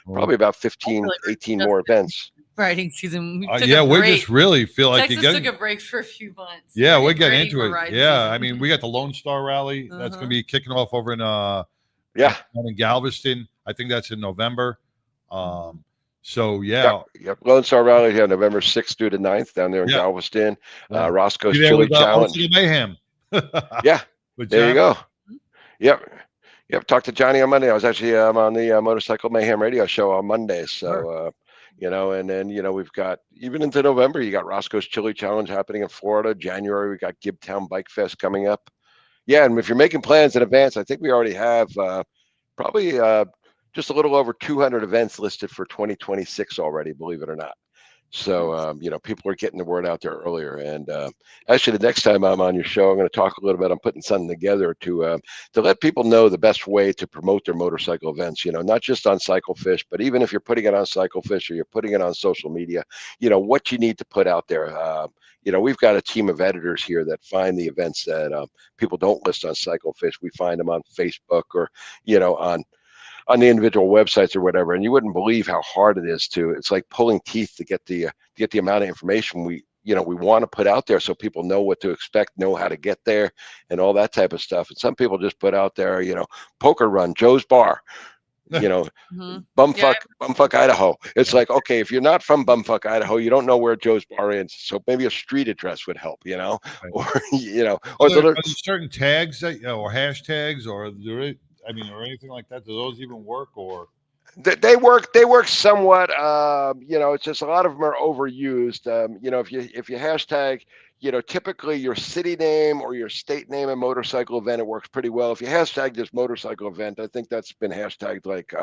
probably about 15, 18 more events. Riding season. We just really feel like Texas took a break for a few months. Yeah, we're getting into it. Yeah, season. I mean, we got the Lone Star Rally that's going to be kicking off over in in Galveston. I think that's in November. So Yep. Lone Star Rally here November 6th through the 9th down there in Galveston. Roscoe's Chili Challenge. Mayhem. Yeah. There you go. Yep. Talked to Johnny on Monday. I was actually on the Motorcycle Mayhem radio show on Monday. So and then we've got even into November, you got Roscoe's Chili Challenge happening in Florida. January, we got Gibtown Bike Fest coming up. Yeah, and if you're making plans in advance, I think we already have probably just a little over 200 events listed for 2026 already, believe it or not. So, people are getting the word out there earlier. And actually, the next time I'm on your show, I'm going to talk a little bit. I'm putting something together to let people know the best way to promote their motorcycle events, not just on CycleFish, but even if you're putting it on CycleFish or you're putting it on social media, what you need to put out there. We've got a team of editors here that find the events that people don't list on CycleFish. We find them on Facebook or, on the individual websites or whatever, and you wouldn't believe how hard it is it's like pulling teeth to get the amount of information we want to put out there so people know what to expect, know how to get there, and all that type of stuff. And some people just put out there, Poker Run, Joe's Bar, Bumfuck, Idaho. It's like, okay, if you're not from Bumfuck, Idaho, you don't know where Joe's Bar is. So maybe a street address would help, right. Or, are there certain tags or hashtags or or anything like that? Do those even work? Or they work somewhat. It's just a lot of them are overused. If you hashtag, typically your city name or your state name and motorcycle event, it works pretty well. If you hashtag this motorcycle event, I think that's been hashtagged like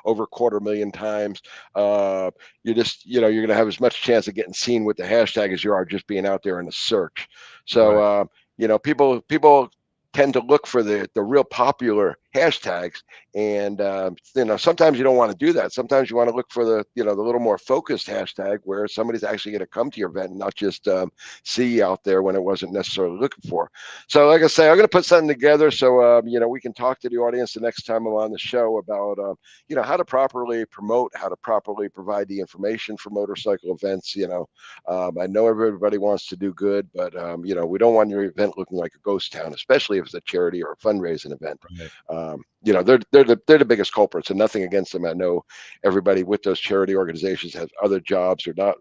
over 250,000 times. You're going to have as much chance of getting seen with the hashtag as you are just being out there in a search. So, people tend to look for the real popular hashtags. And sometimes you don't want to do that. Sometimes you want to look for the the little more focused hashtag where somebody's actually going to come to your event and not just see you out there when it wasn't necessarily looking for. So like I say, I'm going to put something together so we can talk to the audience the next time I'm on the show about how to properly promote, how to properly provide the information for motorcycle events. I know everybody wants to do good, but we don't want your event looking like a ghost town, especially if it's a charity or a fundraising event. Right. They're the biggest culprits, and nothing against them. I know everybody with those charity organizations has other jobs or not,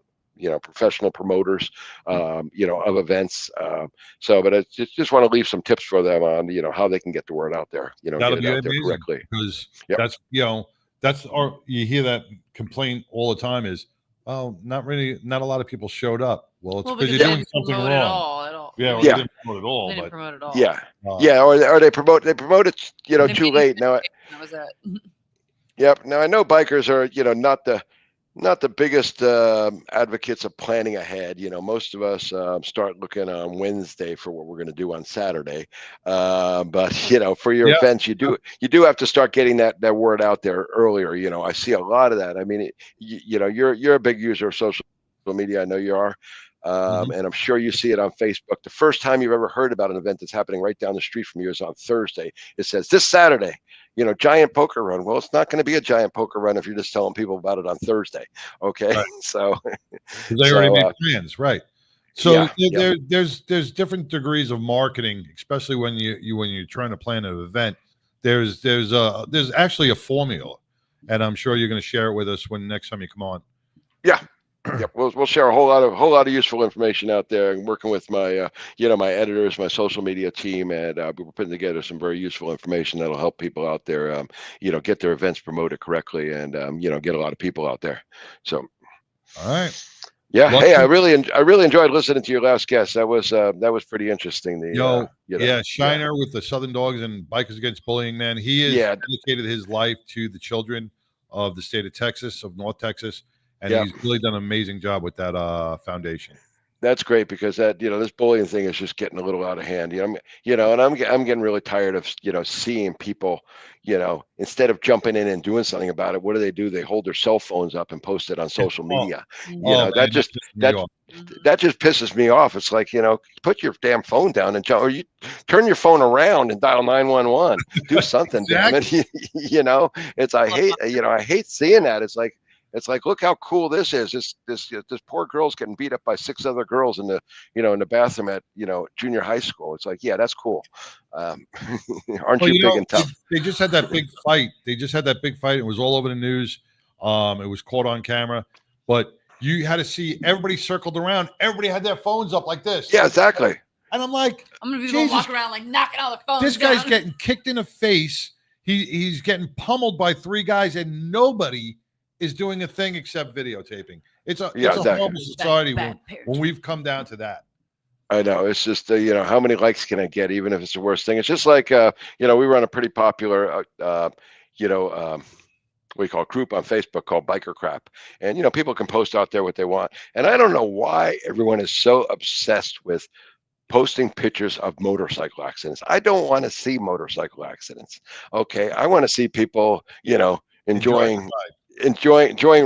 professional promoters, of events. But I just want to leave some tips for them on, how they can get the word out there, That'll get be it out there amazing correctly. because that's you hear that complaint all the time is, oh, not a lot of people showed up. Well, it's because you're doing something wrong. At all. Yeah. They didn't promote at all. They didn't promote at all. Yeah. Or they promote it, too late. Now, that was it. Yep. Now I know bikers are, not the biggest advocates of planning ahead. Most of us start looking on Wednesday for what we're going to do on Saturday. But for your events, you do have to start getting that word out there earlier. I see a lot of that. I mean, you're a big user of social media. I know you are. And I'm sure you see it on Facebook. The first time you've ever heard about an event that's happening right down the street from you is on Thursday. It says this Saturday, giant poker run. Well, it's not going to be a giant poker run if you're just telling people about it on Thursday. Okay. Right. So they already made plans. Right. So there's different degrees of marketing, especially when you're trying to plan an event. There's actually a formula, and I'm sure you're going to share it with us when next time you come on. Yeah. Yep, we'll share a whole lot of useful information out there, and working with my my editors, my social media team, and we're putting together some very useful information that'll help people out there, get their events promoted correctly, and get a lot of people out there. So, all right, yeah. Hey, I really enjoyed listening to your last guest. That was pretty interesting. Shiner with the Southern Dogs and Bikers Against Bullying. Man, he has dedicated his life to the children of the state of Texas, of North Texas. And he's really done an amazing job with that foundation. That's great because that this bullying thing is just getting a little out of hand. And I'm getting really tired of seeing people, instead of jumping in and doing something about it, what do? They hold their cell phones up and post it on social media. That just pisses me off. It's like, put your damn phone down and jump, or you turn your phone around and dial 911. Do something, damn it. I hate seeing that. It's like, look how cool this is. This poor girl's getting beat up by 6 other girls in the bathroom at junior high school. It's like, yeah, that's cool. Aren't you big and tough? They just had that big fight. It was all over the news. It was caught on camera, but you had to see everybody circled around. Everybody had their phones up like this. Yeah, exactly. And I'm like, I'm gonna be the one walking around like knocking all the phones. This guy's getting kicked in the face. He's getting pummeled by 3 guys, and nobody is doing a thing except videotaping. It's a horrible society when we've come down to that. I know. It's just how many likes can I get, even if it's the worst thing? It's just like we run a pretty popular what we call group on Facebook called Biker Crap, and people can post out there what they want, and I don't know why everyone is so obsessed with posting pictures of motorcycle accidents. I don't want to see motorcycle accidents. Okay, I want to see people enjoying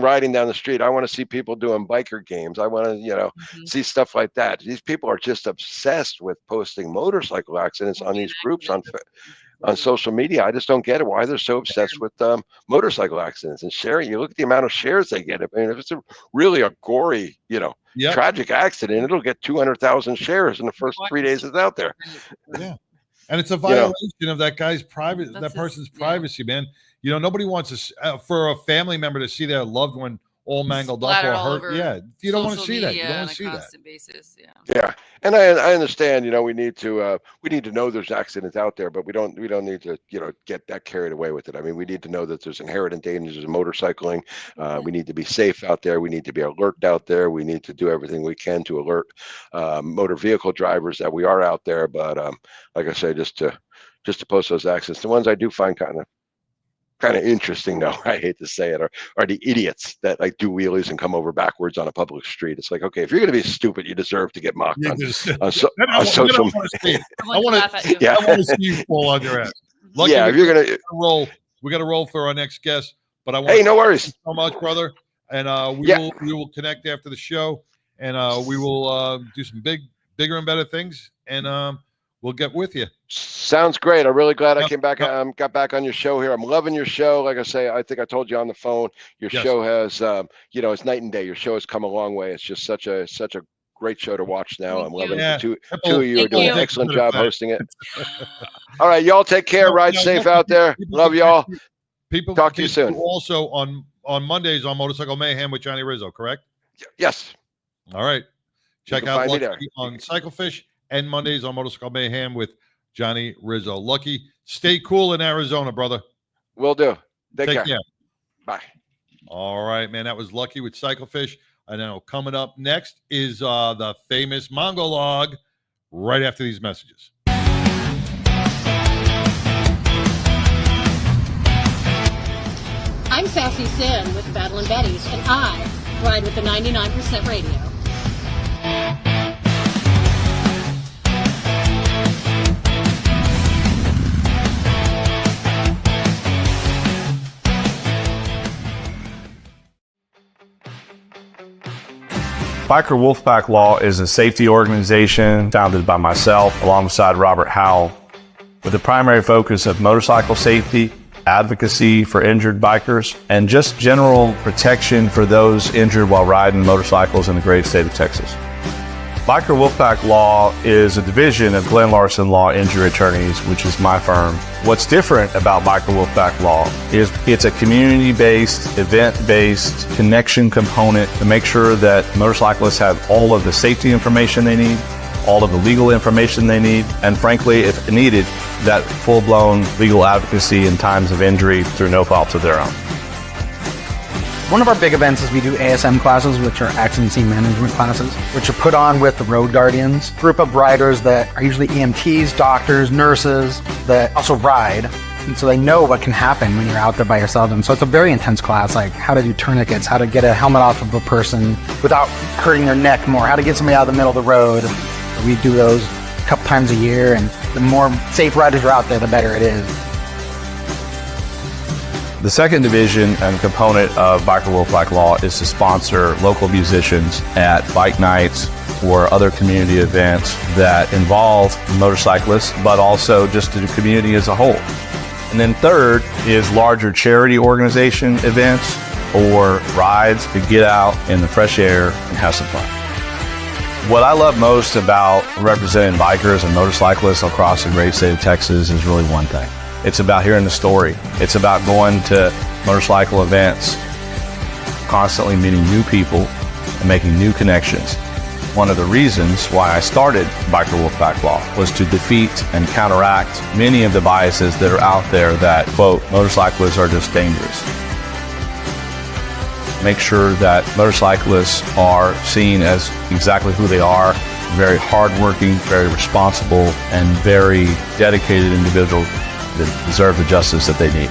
riding down the street. I want to see people doing biker games. I want to, see stuff like that. These people are just obsessed with posting motorcycle accidents on these groups on social media. I just don't get it. Why they're so obsessed with motorcycle accidents and sharing. You look at the amount of shares they get. I mean, if it's really a gory, tragic accident, it'll get 200,000 shares in the first 3 days it's out there. Yeah, and it's a violation of that guy's person's privacy, man. Nobody wants for a family member to see their loved one all mangled up or hurt. Yeah, you don't want to see that. You don't want to see that. Basis, yeah, and I understand. We need to know there's accidents out there, but we don't need to get that carried away with it. I mean, we need to know that there's inherent dangers of motorcycling. We need to be safe out there. We need to be alert out there. We need to do everything we can to alert motor vehicle drivers that we are out there. But like I say, just to post those accidents, the ones I do find kind of interesting, though, I hate to say it, are the idiots that like do wheelies and come over backwards on a public street. It's like, okay, if you're going to be stupid, you deserve to get mocked on social media. I want to see you fall on your ass. Lucky, yeah, if you're gonna roll, we got to roll for our next guest. But I want hey, no worries. So much, brother. And we will connect after the show, and we will do some bigger and better things, and we'll get with you. Sounds great. I'm really glad I came back. Got back on your show here. I'm loving your show. Like I say, I think I told you on the phone. Your show has, it's night and day. Your show has come a long way. It's just such a great show to watch now. I'm loving it. Two of you are doing an excellent job hosting it. All right, y'all take care. Ride safe out there. Love y'all. People talk to you soon. Also on Mondays on Motorcycle Mayhem with Johnny Rizzo, correct? Yes. All right. Check out find me Lucky on Cyclefish and Mondays on Motorcycle Mayhem with Johnny Rizzo. Lucky, stay cool in Arizona, brother. Will do. Take care. Bye. All right, man. That was Lucky with Cyclefish. I know coming up next is the famous Mongo Log right after these messages. I'm Sassy Sin with Battle and Betties, and I ride with the 99% Radio. Biker Wolfpack Law is a safety organization founded by myself alongside Robert Howell with the primary focus of motorcycle safety, advocacy for injured bikers, and just general protection for those injured while riding motorcycles in the great state of Texas. Biker Wolfpack Law is a division of Glenn Larson Law Injury Attorneys, which is my firm. What's different about Biker Wolfpack Law is it's a community-based, event-based connection component to make sure that motorcyclists have all of the safety information they need, all of the legal information they need, and frankly, if needed, that full-blown legal advocacy in times of injury through no fault of their own. One of our big events is we do ASM classes, which are accident scene management classes, which are put on with the Road Guardians, group of riders that are usually EMTs, doctors, nurses that also ride. And so they know what can happen when you're out there by yourself. And so it's a very intense class, like how to do tourniquets, how to get a helmet off of a person without hurting their neck more, how to get somebody out of the middle of the road. We do those a couple times a year, and the more safe riders are out there, the better it is. The second division and component of Biker Wolfpack Law is to sponsor local musicians at bike nights or other community events that involve motorcyclists, but also just the community as a whole. And then third is larger charity organization events or rides to get out in the fresh air and have some fun. What I love most about representing bikers and motorcyclists across the great state of Texas is really one thing. It's about hearing the story. It's about going to motorcycle events, constantly meeting new people and making new connections. One of the reasons why I started Biker Wolfpack Law was to defeat and counteract many of the biases that are out there that, quote, motorcyclists are just dangerous. Make sure that motorcyclists are seen as exactly who they are, very hardworking, very responsible, and very dedicated individuals that deserve the justice that they need.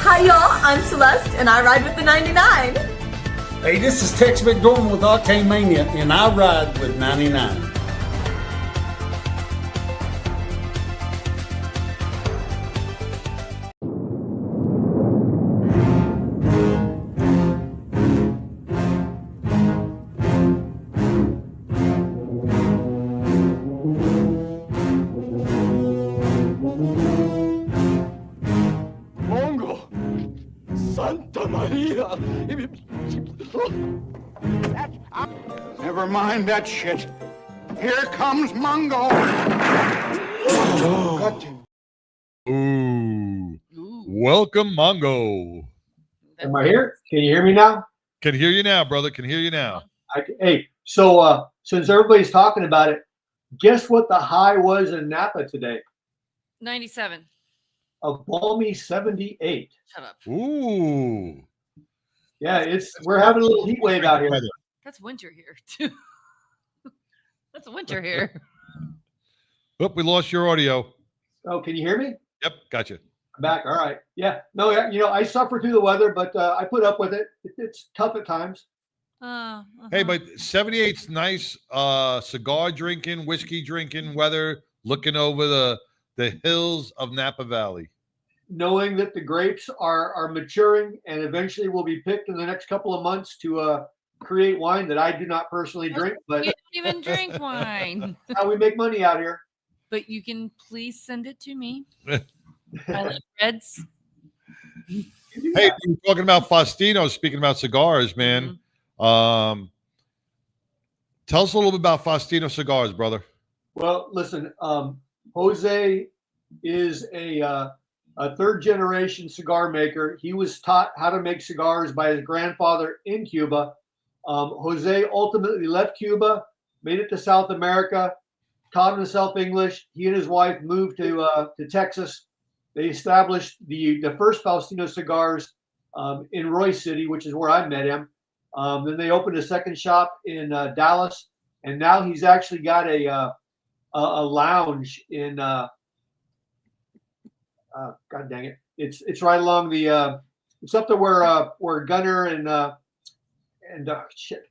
Hi y'all, I'm Celeste and I ride with the 99. Hey, this is Tex McDormand with Octane Mania and I ride with 99. Never mind that shit. Here comes Mongo. Ooh. Welcome, Mongo. Am I here? Can you hear me now? Can hear you now, brother. Can hear you now. Hey, so since everybody's talking about it, guess what the high was in Napa today? 97. A balmy 78. Shut up. Ooh. Yeah, we're having a little heat wave out here. That's winter here too. That's winter here. Oh, we lost your audio. Oh, can you hear me? Yep, gotcha. I'm back. All right. Yeah. No, I suffer through the weather, but I put up with it. It's tough at times. Hey, but 78's nice cigar drinking, whiskey drinking weather, looking over the hills of Napa Valley. Knowing that the grapes are maturing and eventually will be picked in the next couple of months to create wine that I do not personally drink, but You don't even drink wine. how we make money out here. But you can please send it to me. I like reds. Hey, we're talking about Faustino. Speaking about cigars, man. Tell us a little bit about Faustino Cigars, brother. Well, listen, Jose is a third-generation cigar maker. He was taught how to make cigars by his grandfather in Cuba. Jose ultimately left Cuba, made it to South America, taught himself English. He and his wife moved to Texas. They established the first Faustino Cigars in Royce City, which is where I met him. Then they opened a second shop in Dallas, and now he's actually got a lounge in God dang it, it's right along the it's up to where Gunner and shit.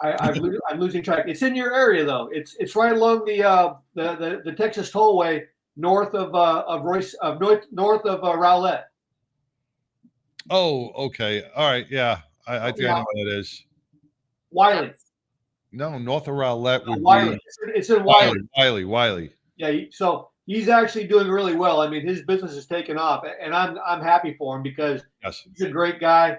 I'm losing track. It's in your area though. It's right along the Texas Tollway north of Royce north of Rowlett. Oh, okay. All right. Yeah. I think I know what it is. Wiley. No, north of Rowlett would Wiley. be. It's in Wiley. Wiley. Yeah. So he's actually doing really well. I mean, his business has taken off, and I'm happy for him because he's a great guy.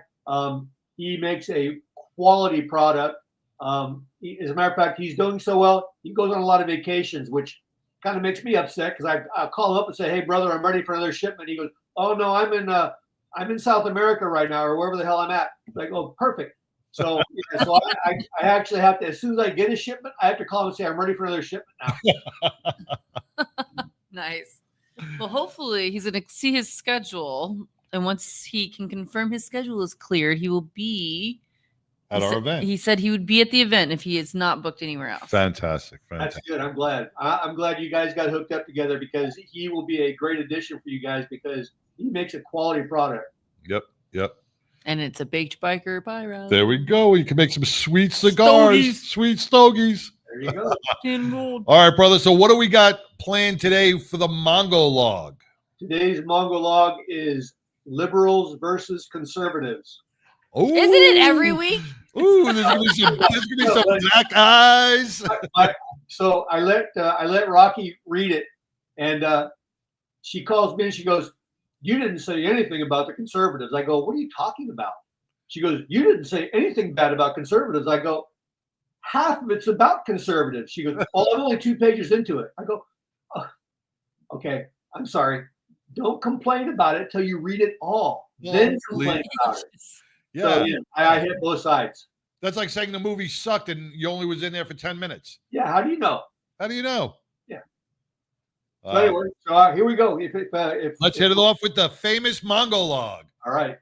He makes a quality product. As a matter of fact, he's doing so well. He goes on a lot of vacations, which kind of makes me upset because I call him up and say, "Hey, brother, I'm ready for another shipment." He goes, "Oh no, I'm in South America right now, or wherever the hell I'm at." Like, oh, perfect. So, yeah, so I actually have to, as soon as I get a shipment, I have to call him and say, "I'm ready for another shipment now." Nice. Well, hopefully he's going to see his schedule, and once he can confirm his schedule is cleared, he will be at our event. He said he would be at the event if he is not booked anywhere else. Fantastic. That's good. I'm glad. I'm glad you guys got hooked up together because he will be a great addition for you guys because he makes a quality product. Yep. And it's a baked biker pie rally. There we go. You can make some sweet cigars, sweet stogies. There you go. All right, brother. So what do we got planned today for the Mongo Log? Today's Mongo Log is liberals versus conservatives. Ooh. Isn't it every week? Ooh, there's gonna be some black eyes. So I let Rocky read it, and she calls me and she goes, "You didn't say anything about the conservatives." I go, "What are you talking about?" She goes, "You didn't say anything bad about conservatives." I go, "Half of it's about conservatives." She goes, "Oh, I'm only 2 pages into it." I go, oh, "Okay, I'm sorry. Don't complain about it till you read it all. Then complain about it." Yeah, so, yeah, I hit both sides. That's like saying the movie sucked and you only was in there for 10 minutes. Yeah, how do you know? Yeah. So anyway, so here we go. Let's hit it off with the famous Mongo Log. All right.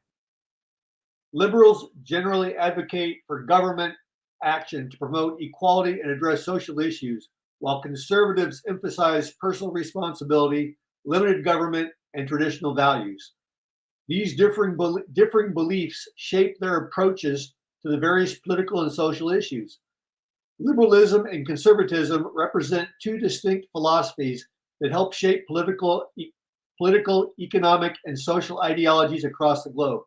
Liberals generally advocate for government action to promote equality and address social issues, while conservatives emphasize personal responsibility, limited government, and traditional values. These differing beliefs shape their approaches to the various political and social issues. Liberalism and conservatism represent two distinct philosophies that help shape political, economic, and social ideologies across the globe.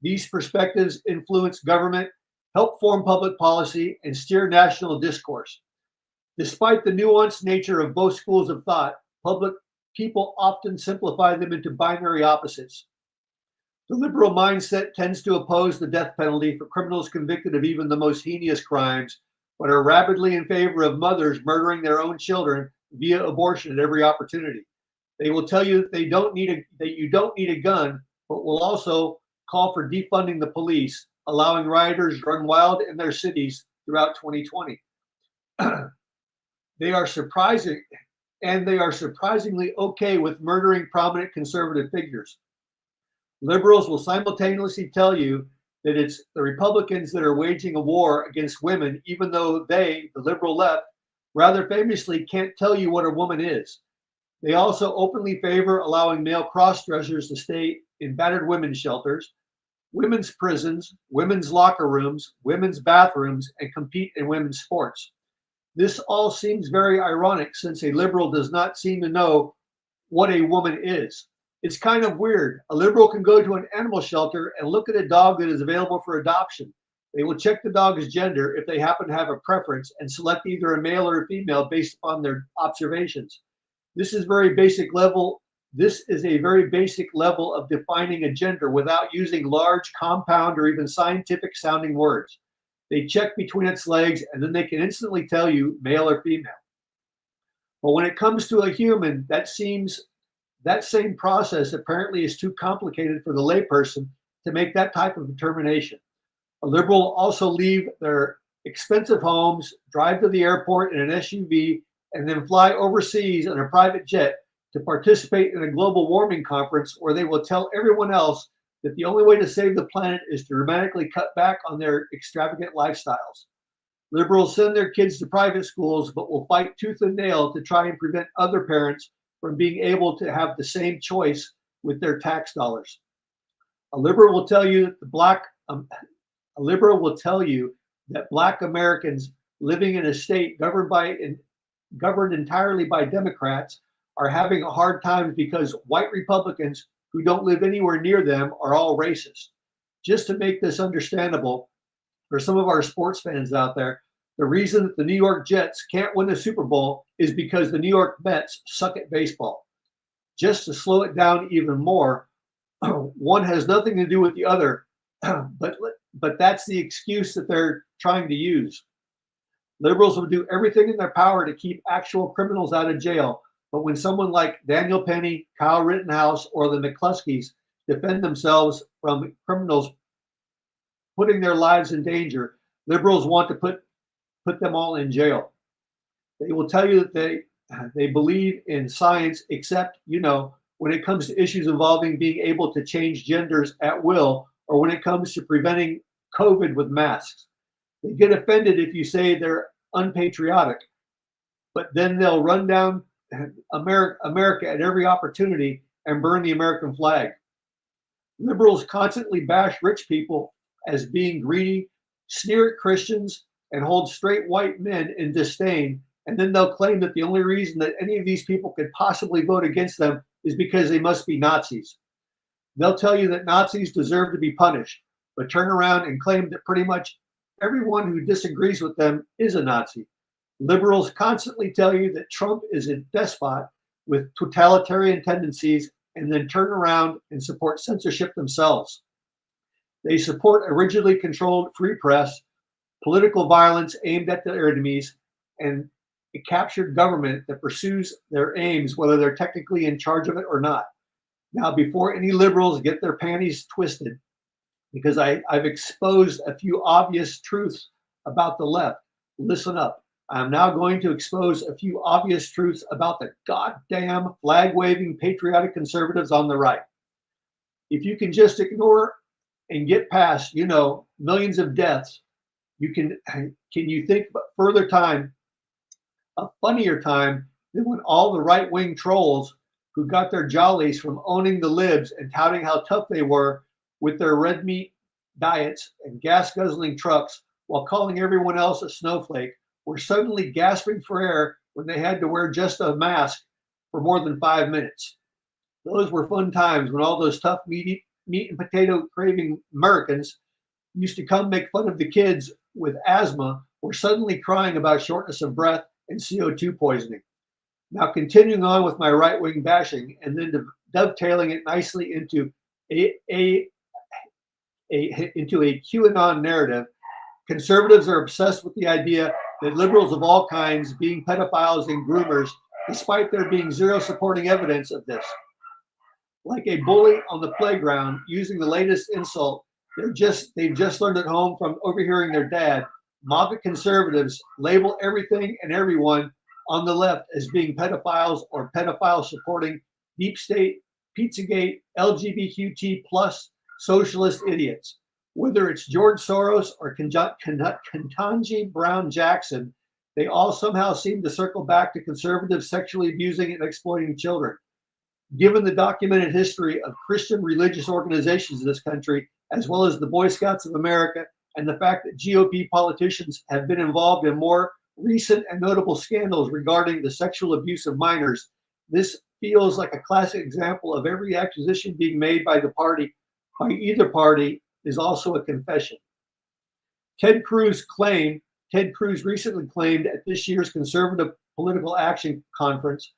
These perspectives influence government, help form public policy, and steer national discourse. Despite the nuanced nature of both schools of thought, people often simplify them into binary opposites. The liberal mindset tends to oppose the death penalty for criminals convicted of even the most heinous crimes, but are rabidly in favor of mothers murdering their own children via abortion at every opportunity. They will tell you that you don't need a gun, but will also call for defunding the police, allowing rioters to run wild in their cities throughout 2020. They are surprisingly okay with murdering prominent conservative figures. Liberals will simultaneously tell you that it's the Republicans that are waging a war against women, even though they, the liberal left, rather famously can't tell you what a woman is. They also openly favor allowing male cross-dressers to stay in battered women's shelters. women's prisons, women's locker rooms, women's bathrooms, and compete in women's sports. This all seems very ironic since a liberal does not seem to know what a woman is. It's kind of weird. A liberal can go to an animal shelter and look at a dog that is available for adoption. They will check the dog's gender if they happen to have a preference and select either a male or a female based upon their observations. This is a very basic level of defining a gender without using large, compound, or even scientific sounding words. They check between its legs and then they can instantly tell you male or female. But when it comes to a human, that same process apparently is too complicated for the layperson to make that type of determination. A liberal will also leave their expensive homes, drive to the airport in an SUV, and then fly overseas in a private jet to participate in a global warming conference where they will tell everyone else that the only way to save the planet is to dramatically cut back on their extravagant lifestyles. Liberals send their kids to private schools, but will fight tooth and nail to try and prevent other parents from being able to have the same choice with their tax dollars. A liberal will tell you that Black Americans living in a state governed entirely by Democrats are having a hard time because white Republicans who don't live anywhere near them are all racist. Just to make this understandable for some of our sports fans out there, the reason that the New York Jets can't win the Super Bowl is because the New York Mets suck at baseball. Just to slow it down even more, one has nothing to do with the other, but that's the excuse that they're trying to use. Liberals will do everything in their power to keep actual criminals out of jail, but when someone like Daniel Penny, Kyle Rittenhouse, or the McCluskeys defend themselves from criminals putting their lives in danger, liberals want to put them all in jail. They will tell you that they believe in science, except, when it comes to issues involving being able to change genders at will, or when it comes to preventing COVID with masks. They get offended if you say they're unpatriotic, but then they'll run down America at every opportunity and burn the American flag. Liberals constantly bash rich people as being greedy, sneer at Christians, and hold straight white men in disdain, and then they'll claim that the only reason that any of these people could possibly vote against them is because they must be Nazis. They'll tell you that Nazis deserve to be punished, but turn around and claim that pretty much everyone who disagrees with them is a Nazi. Liberals constantly tell you that Trump is a despot with totalitarian tendencies and then turn around and support censorship themselves. They support a rigidly controlled free press, political violence aimed at their enemies, and a captured government that pursues their aims, whether they're technically in charge of it or not. Now, before any liberals get their panties twisted, because I've exposed a few obvious truths about the left, listen up. I'm now going to expose a few obvious truths about the goddamn flag-waving patriotic conservatives on the right. If you can just ignore and get past, millions of deaths, can you think of a funnier time than when all the right-wing trolls who got their jollies from owning the libs and touting how tough they were with their red meat diets and gas-guzzling trucks while calling everyone else a snowflake were suddenly gasping for air when they had to wear just a mask for more than 5 minutes. Those were fun times when all those tough meat and potato craving Americans used to come make fun of the kids with asthma were suddenly crying about shortness of breath and CO2 poisoning. Now, continuing on with my right-wing bashing and then dovetailing it nicely into a QAnon narrative, conservatives are obsessed with the idea that liberals of all kinds being pedophiles and groomers, despite there being zero supporting evidence of this. Like a bully on the playground using the latest insult they've just learned at home from overhearing their dad, MAGA conservatives label everything and everyone on the left as being pedophiles or pedophile supporting deep state, Pizzagate, LGBTQ plus socialist idiots. Whether it's George Soros or Ketanji Brown Jackson, they all somehow seem to circle back to conservatives sexually abusing and exploiting children. Given the documented history of Christian religious organizations in this country, as well as the Boy Scouts of America, and the fact that GOP politicians have been involved in more recent and notable scandals regarding the sexual abuse of minors, this feels like a classic example of every accusation being made by either party is also a confession. Ted Cruz recently claimed at this year's Conservative Political Action Conference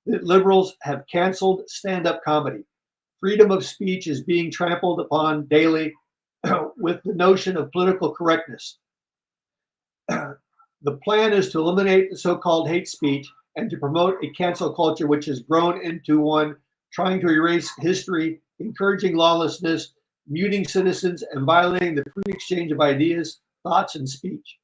that liberals have canceled stand-up comedy. Freedom of speech is being trampled upon daily with the notion of political correctness. The plan is to eliminate the so-called hate speech and to promote a cancel culture which has grown into one trying to erase history, encouraging lawlessness, muting citizens, and violating the free exchange of ideas, thoughts, and speech.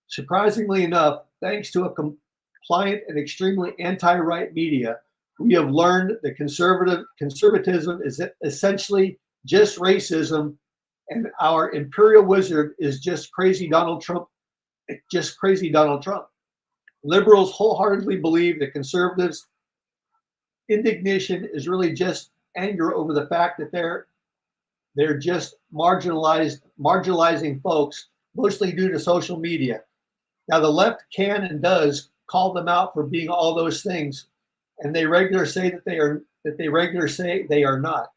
Surprisingly enough, thanks to a compliant and extremely anti-right media, we have learned that conservatism is essentially just racism, and our imperial wizard is just crazy Donald Trump. Liberals wholeheartedly believe that conservatives' indignation is really just anger over the fact that they're just marginalizing folks, mostly due to social media. Now, the left can and does call them out for being all those things, and they regularly say they are not,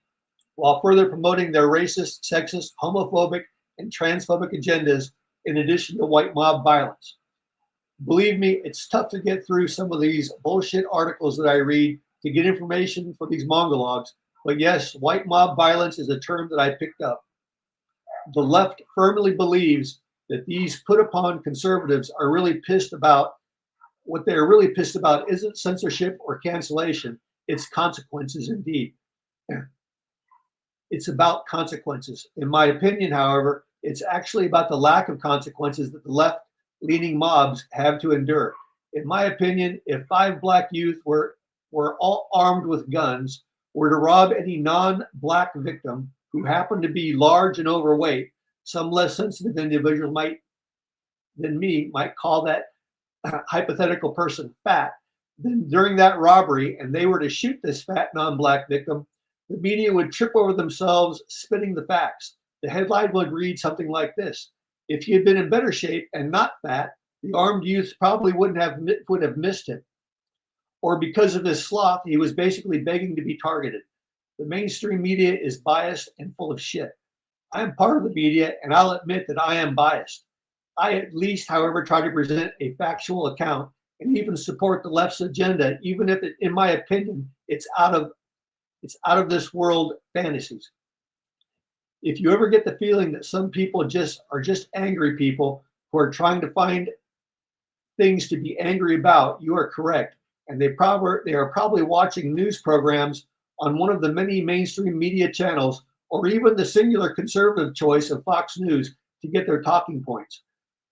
while further promoting their racist, sexist, homophobic, and transphobic agendas in addition to white mob violence. Believe me, it's tough to get through some of these bullshit articles that I read to get information for these mongologs, but yes, white mob violence is a term that I picked up. The left firmly believes that these put upon conservatives are really pissed about. What they're really pissed about isn't censorship or cancellation, it's consequences indeed. It's about consequences. In my opinion, however, it's actually about the lack of consequences that the left-leaning mobs have to endure. In my opinion, if 5 black youth were all armed with guns, were to rob any non-black victim who happened to be large and overweight, some less sensitive individuals than me might call that hypothetical person fat, then during that robbery, and they were to shoot this fat non-black victim, the media would trip over themselves, spinning the facts. The headline would read something like this: if he had been in better shape and not fat, the armed youth probably would have missed him. Or because of his sloth, he was basically begging to be targeted. The mainstream media is biased and full of shit. I am part of the media, and I'll admit that I am biased. I at least, however, try to present a factual account and even support the left's agenda, even if, in my opinion, it's out of this world fantasies. If you ever get the feeling that some people are just angry people who are trying to find things to be angry about, you are correct. And they are probably watching news programs on one of the many mainstream media channels, or even the singular conservative choice of Fox News to get their talking points.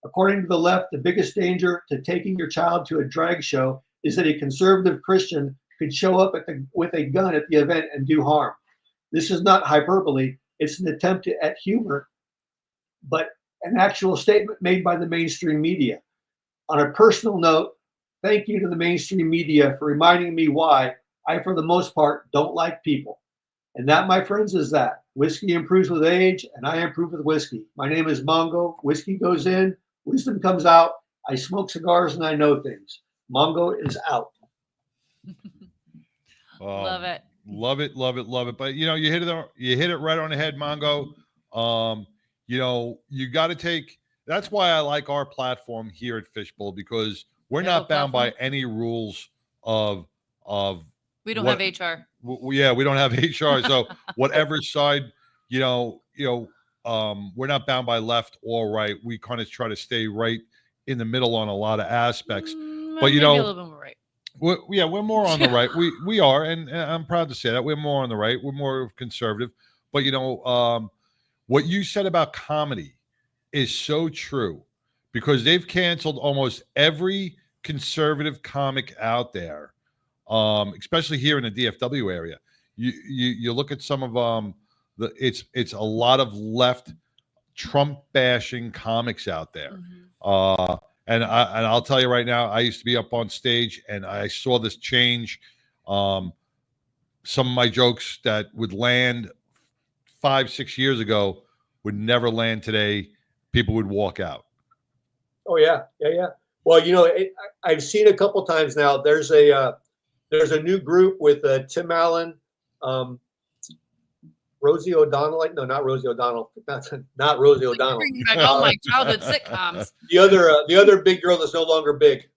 According to the left, the biggest danger to taking your child to a drag show is that a conservative Christian could show up with a gun at the event and do harm. This is not hyperbole. It's an attempt at humor, but an actual statement made by the mainstream media. On a personal note, thank you to the mainstream media for reminding me why I, for the most part, don't like people. And that, my friends, is that. Whiskey improves with age, and I improve with whiskey. My name is Mongo. Whiskey goes in, wisdom comes out. I smoke cigars and I know things. Mongo is out. Love it. Love it, love it, love it. But you hit it right on the head, Mongo. You got to take. That's why I like our platform here at Fishbowl, because we're not bound by any rules of. We don't have HR. We don't have HR. So whatever side, we're not bound by left or right. We kind of try to stay right in the middle on a lot of aspects. But maybe a little bit more right. We're more on the right. We are, and I'm proud to say that we're more on the right. We're more conservative. But what you said about comedy is so true, because they've canceled almost every conservative comic out there, especially here in the DFW area. You look at some of it's a lot of left Trump bashing comics out there. And I'll tell you right now, I used to be up on stage and I saw this change. Some of my jokes that would land 5-6 years ago would never land today. People would walk out. Oh yeah. Well, I've seen a couple times now. There's a new group with Tim Allen, Rosie O'Donnell. No, not Rosie O'Donnell. Not Rosie O'Donnell. Bringing back all my childhood sitcoms. The other big girl that's no longer big.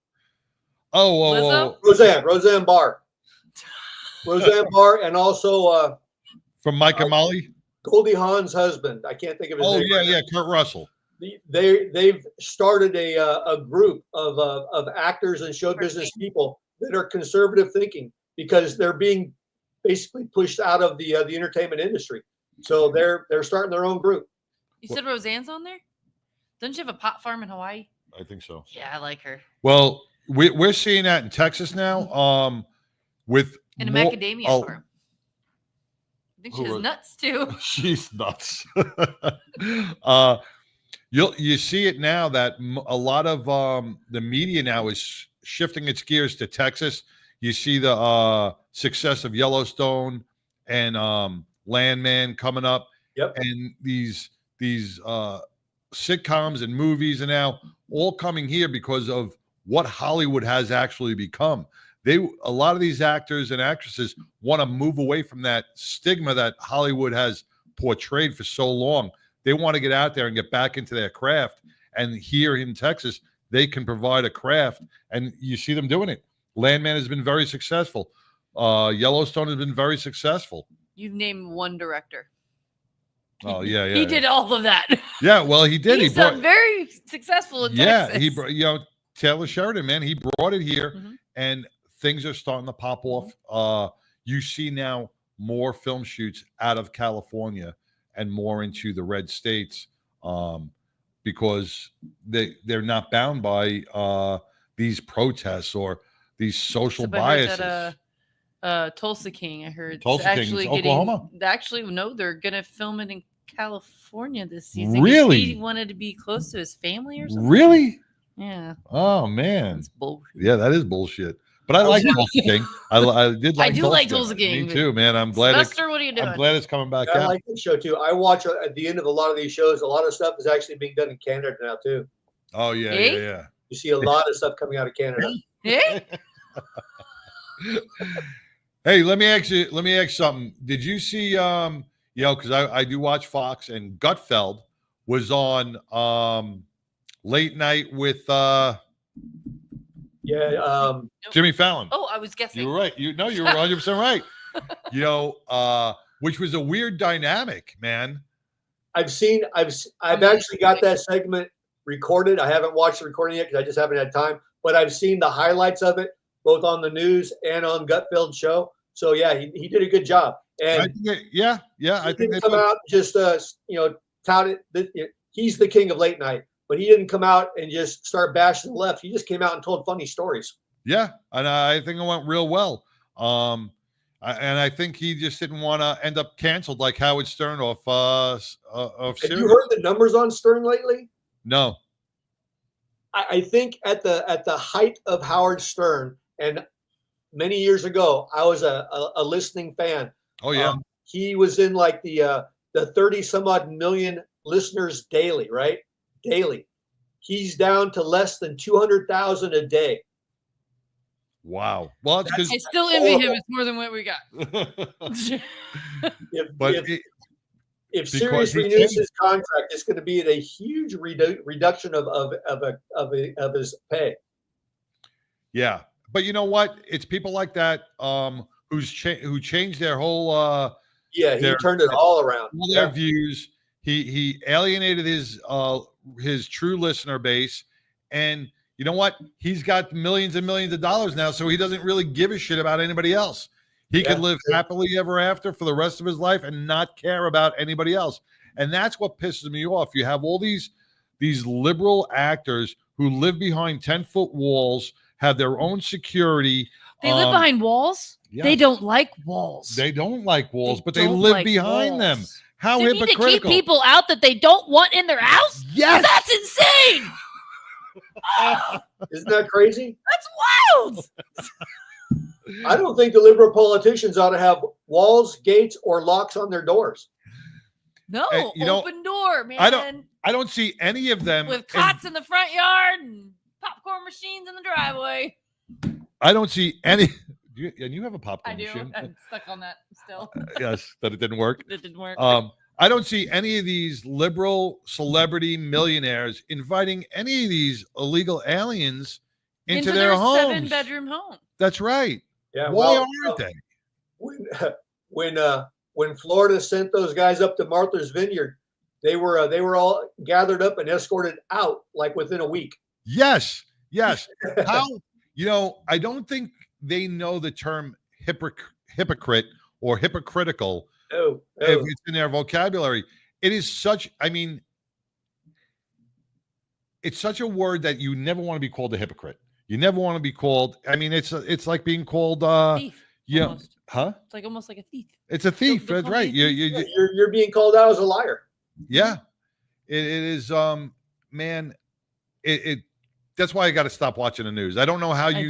Oh, Roseanne Barr. Roseanne Barr, and also from Mike and Molly. Goldie Hawn's husband. I can't think of his name. Oh yeah, Kurt Russell. They've started a group of actors and show business people that are conservative thinking because they're being basically pushed out of the entertainment industry. So they're starting their own group. You said Roseanne's on there? Doesn't she have a pot farm in Hawaii? I think so. Yeah, I like her. Well, we're seeing that in Texas now. With a macadamia farm. I think she's nuts too. She's nuts. You see it now that a lot of the media now is shifting its gears to Texas. You see the success of Yellowstone and Landman coming up. Yep. And these sitcoms and movies are now all coming here because of what Hollywood has actually become. A lot of these actors and actresses want to move away from that stigma that Hollywood has portrayed for so long. They want to get out there and get back into their craft. And here in Texas, they can provide a craft, and you see them doing it. Landman has been very successful. Yellowstone has been very successful. You've named one director. Oh yeah. He did all of that. Yeah, well, he did. He's very successful in Texas. He brought, Taylor Sheridan, man, he brought it here, and things are starting to pop off. You see now more film shoots out of California and more into the red states because they're not bound by these protests or these social biases. Tulsa King, I heard. Tulsa King, Oklahoma? Actually, no, they're going to film it in California this season. Really? He wanted to be close to his family or something. Really? Yeah. Oh, man. That's bullshit. Yeah, that is bullshit. But I like Tulsa King. I did like I do like Tulsa King. Me too, man. I'm glad. Buster, what are you doing? I'm glad it's coming back I out. like this show too. I watch at the end of a lot of these shows. A lot of stuff is actually being done in Canada now too. Oh yeah, yeah. You see a lot of stuff coming out of Canada. Yeah. Hey, let me ask you something. Did you see because I do watch Fox, and Gutfeld was on late night with Jimmy Fallon. Oh, I was guessing. You were right. You were 100% right. Which was a weird dynamic, man. I've actually got that segment recorded. I haven't watched the recording yet because I just haven't had time. But I've seen the highlights of it, both on the news and on Gutfeld's show. So yeah, he did a good job. And I think didn't come out just tout it. He's the king of late night, but he didn't come out and just start bashing the left. He just came out and told funny stories. Yeah, and I think it went real well. And I think he just didn't want to end up canceled like Howard Stern off Have you heard the numbers on Stern lately? No. I think at the height of Howard Stern, and many years ago, I was a listening fan. Oh yeah. He was in like the 30 some odd million listeners daily, right? Daily. He's down to less than 200,000 a day. Wow. Well, it's because I still envy him. It's more than what we got. If Sirius renews his contract, it's going to be at a huge reduction of his pay. Yeah, but you know what? It's people like that who changed their whole. He turned it all around. All their views. He alienated his true listener base, and you know what? He's got millions and millions of dollars now, so he doesn't really give a shit about anybody else. He could live happily ever after for the rest of his life and not care about anybody else. And that's what pisses me off. You have all these liberal actors who live behind 10-foot walls, have their own security. They live behind walls? Yes. They don't like walls. They don't like walls, but they live behind them. How they hypocritical. Need to keep people out that they don't want in their house? Yes. That's insane. Isn't that crazy? That's wild. I don't think the liberal politicians ought to have walls, gates, or locks on their doors. No, open door, man. I don't see any of them with cots in the front yard and popcorn machines in the driveway. I don't see any. And you have a popcorn machine. I'm stuck on that still. Yes, that it didn't work. It didn't work. I don't see any of these liberal celebrity millionaires inviting any of these illegal aliens into their homes. 7-bedroom home. That's right. Yeah. Why aren't they? When Florida sent those guys up to Martha's Vineyard, they were all gathered up and escorted out like within a week. Yes. How? I don't think they know the term hypocrite or hypocritical. Oh. If it's in their vocabulary. It is such, it's such a word that you never want to be called a hypocrite. You never want to be called, it's like being called thief. Almost. Huh? It's like almost like a thief. It's a thief. That's right. You're being called out as a liar. Yeah. It is man, that's why I got to stop watching the news. I don't know how you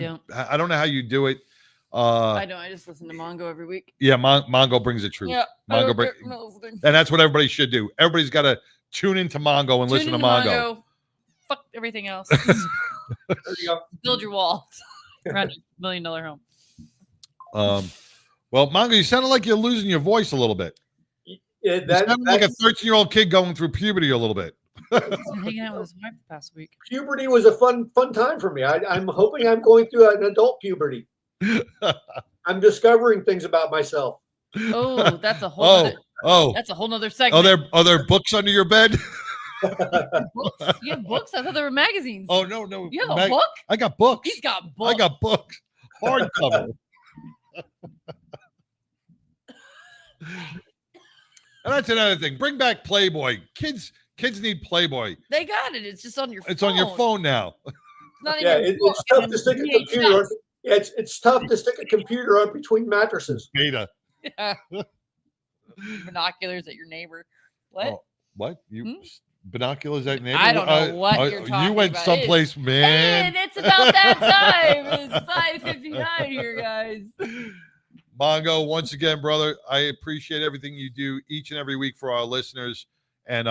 do it. I don't. I just listen to Mongo every week. Yeah, Mongo brings the truth. Yeah, and that's what everybody should do. Everybody's got to tune into Mongo and listen to Mongo. Fuck everything else. There you go. Build your wall around a $1 million home. Well, Mongo, you sounded like you're losing your voice a little bit. Yeah, you sounded like a 13-year-old kid going through puberty a little bit. He's been hanging out with his wife the past week. Puberty was a fun time for me. I'm hoping I'm going through an adult puberty. I'm discovering things about myself. Oh, that's a whole. That's a whole nother segment. Are there books under your bed? Books? You have books? I thought they were magazines. Oh no. You have a book? I got books. He's got books. I got books. Hardcover. And that's another thing. Bring back Playboy. Kids need Playboy. They got it. It's just on your phone. It's on your phone now. It's tough to stick a computer. It's tough to stick a computer on between mattresses. Beta. Yeah. Binoculars at your neighbor. What? Oh, what? Binoculars at neighbor? I don't know what you're talking You went about. someplace, man. And it's about that time. It's 5:59 here, guys. Mongo, once again, brother, I appreciate everything you do each and every week for our listeners. And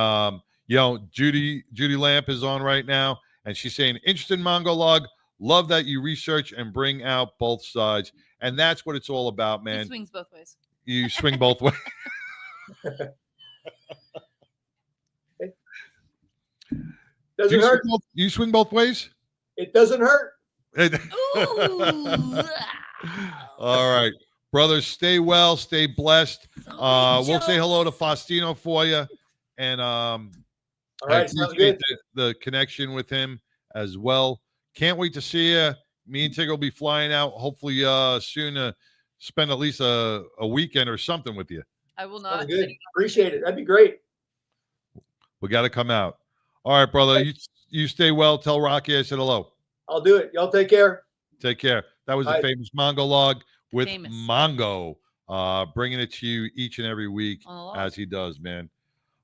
Judy Lamp is on right now, and she's saying, interested in Mongo Log. Love that you research and bring out both sides. And that's what it's all about, man. He swings both ways. You swing both ways. Doesn't hurt. You swing both ways? It doesn't hurt. All right. Brothers, stay well, stay blessed. We'll say hello to Faustino for you. And all right, I appreciate the connection with him as well. Can't wait to see you. Me and Tig will be flying out hopefully soon to spend at least a weekend or something with you. I will not. Sounds good. Appreciate it. That'd be great. We got to come out. All right, brother. You stay well. Tell Rocky I said hello. I'll do it. Y'all take care. Take care. That was the famous Mongo Log with Mongo, bringing it to you each and every week as he does, man.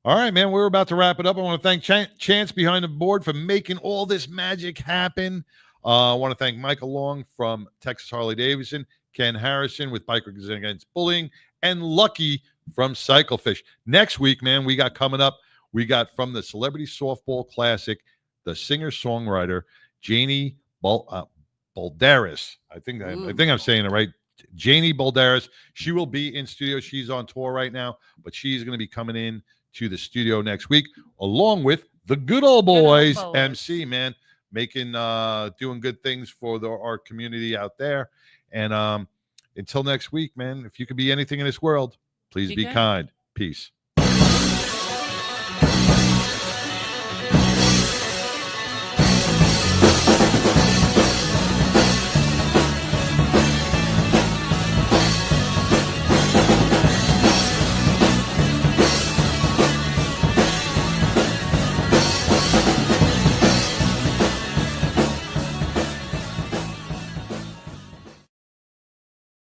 All right, man. We're about to wrap it up. I want to thank Chance behind the board for making all this magic happen. I want to thank Michael Long from Texas Harley Davidson, Ken Harrison with Bikers Against Bullying, and Lucky from Cyclefish. Next week, man, we got coming up. We got from the Celebrity Softball Classic, the singer-songwriter Janie Balderas. I think I'm saying it right. Janie Balderas. She will be in studio. She's on tour right now, but she's going to be coming in to the studio next week, along with the Good Old Boys MC, man, making doing good things for our community out there. And until next week, man, if you could be anything in this world, please be kind. Peace.